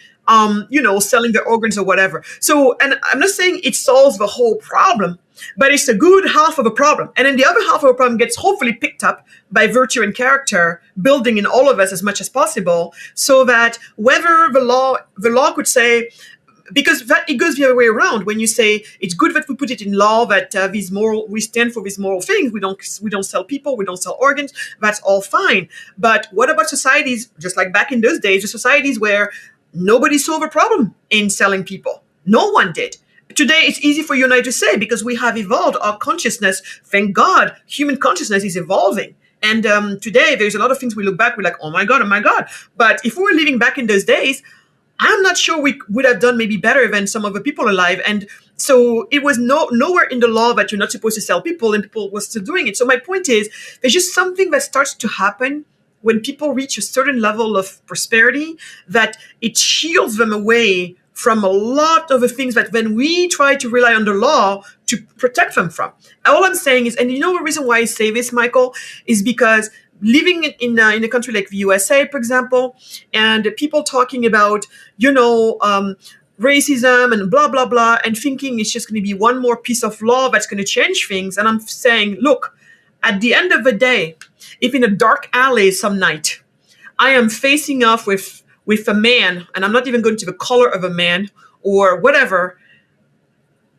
selling their organs or whatever. So, and I'm not saying it solves the whole problem, but it's a good half of a problem. And then the other half of a problem gets hopefully picked up by virtue and character, building in all of us as much as possible, so that whether the law could say, because it goes the other way around. When you say it's good that we put it in law that we stand for these moral things. We don't sell people. We don't sell organs. That's all fine. But what about societies, just like back in those days, the societies where nobody solved a problem in selling people? No one did. Today, it's easy for you and I to say because we have evolved our consciousness. Thank God, human consciousness is evolving. And today, there's a lot of things we look back, we're like, oh my God. But if we were living back in those days, I'm not sure we would have done maybe better than some of the people alive. And so it was nowhere in the law that you're not supposed to sell people, and people were still doing it. So my point is, there's just something that starts to happen when people reach a certain level of prosperity that it shields them away from a lot of the things that when we try to rely on the law to protect them from. All I'm saying is, and you know the reason why I say this, Michael, is because living in a country like the USA, for example, and people talking about, racism and blah, blah, blah, and thinking it's just going to be one more piece of law that's going to change things. And I'm saying, look, at the end of the day, if in a dark alley some night, I am facing off with a man, and I'm not even going to the color of a man or whatever,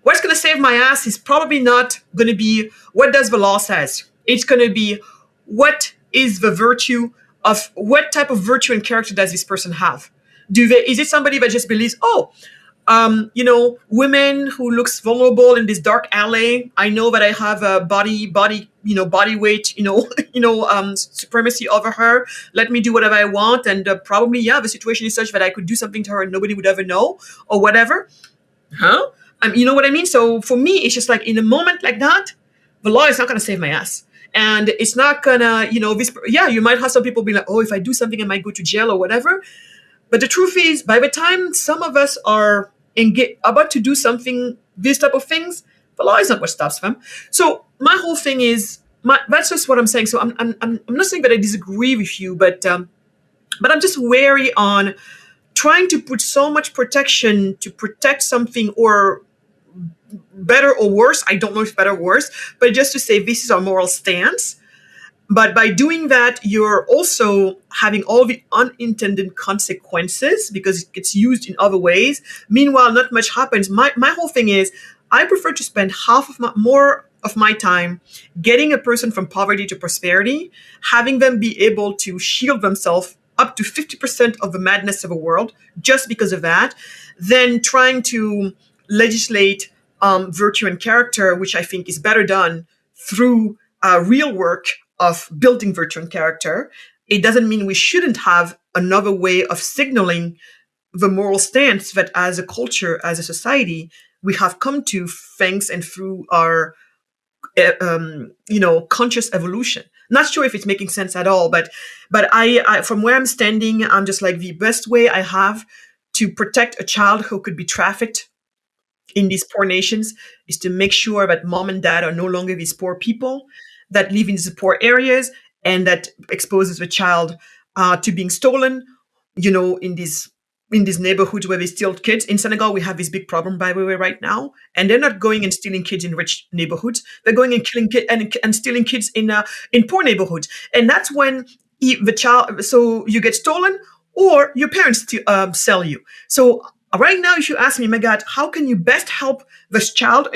what's going to save my ass is probably not going to be what does the law says. It's going to be what is the virtue of, what type of virtue and character does this person have? Is it somebody that just believes, women who looks vulnerable in this dark alley, I know that I have a body weight, supremacy over her. Let me do whatever I want. And probably, the situation is such that I could do something to her and nobody would ever know or whatever. You know what I mean? So for me, it's just like in a moment like that, the law is not going to save my ass. And it's not gonna, you might have some people be like, oh, if I do something, I might go to jail or whatever. But the truth is, by the time some of us are about to do something, these type of things, the law is not what stops them. So my whole thing is, that's just what I'm saying. So I'm not saying that I disagree with you, but I'm just wary on trying to put so much protection to protect something, or better or worse, I don't know if better or worse, but just to say this is our moral stance. But by doing that, you're also having all the unintended consequences because it gets used in other ways. Meanwhile, not much happens. My whole thing is I prefer to spend more of my time getting a person from poverty to prosperity, having them be able to shield themselves up to 50% of the madness of a world just because of that, than trying to legislate virtue and character, which I think is better done through real work of building virtue and character. It doesn't mean we shouldn't have another way of signaling the moral stance that as a culture, as a society, we have come to thanks and through our, conscious evolution. Not sure if it's making sense at all, but I, from where I'm standing, I'm just like the best way I have to protect a child who could be trafficked in these poor nations is to make sure that mom and dad are no longer these poor people that live in these poor areas, and that exposes the child to being stolen, in these neighborhoods where they steal kids. In Senegal, we have this big problem, by the way, right now, and they're not going and stealing kids in rich neighborhoods. They're going and killing kids and stealing kids in poor neighborhoods, and that's when the child. So you get stolen, or your parents sell you. So right now, if you ask me, Magatte, how can you best help this child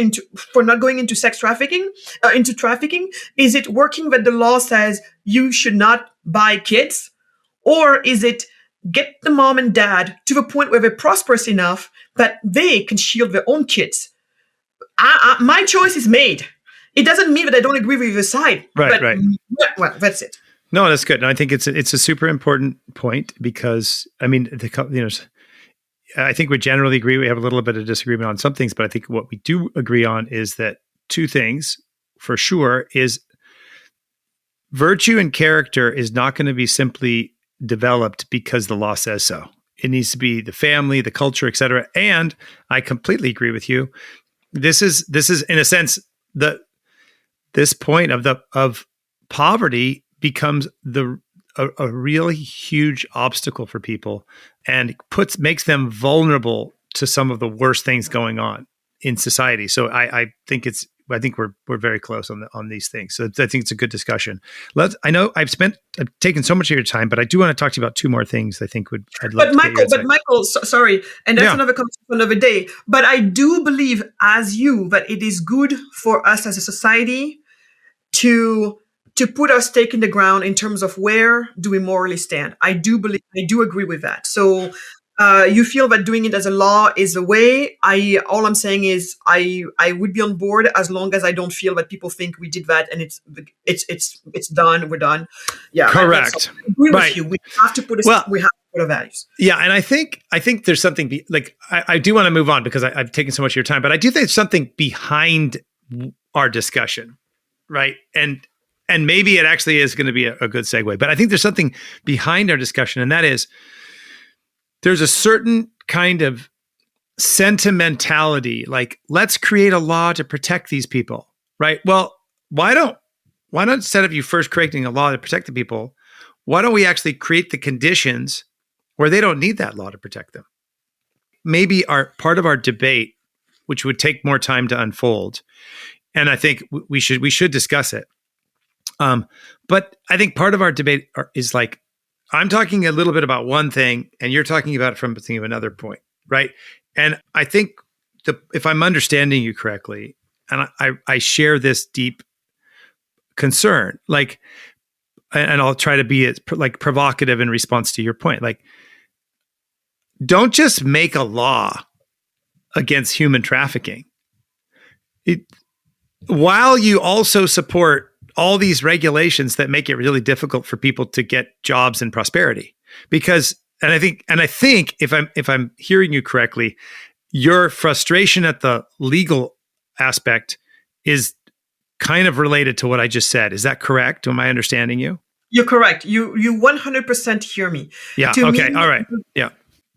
for not going into sex trafficking, into trafficking? Is it working that the law says you should not buy kids? Or is it get the mom and dad to the point where they're prosperous enough that they can shield their own kids? My choice is made. It doesn't mean that I don't agree with either side. Right, right. Well, that's it. No, that's good. And I think it's a super important point because, I mean, I think we generally agree. We have a little bit of disagreement on some things, but I think what we do agree on is that two things for sure is virtue and character is not going to be simply developed because the law says so. It needs to be the family, the culture, et cetera. And I completely agree with you. This is in a sense this point of poverty becomes a really huge obstacle for people and makes them vulnerable to some of the worst things going on in society. So I think we're very close on these things. So I think it's a good discussion. I know I've taken so much of your time, but I do want to talk to you about two more things. I'd love to get your insight. But Michael, sorry, and that's another conversation for another day. But I do believe, as you, that it is good for us as a society to put our stake in the ground in terms of where do we morally stand. I do agree with that. So you feel that doing it as a law is the way. All I'm saying is I would be on board as long as I don't feel that people think we did that and it's done. We're done. Yeah, correct. I agree with you. We have to put our values. Yeah, and I think there's something I do want to move on because I've taken so much of your time, but I do think there's something behind our discussion, right? And maybe it actually is going to be a good segue, but I think there's something behind our discussion, and that is there's a certain kind of sentimentality, like let's create a law to protect these people, right? Well, why don't instead of you first creating a law to protect the people, why don't we actually create the conditions where they don't need that law to protect them? Maybe part of our debate, which would take more time to unfold, and I think we should discuss it. But I think part of our debate is like, I'm talking a little bit about one thing and you're talking about it from another point, right? And I think if I'm understanding you correctly, and I share this deep concern, like, and I'll try to be as provocative in response to your point. Like, don't just make a law against human trafficking. While you also support all these regulations that make it really difficult for people to get jobs and prosperity. Because, and I think if I'm hearing you correctly, your frustration at the legal aspect is kind of related to what I just said. Is that correct? Am I understanding you? You're correct. You 100% hear me. Yeah. Okay. All right. Yeah.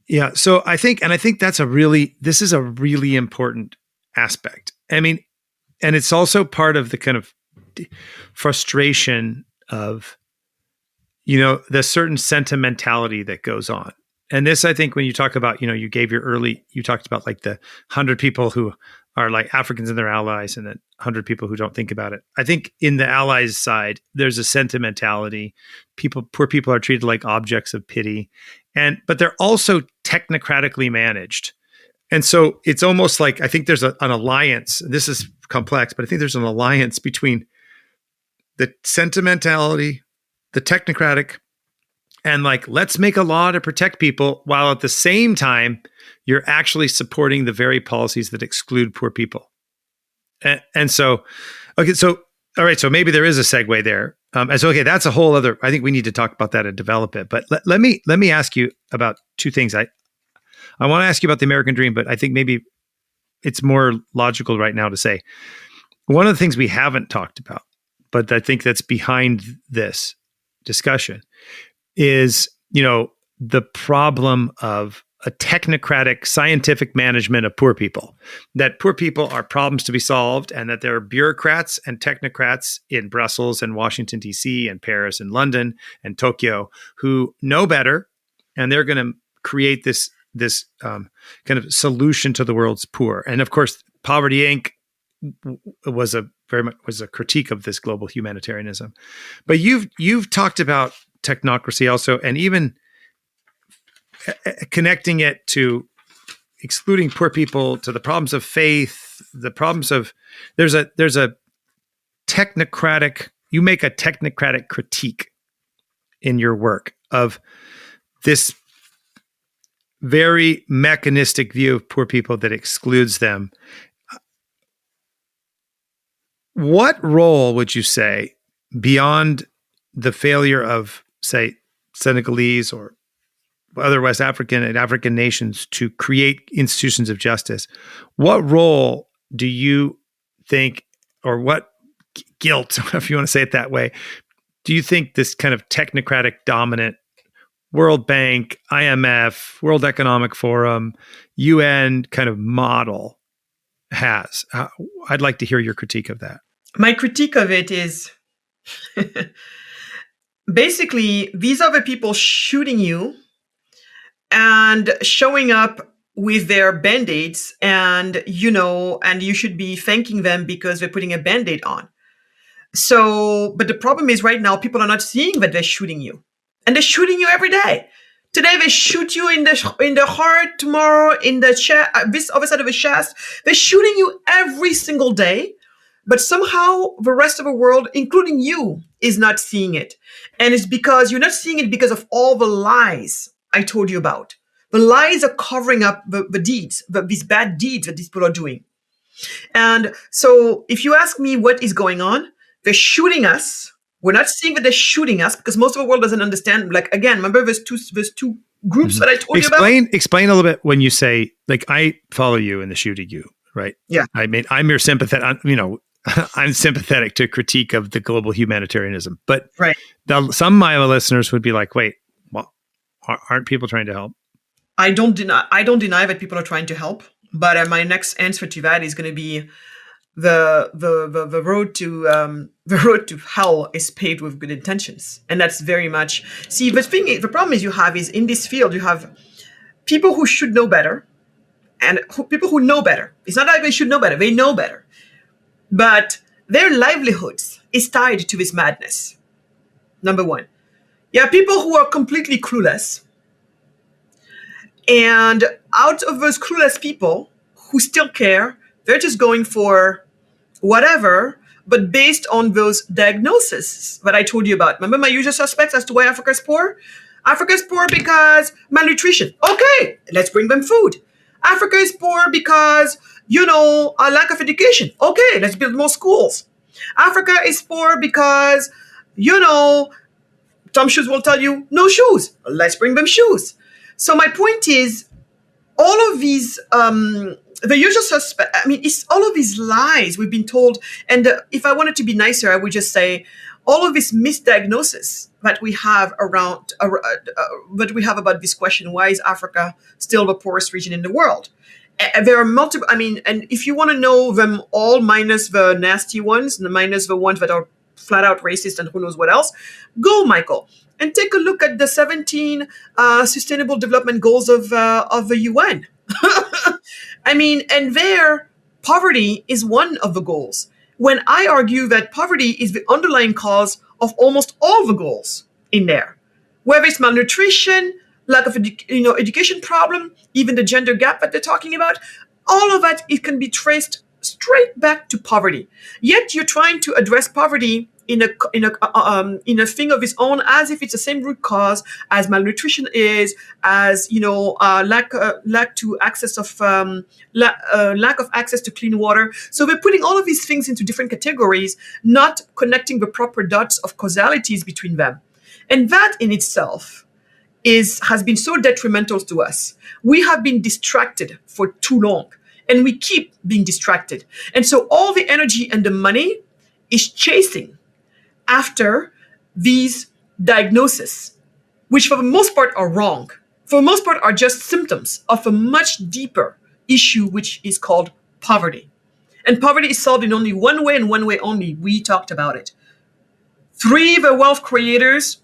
Yeah. So I think this is a really important aspect. I mean, and it's also part of the kind of frustration of, the certain sentimentality that goes on. And this, I think, when you talk about, you talked about like the 100 people who are like Africans and their allies, and then 100 people who don't think about it. I think in the allies side, there's a sentimentality. Poor people are treated like objects of pity, but they're also technocratically managed. And so it's almost like, I think there's an alliance. This is complex, but I think there's an alliance between the sentimentality, the technocratic, and like, let's make a law to protect people, while at the same time, you're actually supporting the very policies that exclude poor people. And so, okay, so, all right, so maybe there is a segue there. And so, okay, that's a whole other, I think we need to talk about that and develop it. But let me ask you about two things. I want to ask you about the American dream, but I think maybe it's more logical right now to say, one of the things we haven't talked about, but I think that's behind this discussion, is, the problem of a technocratic scientific management of poor people, that poor people are problems to be solved, and that there are bureaucrats and technocrats in Brussels and Washington, D.C. and Paris and London and Tokyo who know better, and they're going to create this kind of solution to the world's poor. And of course, Poverty Inc. was a critique of this global humanitarianism. But you've talked about technocracy also, and even connecting it to excluding poor people, to the problems of faith, the problems of there's a technocratic, you make a technocratic critique in your work of this very mechanistic view of poor people that excludes them. What role would you say, beyond the failure of, say, Senegalese or other West African and African nations to create institutions of justice, what role do you think, or what guilt, if you want to say it that way, do you think this kind of technocratic dominant World Bank, IMF, World Economic Forum, UN kind of model has? I'd like to hear your critique of that. My critique of it is basically, these are the people shooting you and showing up with their band-aids, and you should be thanking them because they're putting a band-aid on. So, but the problem is right now, people are not seeing that they're shooting you. And they're shooting you every day. Today, they shoot you in the heart. Tomorrow, in the chest, this other side of the chest. They're shooting you every single day. But somehow the rest of the world, including you, is not seeing it. And it's because you're not seeing it because of all the lies I told you about. The lies are covering up the deeds, these bad deeds that these people are doing. And so if you ask me what is going on, they're shooting us. We're not seeing that they're shooting us because most of the world doesn't understand. Like, again, remember there's two groups that I told you about? Explain a little bit when you say, like, I follow you in the shooting you, right? Yeah. I mean, I'm your sympathetic, I'm sympathetic to critique of the global humanitarianism. But right. Some of my listeners would be like, wait, well, aren't people trying to help? I don't deny that people are trying to help. But my next answer to that is going to be the road to hell is paved with good intentions, and that's very much. See, the problem is in this field you have people who should know better, and people who know better. It's not that they should know better; they know better, but their livelihoods is tied to this madness. Number one, you have people who are completely clueless, and out of those clueless people who still care, they're just going for whatever, but based on those diagnoses that I told you about. Remember my usual suspects as to why Africa is poor? Africa is poor because malnutrition. Okay, let's bring them food. Africa is poor because, a lack of education. Okay, let's build more schools. Africa is poor because, Tom Shoes will tell you, no shoes. Let's bring them shoes. So my point is, all of these, the usual suspect, it's all of these lies we've been told. And if I wanted to be nicer, I would just say all of this misdiagnosis that we have that we have about this question, why is Africa still the poorest region in the world? There are multiple, and if you want to know them all minus the nasty ones, minus the ones that are flat out racist and who knows what else. Go, Michael, and take a look at the 17 Sustainable Development Goals of the UN. I mean, and there, poverty is one of the goals. When I argue that poverty is the underlying cause of almost all the goals in there, whether it's malnutrition, lack of education problem, even the gender gap that they're talking about, all of that, it can be traced straight back to poverty. Yet you're trying to address poverty in a thing of its own, as if it's the same root cause as malnutrition is, as lack of access to clean water. So we're putting all of these things into different categories, not connecting the proper dots of causalities between them, and that in itself has been so detrimental to us. We have been distracted for too long, and we keep being distracted, and so all the energy and the money is chasing after these diagnoses, which for the most part are wrong, for the most part are just symptoms of a much deeper issue, which is called poverty. And poverty is solved in only one way and one way only. We talked about it. Free the wealth creators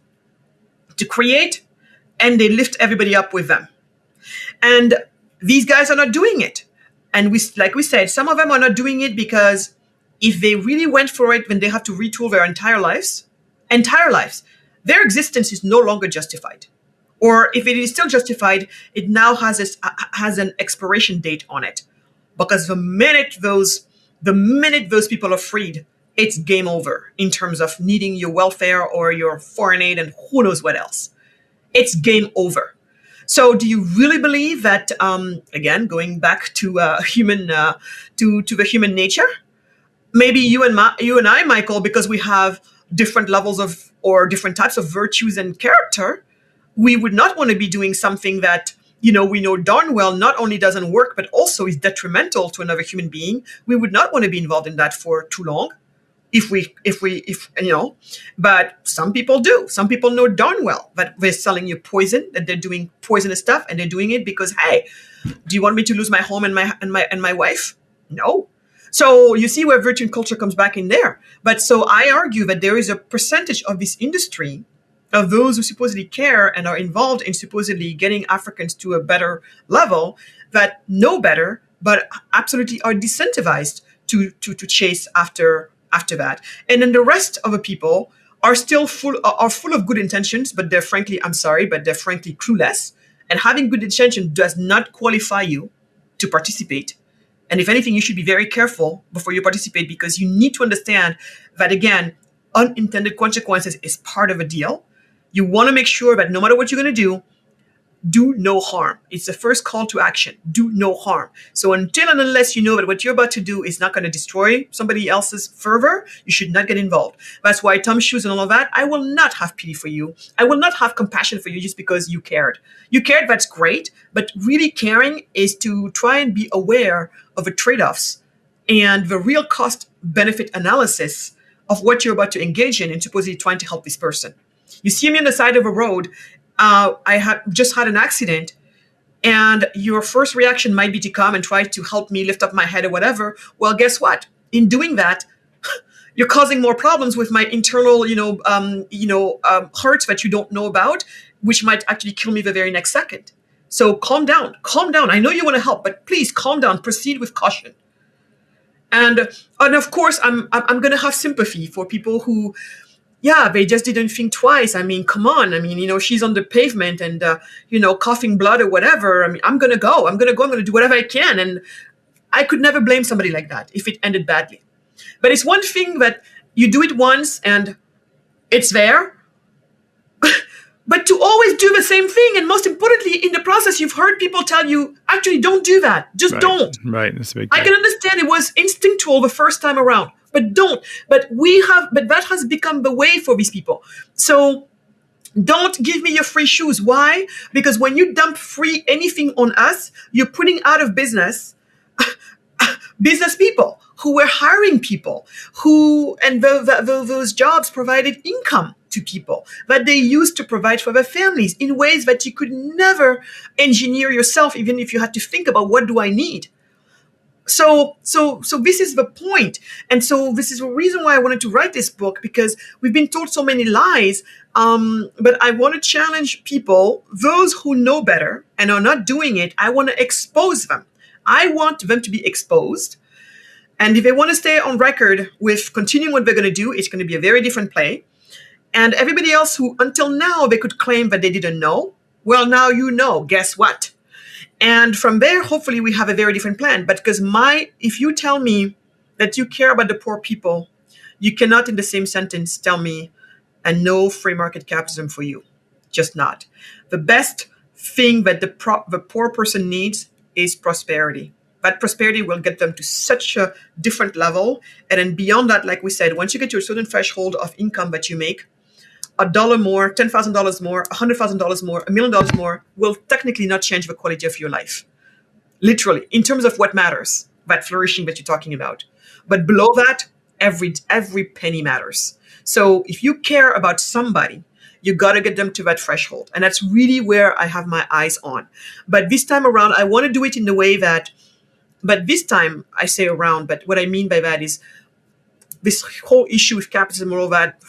to create, and they lift everybody up with them. And these guys are not doing it. And like we said, some of them are not doing it because if they really went for it, then they have to retool their entire lives, their existence is no longer justified. Or if it is still justified, it now has an expiration date on it. Because the minute those people are freed, it's game over in terms of needing your welfare or your foreign aid and who knows what else. It's game over. So do you really believe that, again, going back to the human nature, maybe you and I, Michael, because we have different levels of or different types of virtues and character, we would not want to be doing something that, we know darn well not only doesn't work, but also is detrimental to another human being. We would not want to be involved in that for too long. But some people do. Some people know darn well that they're selling you poison, that they're doing poisonous stuff, and they're doing it because, hey, do you want me to lose my home and my wife? No. So you see where virtue and culture comes back in there. But so I argue that there is a percentage of this industry of those who supposedly care and are involved in supposedly getting Africans to a better level that know better, but absolutely are disincentivized to chase after that. And then the rest of the people are still full of good intentions, but they're frankly clueless. And having good intention does not qualify you to participate. And if anything, you should be very careful before you participate, because you need to understand that, again, unintended consequences is part of a deal. You want to make sure that no matter what you're going to do no harm. It's the first call to action. Do no harm. So until and unless you know that what you're about to do is not going to destroy somebody else's fervor, you should not get involved. That's why Tom's shoes and all of that, I will not have pity for you. I will not have compassion for you just because you cared. You cared, that's great. But really caring is to try and be aware of the trade-offs and the real cost-benefit analysis of what you're about to engage in and supposedly trying to help this person. You see me on the side of a road. I have just had an accident, and your first reaction might be to come and try to help me lift up my head or whatever. Well, guess what? In doing that, you're causing more problems with my internal, hurts that you don't know about, which might actually kill me the very next second. So calm down. I know you want to help, but please calm down. Proceed with caution. And of course, I'm going to have sympathy for people who, they just didn't think twice. I mean, come on. I mean, she's on the pavement and, coughing blood or whatever. I mean, I'm going to go. I'm going to do whatever I can. And I could never blame somebody like that if it ended badly. But it's one thing that you do it once and it's there. But to always do the same thing, and most importantly, in the process, you've heard people tell you, actually, don't do that. Just don't. Right. That's a big I can understand it was instinctual the first time around, but don't. But that has become the way for these people. So don't give me your free shoes. Why? Because when you dump free anything on us, you're putting out of business business people who were hiring people those jobs provided income to people that they used to provide for their families in ways that you could never engineer yourself, even if you had to think about what do I need. So this is the point. And so this is the reason why I wanted to write this book, because we've been told so many lies. But I want to challenge people, those who know better and are not doing it. I want to expose them. I want them to be exposed. And if they want to stay on record with continuing what they're going to do, it's going to be a very different play. And everybody else who until now they could claim that they didn't know, well, now you know. Guess what? And from there, hopefully, we have a very different plan. But because if you tell me that you care about the poor people, you cannot in the same sentence tell me and no free market capitalism for you. Just not. The best thing that the poor person needs is prosperity. That prosperity will get them to such a different level. And then beyond that, like we said, once you get to a certain threshold of income that you make, $1 more, $10,000 more, $100,000 more, $1,000,000 more will technically not change the quality of your life. Literally, in terms of what matters, that flourishing that you're talking about. But below that, every penny matters. So if you care about somebody, you got to get them to that threshold. And that's really where I have my eyes on. But this time around, I want to do it in the way that, but this time I say around, but what I mean by that is this whole issue with capitalism and all that,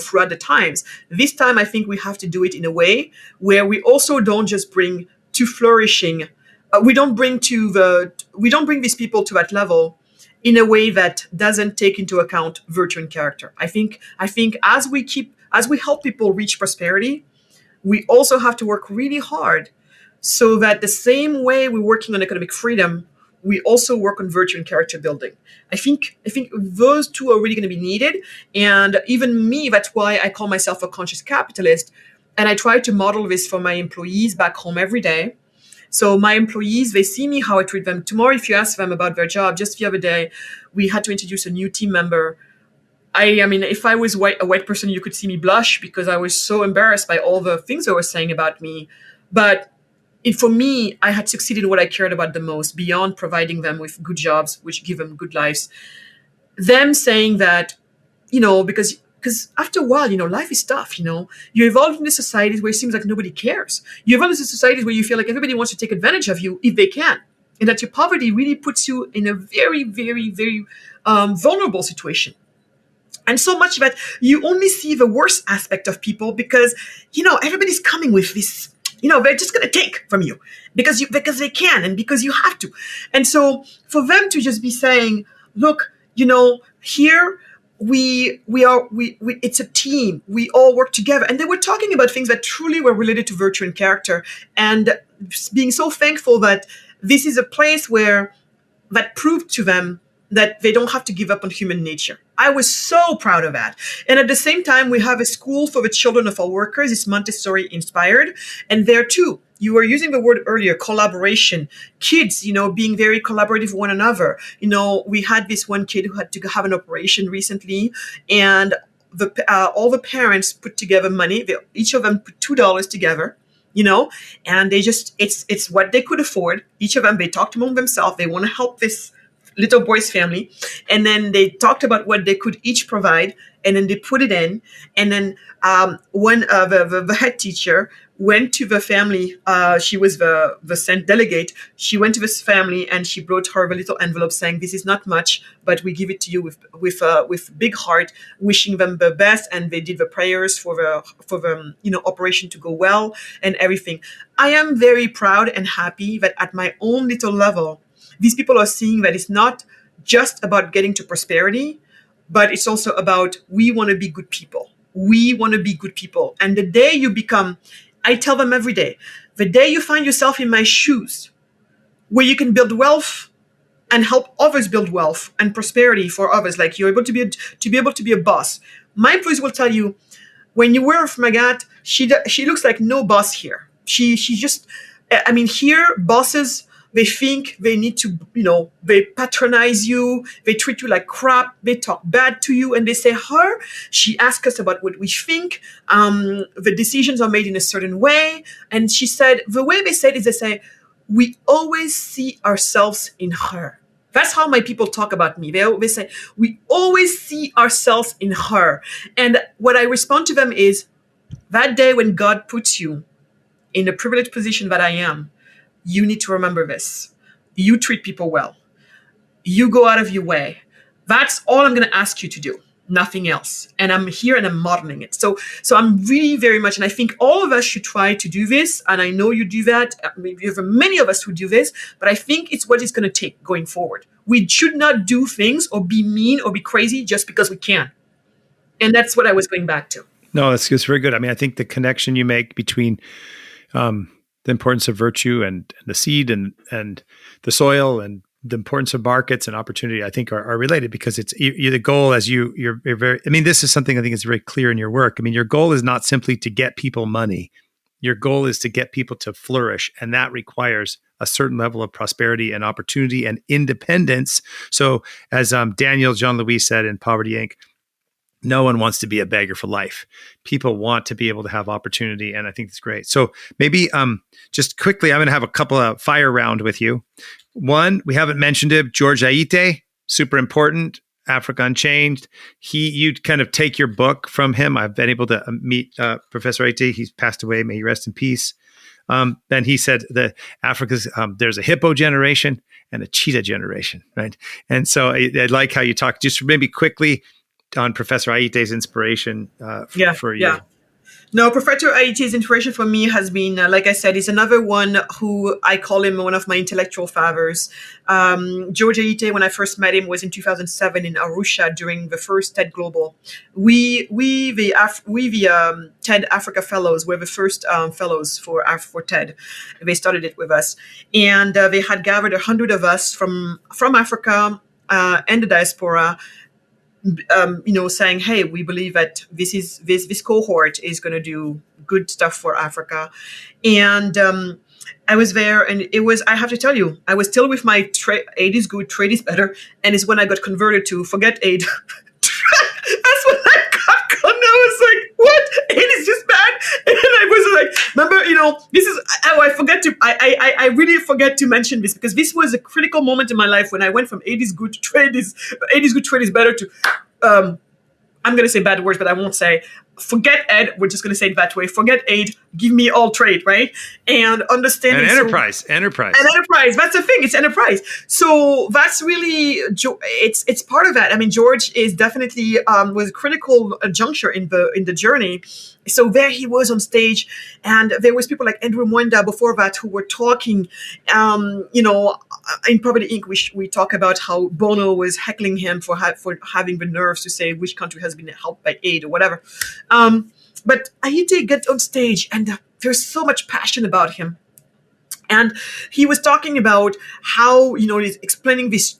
throughout the times. This time, I think we have to do it in a way where we also don't just bring to flourishing. We don't bring these people to that level in a way that doesn't take into account virtue and character. I think as we help people reach prosperity, we also have to work really hard so that the same way we're working on economic freedom, we also work on virtue and character building. I think those two are really going to be needed. And even me, that's why I call myself a conscious capitalist. And I try to model this for my employees back home every day. So my employees, they see me how I treat them. Tomorrow, if you ask them about their job, just the other day, we had to introduce a new team member. I mean, if I was a white person, you could see me blush because I was so embarrassed by all the things they were saying about me. But for me, I had succeeded in what I cared about the most, beyond providing them with good jobs, which give them good lives. Them saying that, because after a while, life is tough, You evolve into societies where it seems like nobody cares. You evolve into societies where you feel like everybody wants to take advantage of you if they can. And that your poverty really puts you in a very, very, very vulnerable situation. And so much that you only see the worst aspect of people because, everybody's coming with this. They're just going to take from you because they can and because you have to. And so for them to just be saying, look, here it's a team. We all work together. And they were talking about things that truly were related to virtue and character, and being so thankful that this is a place that proved to them that they don't have to give up on human nature. I was so proud of that. And at the same time, we have a school for the children of our workers. It's Montessori inspired. And there too, you were using the word earlier, collaboration. Kids, being very collaborative with one another. We had this one kid who had to have an operation recently, and all the parents put together money. Each of them put $2 together. And they just, it's what they could afford. Each of them, they talked among themselves. They want to help this little boy's family, and then they talked about what they could each provide, and then they put it in. And then the head teacher went to the family. She was the sent delegate. She went to this family and she brought her the little envelope saying, "This is not much, but we give it to you with big heart, wishing them the best." And they did the prayers for the operation to go well and everything. I am very proud and happy that at my own little level, these people are seeing that it's not just about getting to prosperity, but it's also about, we want to be good people. We want to be good people. And the day you become, I tell them every day, the day you find yourself in my shoes, where you can build wealth and help others build wealth and prosperity for others, like you're able to be a boss. My employees will tell you, when you work with Magatte, she looks like no boss here. She just, here bosses, they think they need to, they patronize you, they treat you like crap, they talk bad to you, and they say, she asks us about what we think, the decisions are made in a certain way. And she said, the way they say it is they say, we always see ourselves in her. That's how my people talk about me. They say, we always see ourselves in her. And what I respond to them is, that day when God puts you in the privileged position that I am, you need to remember this. You treat people well. You go out of your way. That's all I'm going to ask you to do. Nothing else. And I'm here and I'm modeling it. So I'm really very much, and I think all of us should try to do this. And I know you do that. Maybe there are many of us who do this, but I think it's what it's going to take going forward. We should not do things or be mean or be crazy just because we can. And that's what I was going back to. No, it's very good. I mean, I think the connection you make between the importance of virtue and the seed and the soil and the importance of markets and opportunity, I think are related, because it's the goal, as you're very, I mean, this is something I think is very clear in your work. I mean, your goal is not simply to get people money. Your goal is to get people to flourish. And that requires a certain level of prosperity and opportunity and independence. So as Daniel Jean-Louis said in Poverty Inc., no one wants to be a beggar for life. People want to be able to have opportunity, and I think it's great. So maybe just quickly, I'm going to have a couple of fire round with you. One, we haven't mentioned it, George Aite, super important, Africa Unchanged. You'd kind of take your book from him. I've been able to meet Professor Aite. He's passed away. May he rest in peace. Then he said that Africa's there's a hippo generation and a cheetah generation, right? And so I like how you talk. Just maybe quickly on Professor Aite's inspiration for you. Yeah. No, Professor Aite's inspiration for me has been, like I said, is another one who I call him one of my intellectual fathers. George Aite, when I first met him, was in 2007 in Arusha during the first TED Global. We the TED Africa Fellows were the first fellows for TED. They started it with us, and they had gathered 100 of us from Africa and the diaspora. Saying, hey, we believe that this cohort is going to do good stuff for Africa. And I was there, and I have to tell you, I was still with my aid is good, trade is better. And it's when I got converted to forget aid. That's when I got gone. I was like, what? Aid is just bad. And I was like, remember, this is, I really forget to mention this, because this was a critical moment in my life when I went from aid is good, trade is better to, I'm going to say bad words, but I won't say forget ed. We're just going to say it that way. Forget aid. Give me all trade, right? And understanding. And enterprise. And enterprise. That's the thing. It's enterprise. So that's really, it's part of that. I mean, George is definitely was a critical juncture in the journey. So there he was on stage, and there was people like Andrew Mwenda before that who were talking. In Poverty Inc., we talk about how Bono was heckling him for having the nerves to say which country has been helped by aid or whatever. But Aite got on stage, and there's so much passion about him. And he was talking about how, he's explaining this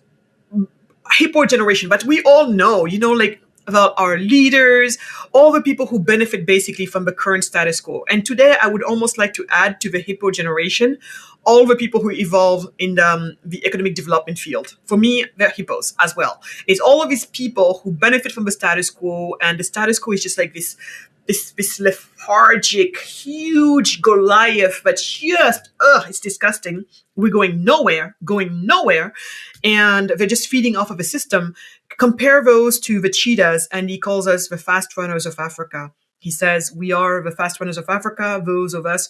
Hippo generation. But we all know, about our leaders, all the people who benefit basically from the current status quo. And today I would almost like to add to the Hippo generation all the people who evolve in the economic development field. For me, they're hippos as well. It's all of these people who benefit from the status quo, and the status quo is just like this lethargic, huge Goliath, but just, it's disgusting. We're going nowhere, and they're just feeding off of a system. Compare those to the cheetahs, and he calls us the fast runners of Africa. He says, we are the fast runners of Africa, those of us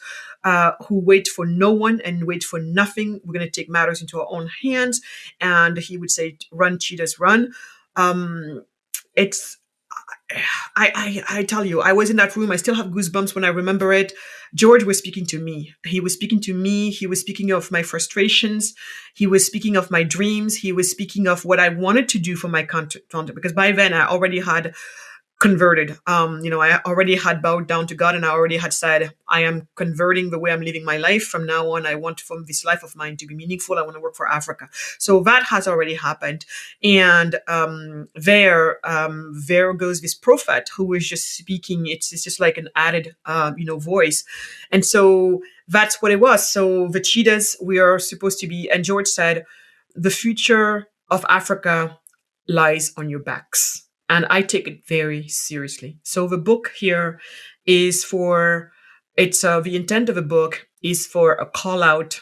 who wait for no one and wait for nothing. We're going to take matters into our own hands. And he would say, run, cheetahs, run. I tell you, I was in that room. I still have goosebumps when I remember it. George was speaking to me. He was speaking of my frustrations. He was speaking of my dreams. He was speaking of what I wanted to do for my country, because by then I already had converted. I already had bowed down to God, and I already had said, I am converting the way I'm living my life. From now on, I want from this life of mine to be meaningful. I want to work for Africa. So that has already happened. And there goes this prophet who is just speaking. It's just like an added, voice. And so that's what it was. So the cheetahs, we are supposed to be, and George said, the future of Africa lies on your backs. And I take it very seriously. So the book here is the intent of the book is for a call out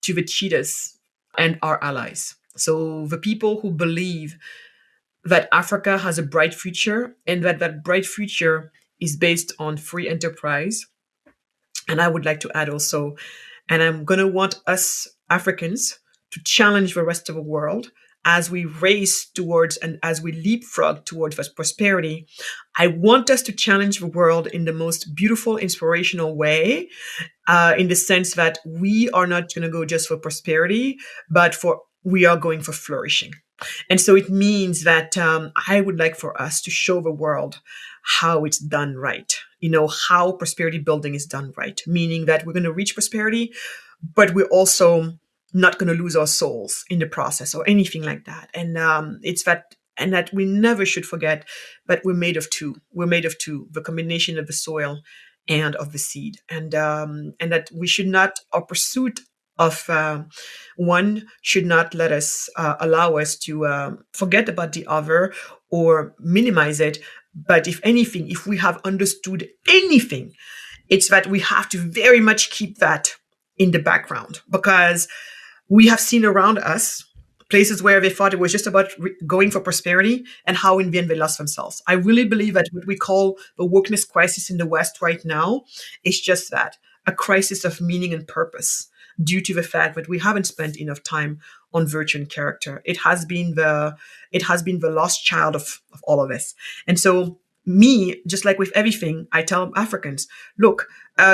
to the cheetahs and our allies. So the people who believe that Africa has a bright future, and that bright future is based on free enterprise. And I would like to add also, and I'm going to want us Africans to challenge the rest of the world as we race towards and as we leapfrog towards prosperity, I want us to challenge the world in the most beautiful, inspirational way, in the sense that we are not going to go just for prosperity, but we are going for flourishing. And so it means that I would like for us to show the world how it's done right. How prosperity building is done right, meaning that we're going to reach prosperity, but we're also not going to lose our souls in the process or anything like that. And it's that, and that we never should forget that we're made of two. We're made of two, the combination of the soil and of the seed. And that we should not, our pursuit of one should not let us allow us to forget about the other or minimize it. But if anything, if we have understood anything, it's that we have to very much keep that in the background, because we have seen around us places where they thought it was just about going for prosperity and how in the end they lost themselves. I really believe that what we call the wokeness crisis in the West right now is just that, a crisis of meaning and purpose, due to the fact that we haven't spent enough time on virtue and character. It has been the lost child of all of this. And so me, just like with everything, I tell Africans, look,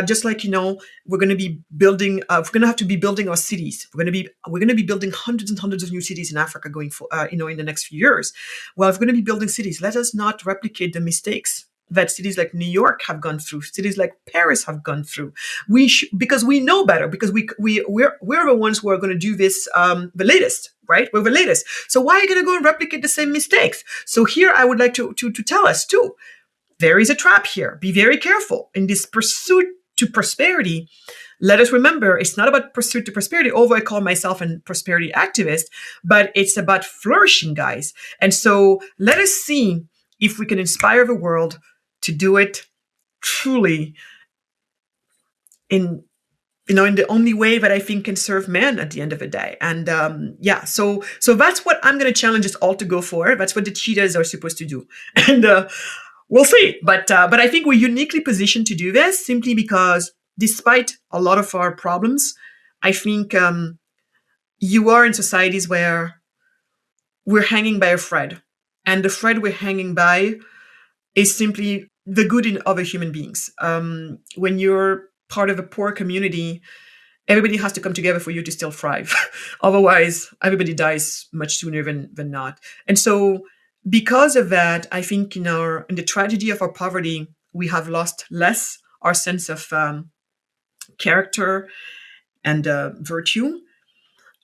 just like, we're going to be building, we're going to have to be building our cities. We're going to be building hundreds and hundreds of new cities in Africa going for, in the next few years. Well, if we're going to be building cities, let us not replicate the mistakes that cities like New York have gone through, cities like Paris have gone through. Because we know better, because we're the ones who are going to do this the latest, right? We're the latest. So why are you going to go and replicate the same mistakes? So here I would like to tell us too, there is a trap here. Be very careful in this pursuit to prosperity. Let us remember, it's not about pursuit to prosperity, although I call myself a prosperity activist, but it's about flourishing, guys. And so let us see if we can inspire the world to do it truly in the only way that I think can serve man at the end of the day. And so that's what I'm going to challenge us all to go for. That's what the cheetahs are supposed to do. And we'll see. But I think we're uniquely positioned to do this simply because despite a lot of our problems, I think you are in societies where we're hanging by a thread. And the thread we're hanging by is simply the good in other human beings. When you're part of a poor community, everybody has to come together for you to still thrive. Otherwise, everybody dies much sooner than not. And so because of that, I think in the tragedy of our poverty, we have lost less our sense of character and virtue.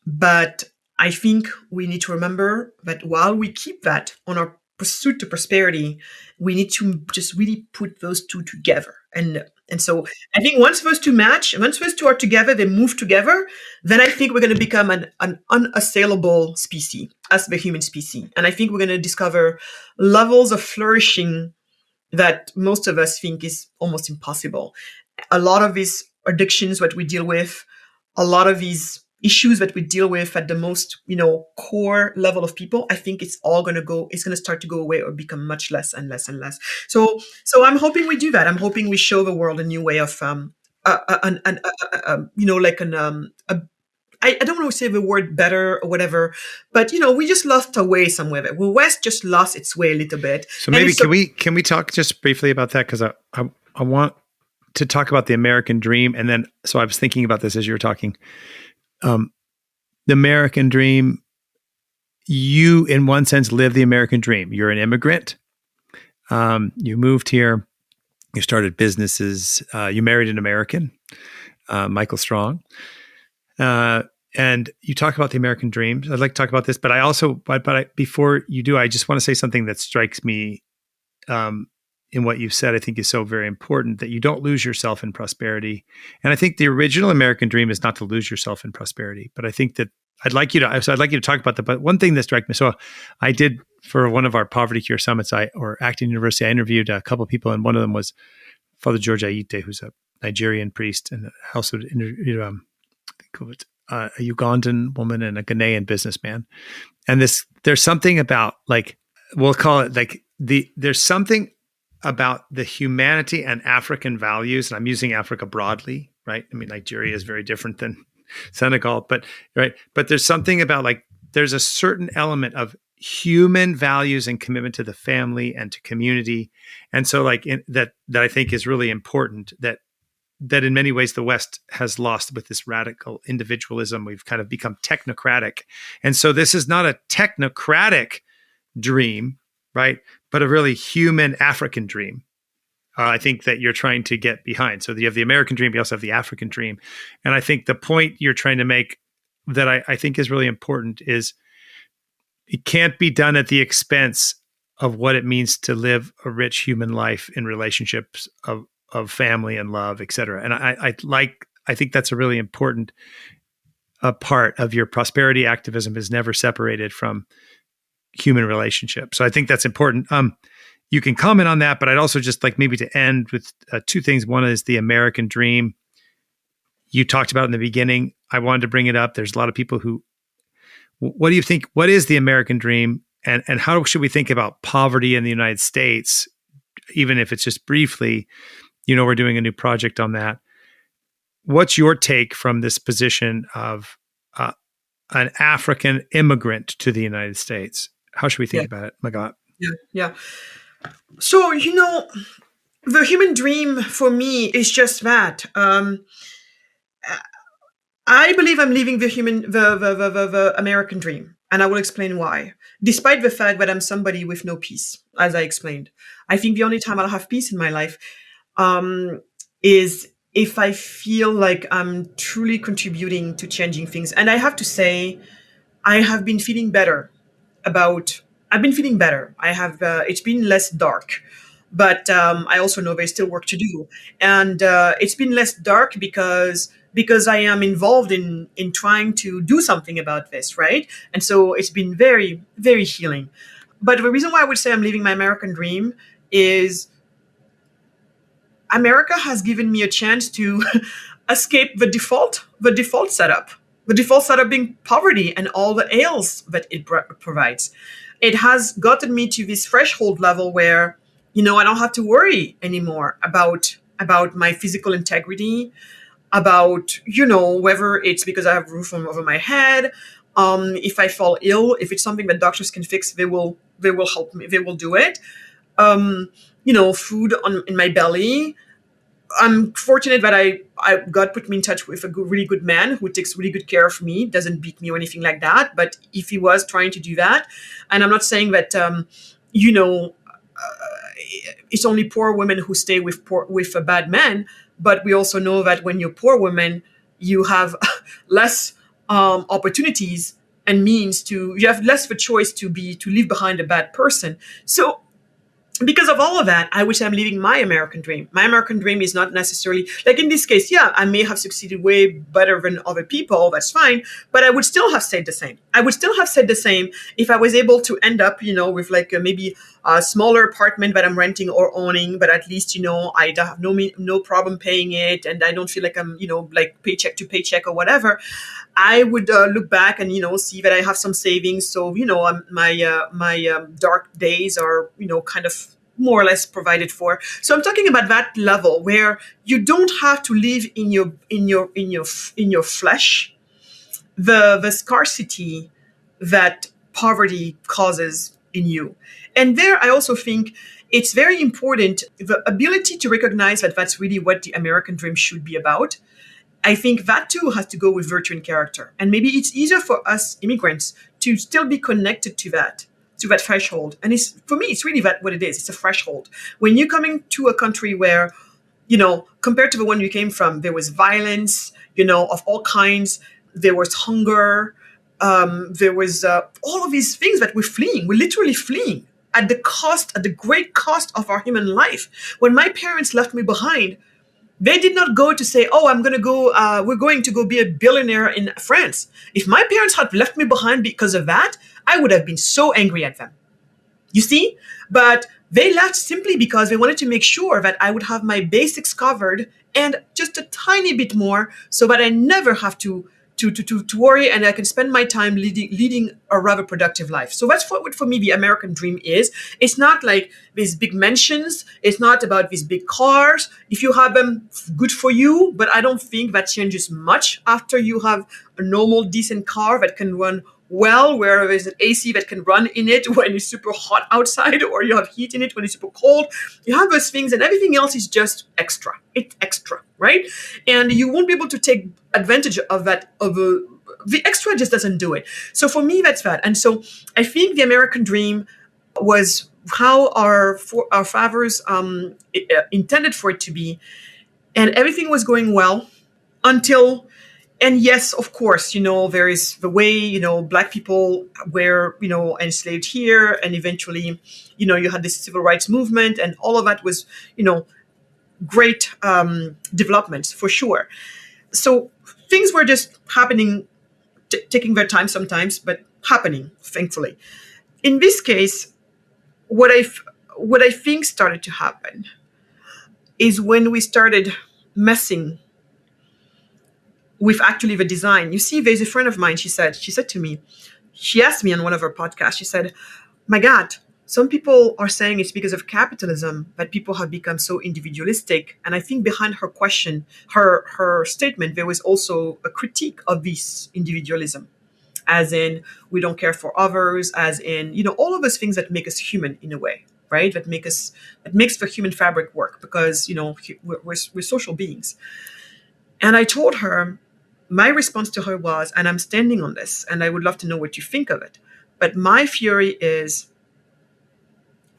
But I think we need to remember that while we keep that on our pursuit to prosperity, we need to just really put those two together. And so I think once those two match, once those two are together, they move together, then I think we're going to become an unassailable species as the human species. And I think we're going to discover levels of flourishing that most of us think is almost impossible. A lot of these addictions that we deal with, a lot of these issues that we deal with at the most, core level of people, I think it's going to start to go away or become much less and less and less. So I'm hoping we do that. I'm hoping we show the world a new way of, I don't want to say the word better or whatever, but we just lost our way somewhere. The West just lost its way a little bit. So maybe can we talk just briefly about that? Because I want to talk about the American dream, and then so I was thinking about this as you were talking. The American dream, you in one sense live the American dream. You're an immigrant. You moved here. You started businesses. You married an American, Michael Strong. And you talk about the American dream. I'd like to talk about this, but before you do, I just want to say something that strikes me in what you've said, I think is so very important, that you don't lose yourself in prosperity. And I think the original American dream is not to lose yourself in prosperity. But I think that I'd like you to talk about that. But one thing that struck me, so I did for one of our Poverty Cure Summits, or Acton University, I interviewed a couple of people, and one of them was Father George Aite, who's a Nigerian priest, and also interviewed a Ugandan woman and a Ghanaian businessman. And there's something about there's something about the humanity and African values, and I'm using Africa broadly, right? I mean, Nigeria is very different than Senegal, but there's something about there's a certain element of human values and commitment to the family and to community. And so that I think is really important, that in many ways the West has lost with this radical individualism. We've kind of become technocratic. And so this is not a technocratic dream, right? But a really human African dream. I think that you're trying to get behind. So you have the American dream, you also have the African dream. And I think the point you're trying to make that I think is really important is it can't be done at the expense of what it means to live a rich human life in relationships of family and love, et cetera. And I think that's a really important part of your prosperity activism, is never separated from human relationships. So I think that's important. You can comment on that, but I'd also just like maybe to end with two things. One is the American dream. You talked about in the beginning. I wanted to bring it up. There's a lot of people who, what do you think? What is the American dream? And how should we think about poverty in the United States, even if it's just briefly? We're doing a new project on that. What's your take from this position of an African immigrant to the United States? How should we think about it, Magatte? Yeah. So, the human dream for me is just that. I believe I'm living the American dream, and I will explain why. Despite the fact that I'm somebody with no peace, as I explained, I think the only time I'll have peace in my life is if I feel like I'm truly contributing to changing things. And I have to say, I have been feeling better I've been feeling better. It's been less dark, but I also know there's still work to do. And it's been less dark because I am involved in trying to do something about this, right? And so it's been very, very healing. But the reason why I would say I'm living my American dream is America has given me a chance to escape the default setup. The default setup being poverty and all the ails that it provides. It has gotten me to this threshold level where, I don't have to worry anymore about my physical integrity, about, whether it's because I have a roof over my head, if I fall ill, if it's something that doctors can fix, they will help me, they will do it. Food in my belly. I'm fortunate that God put me in touch with a really good man who takes really good care of me, doesn't beat me or anything like that. But if he was trying to do that, and I'm not saying that, it's only poor women who stay with a bad man, but we also know that when you're poor women, you have less opportunities and means you have less of a choice to leave behind a bad person. So, because of all of that, I would say I'm living my American dream. My American dream is not necessarily, like in this case, I may have succeeded way better than other people, that's fine, but I would still have said the same. I would still have said the same if I was able to end up, with maybe a smaller apartment that I'm renting or owning, but at least, I have no problem paying it, and I don't feel like I'm, like paycheck to paycheck or whatever. I would look back and, see that I have some savings. So, my dark days are, kind of more or less provided for. So I'm talking about that level where you don't have to live in your flesh, the scarcity that poverty causes in you. And there, I also think it's very important, the ability to recognize that that's really what the American dream should be about. I think that too has to go with virtue and character. And maybe it's easier for us immigrants to still be connected to that threshold. And for me, it's really what it is. It's a threshold. When you're coming to a country where, compared to the one you came from, there was violence, of all kinds. There was hunger. There was all of these things that we're fleeing. We're literally fleeing at the great cost of our human life. When my parents left me behind, they did not go to say, we're going to go be a billionaire in France. If my parents had left me behind because of that, I would have been so angry at them. You see? But they left simply because they wanted to make sure that I would have my basics covered and just a tiny bit more so that I never have to worry, and I can spend my time leading a rather productive life. So that's what for me the American dream is. It's not like these big mansions. It's not about these big cars. If you have them, good for you. But I don't think that changes much after you have a normal, decent car that can run well, where there's an AC that can run in it when it's super hot outside, or you have heat in it when it's super cold. You have those things, and everything else is just extra. It's extra, right? And you won't be able to take advantage of that, the extra just doesn't do it. So for me, that's that. And so I think the American dream was how our fathers intended for it to be, and everything was going well until, and yes, of course, there is the way, Black people were, enslaved here, and eventually, you had this civil rights movement, and all of that was, great developments for sure. So things were just happening, taking their time sometimes, but happening, thankfully. In this case, what I think started to happen is when we started messing with actually the design. You see, there's a friend of mine, she said to me, she asked me on one of her podcasts, she said, Magatte, some people are saying it's because of capitalism that people have become so individualistic. And I think behind her question, her statement, there was also a critique of this individualism, as in we don't care for others, as in, all of those things that make us human in a way, right? That makes the human fabric work, because, we're social beings. And I told her, my response to her was, and I'm standing on this, and I would love to know what you think of it, but my fury is,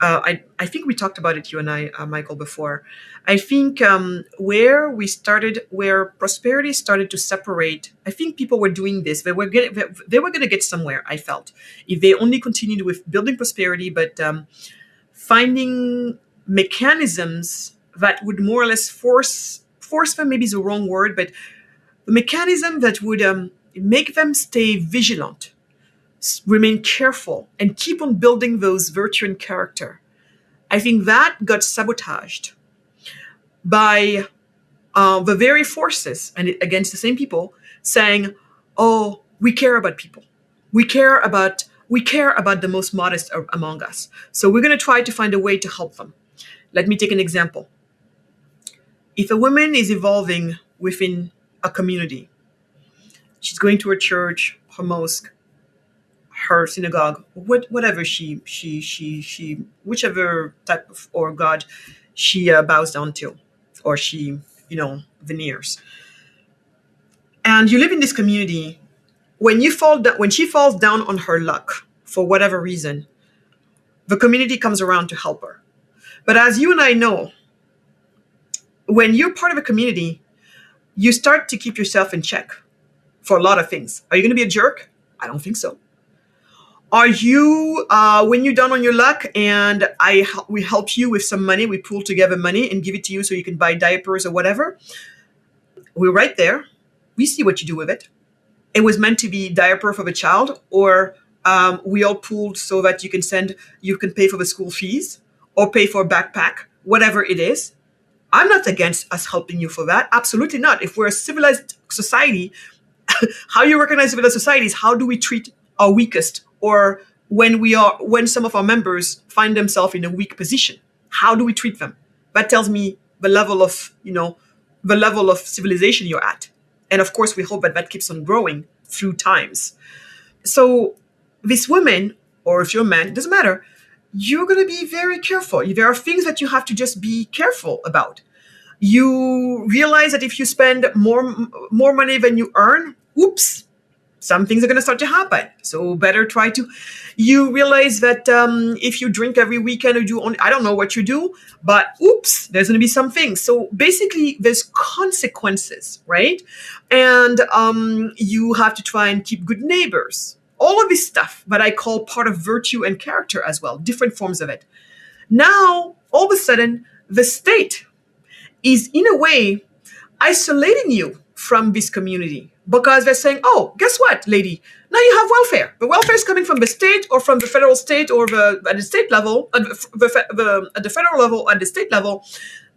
I think we talked about it, you and I, Michael, before. I think where prosperity started to separate, I think people were doing this. They were going to get somewhere, I felt, if they only continued with building prosperity, but finding mechanisms that would more or less force them, maybe is the wrong word, but the mechanism that would make them stay vigilant, remain careful, and keep on building those virtue and character. I think that got sabotaged by the very forces, and against the same people, saying, "Oh, we care about people. We care about the most modest among us. So we're going to try to find a way to help them." Let me take an example. If a woman is evolving within a community, she's going to her church, her mosque, her synagogue, whatever whichever type of or God she bows down to, or she veneers. And you live in this community. When she falls down on her luck for whatever reason, the community comes around to help her. But as you and I know, when you're part of a community, you start to keep yourself in check for a lot of things. Are you going to be a jerk? I don't think so. Are you, when you're down on your luck and we help you with some money, we pool together money and give it to you so you can buy diapers or whatever, we're right there. We see what you do with it. It was meant to be diaper for the child, or we all pooled so that you can pay for the school fees or pay for a backpack, whatever it is. I'm not against us helping you for that. Absolutely not. If we're a civilized society, how you recognize civilized society is how do we treat our weakest, or when some of our members find themselves in a weak position, how do we treat them? That tells me the level of civilization you're at. And of course, we hope that keeps on growing through times. So this woman, or if you're a man, it doesn't matter, you're going to be very careful. There are things that you have to just be careful about. You realize that if you spend more money than you earn, oops, some things are going to start to happen. So better try to. You realize that if you drink every weekend or do only, I don't know what you do, but oops, there's going to be some things. So basically, there's consequences, right? And you have to try and keep good neighbors. All of this stuff that I call part of virtue and character as well, different forms of it. Now, all of a sudden, the state is in a way isolating you from this community, because they're saying, oh, guess what, lady? Now you have welfare. The welfare is coming from the state or from the federal state or at the state level, at the federal level, at the state level.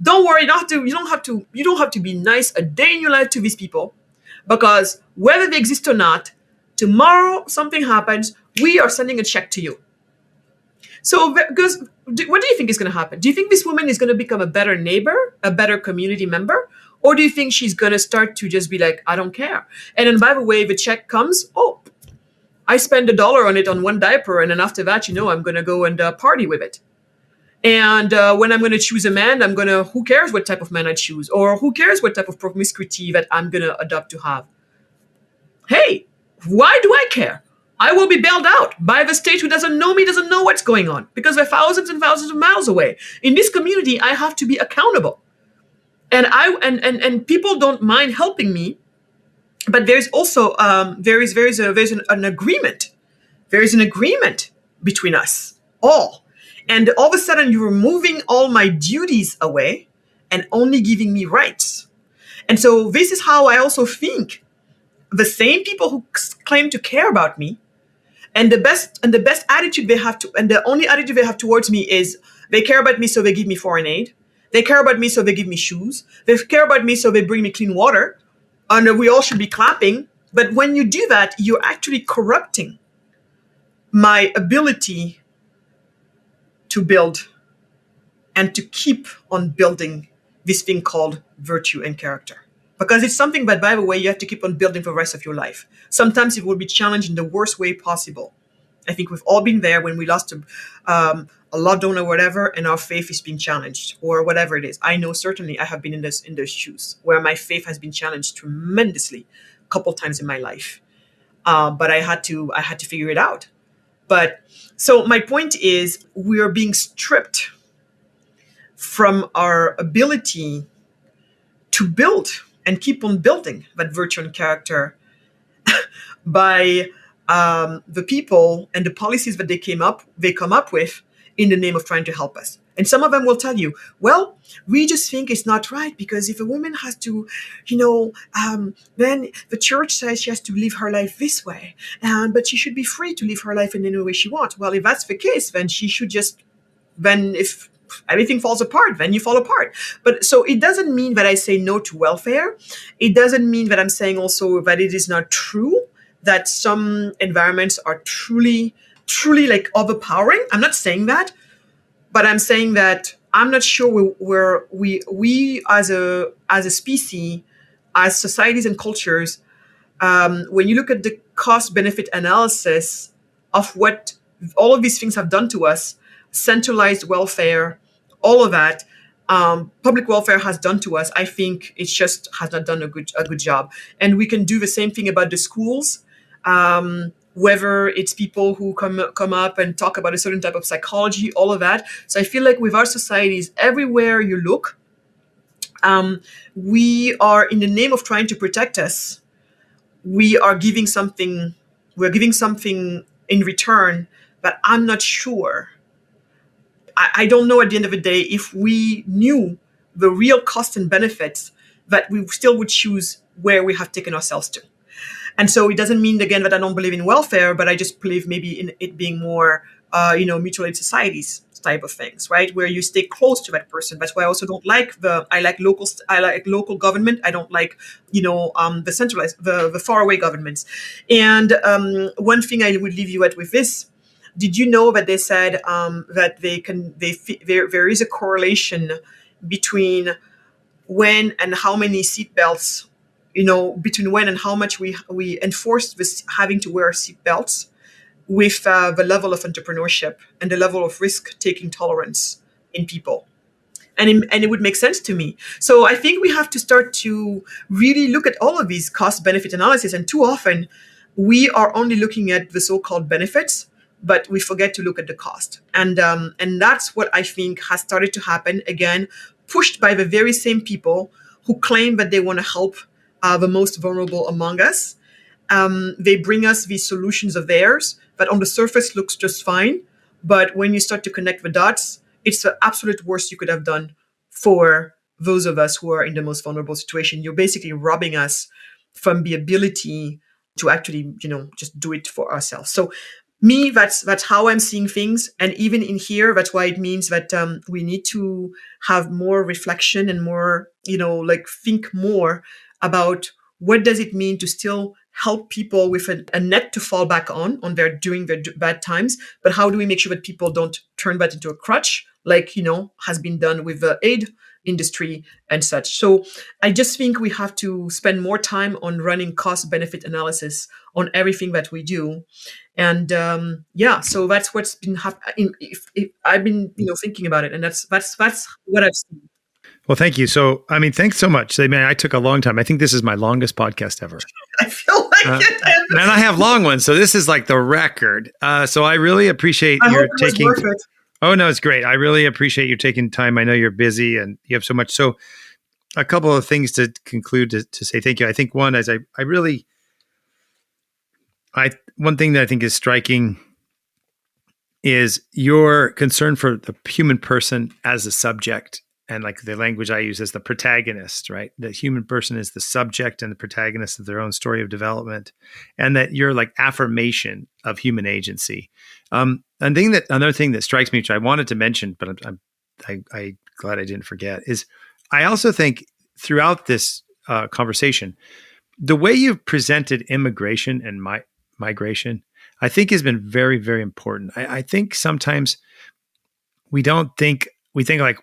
Don't worry, you don't have to be nice a day in your life to these people, because whether they exist or not, tomorrow something happens, we are sending a check to you. So, because what do you think is going to happen? Do you think this woman is going to become a better neighbor, a better community member? Or do you think she's going to start to just be like, I don't care? And then, by the way, the check comes, oh, I spend $1 on it on one diaper, and then after that, I'm going to go and party with it. And when I'm going to choose a man, who cares what type of man I choose, or who cares what type of promiscuity that I'm going to adopt to have? Hey, why do I care? I will be bailed out by the state who doesn't know me, doesn't know what's going on, because they're thousands and thousands of miles away. In this community, I have to be accountable. And and people don't mind helping me, but there's also there's an agreement. There is an agreement between us all. And all of a sudden, you're removing all my duties away and only giving me rights. And so this is how I also think the same people who claim to care about me, and the best attitude they have to, and the only attitude they have towards me is they care about me, so they give me foreign aid. They care about me, so they give me shoes. They care about me, so they bring me clean water. And we all should be clapping. But when you do that, you're actually corrupting my ability to build and to keep on building this thing called virtue and character. Because it's something that, by the way, you have to keep on building for the rest of your life. Sometimes it will be challenged in the worst way possible. I think we've all been there when we lost a loved one or whatever, and our faith is being challenged, or whatever it is. I know certainly I have been in those shoes where my faith has been challenged tremendously a couple times in my life. But I had to figure it out. But so my point is, we are being stripped from our ability to build and keep on building that virtue and character by the people and the policies that they come up with in the name of trying to help us. And some of them will tell you, well, we just think it's not right because if a woman has to, then the church says she has to live her life this way, but she should be free to live her life in any way she wants. Well, if that's the case, then she should then if everything falls apart, then you fall apart. But so it doesn't mean that I say no to welfare. It doesn't mean that I'm saying also that it is not true that some environments are truly like overpowering. I'm not saying that, but I'm saying that I'm not sure we as a species, as societies and cultures, when you look at the cost-benefit analysis of what all of these things have done to us, centralized welfare, all of that, public welfare has done to us, I think it just has not done a good job. And we can do the same thing about the schools. Whether it's people who come up and talk about a certain type of psychology, all of that. So I feel like with our societies, everywhere you look, we are, in the name of trying to protect us, we're giving something in return, but I'm not sure. I don't know at the end of the day, if we knew the real costs and benefits, that we still would choose where we have taken ourselves to. And so it doesn't mean, again, that I don't believe in welfare, but I just believe maybe in it being more, mutual aid societies type of things, right? Where you stay close to that person. That's why I also don't like I like local government. I don't like, the centralized, the faraway governments. And one thing I would leave you with this: did you know that they said that there is a correlation between when and how many seatbelts, between when and how much we enforce this having to wear seatbelts with the level of entrepreneurship and the level of risk-taking tolerance in people. And it would make sense to me. So I think we have to start to really look at all of these cost-benefit analysis. And too often, we are only looking at the so-called benefits, but we forget to look at the cost. And that's what I think has started to happen, again, pushed by the very same people who claim that they want to help the most vulnerable among us. They bring us these solutions of theirs that on the surface looks just fine. But when you start to connect the dots, it's the absolute worst you could have done for those of us who are in the most vulnerable situation. You're basically robbing us from the ability to actually, just do it for ourselves. So me, that's how I'm seeing things. And even in here, that's why it means that we need to have more reflection and more, think more about what does it mean to still help people with a net to fall back on during their bad times. But how do we make sure that people don't turn that into a crutch, like, has been done with aid industry and such. So I just think we have to spend more time on running cost benefit analysis on everything that we do. And so that's what's been happening. If I've been thinking about it, and that's what I've seen. Well, thank you. So, I mean, thanks so much. I mean, I took a long time. I think this is my longest podcast ever. I feel like it. And I have long ones, so this is like the record. So I really appreciate your taking. Was worth it. Oh no, it's great. I really appreciate you taking time. I know you're busy and you have so much. So, a couple of things to conclude to say thank you. I think one is one thing that I think is striking is your concern for the human person as a subject. And like the language I use as the protagonist, right? The human person is the subject and the protagonist of their own story of development, and that you're like affirmation of human agency. Another thing that strikes me, which I wanted to mention, but I'm glad I didn't forget, is I also think throughout this conversation, the way you've presented immigration and migration, I think has been very, very important. I think sometimes we think like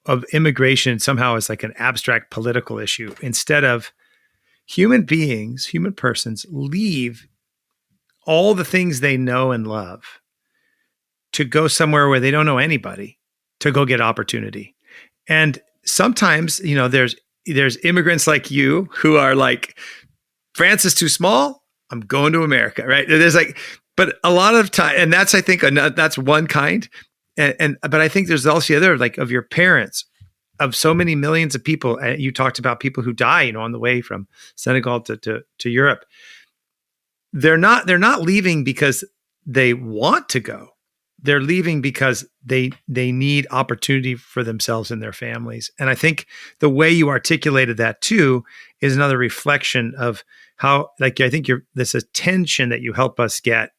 of immigration somehow as like an abstract political issue, instead of human beings, human persons leave all the things they know and love to go somewhere where they don't know anybody, to go get opportunity. And sometimes, there's immigrants like you who are like, France is too small, I'm going to America, right? But a lot of time, and that's, I think, that's one kind. But I think there's also the other, like of your parents, of so many millions of people. You talked about people who die, on the way from Senegal to Europe. They're not leaving because they want to go. They're leaving because they need opportunity for themselves and their families. And I think the way you articulated that too is another reflection of how, like, I think this attention that you help us get,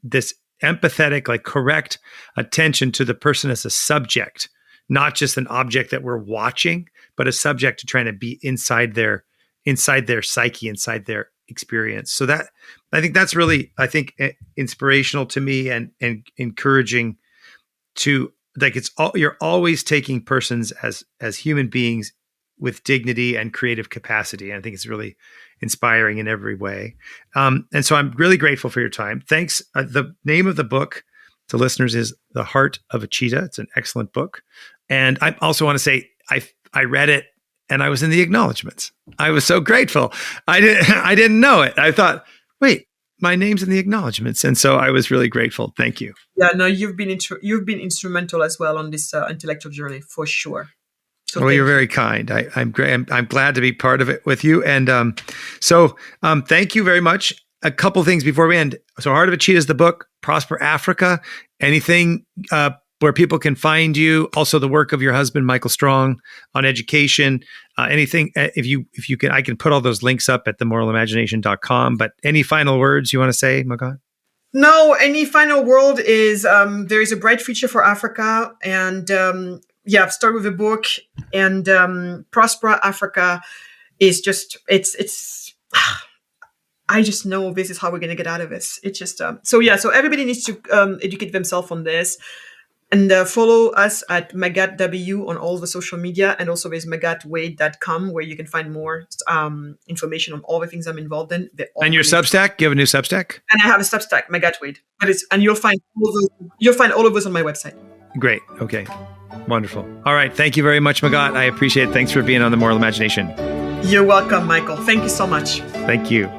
this empathetic, like correct attention to the person as a subject, not just an object that we're watching, but a subject to trying to be inside their psyche, inside their experience. So that, I think that's really, inspirational to me and encouraging to, like, you're always taking persons as human beings with dignity and creative capacity. And I think it's really inspiring in every way. And so I'm really grateful for your time. Thanks. The name of the book to listeners is The Heart of a Cheetah. It's an excellent book. And I also want to say, I read it and I was in the acknowledgments. I was so grateful. I didn't know it. I thought, wait, my name's in the acknowledgments. And so I was really grateful. Thank you. Yeah, no, you've been instrumental as well on this intellectual journey, for sure. So well, you're very kind. I'm great. I'm glad to be part of it with you. And thank you very much. A couple things before we end. So Heart of a Cheetah is the book. Prosper Africa. Anything where people can find you? Also the work of your husband, Michael Strong, on education. Anything, if you can, I can put all those links up at themoralimagination.com. But any final words you want to say, Magat? No, any final word is there is a bright future for Africa, and start with a book, and Prosper Africa is just it's. I just know this is how we're going to get out of this. It's just so everybody needs to educate themselves on this, and follow us at Magatte W on all the social media, and also there's magattewade.com where you can find more information on all the things I'm involved in. And your Substack? You have a new Substack? And I have a Substack, Magatte Wade, and you'll find all of those on my website. Great. Okay. Wonderful. All right. Thank you very much, Magat. I appreciate it. Thanks for being on The Moral Imagination. You're welcome, Michael. Thank you so much. Thank you.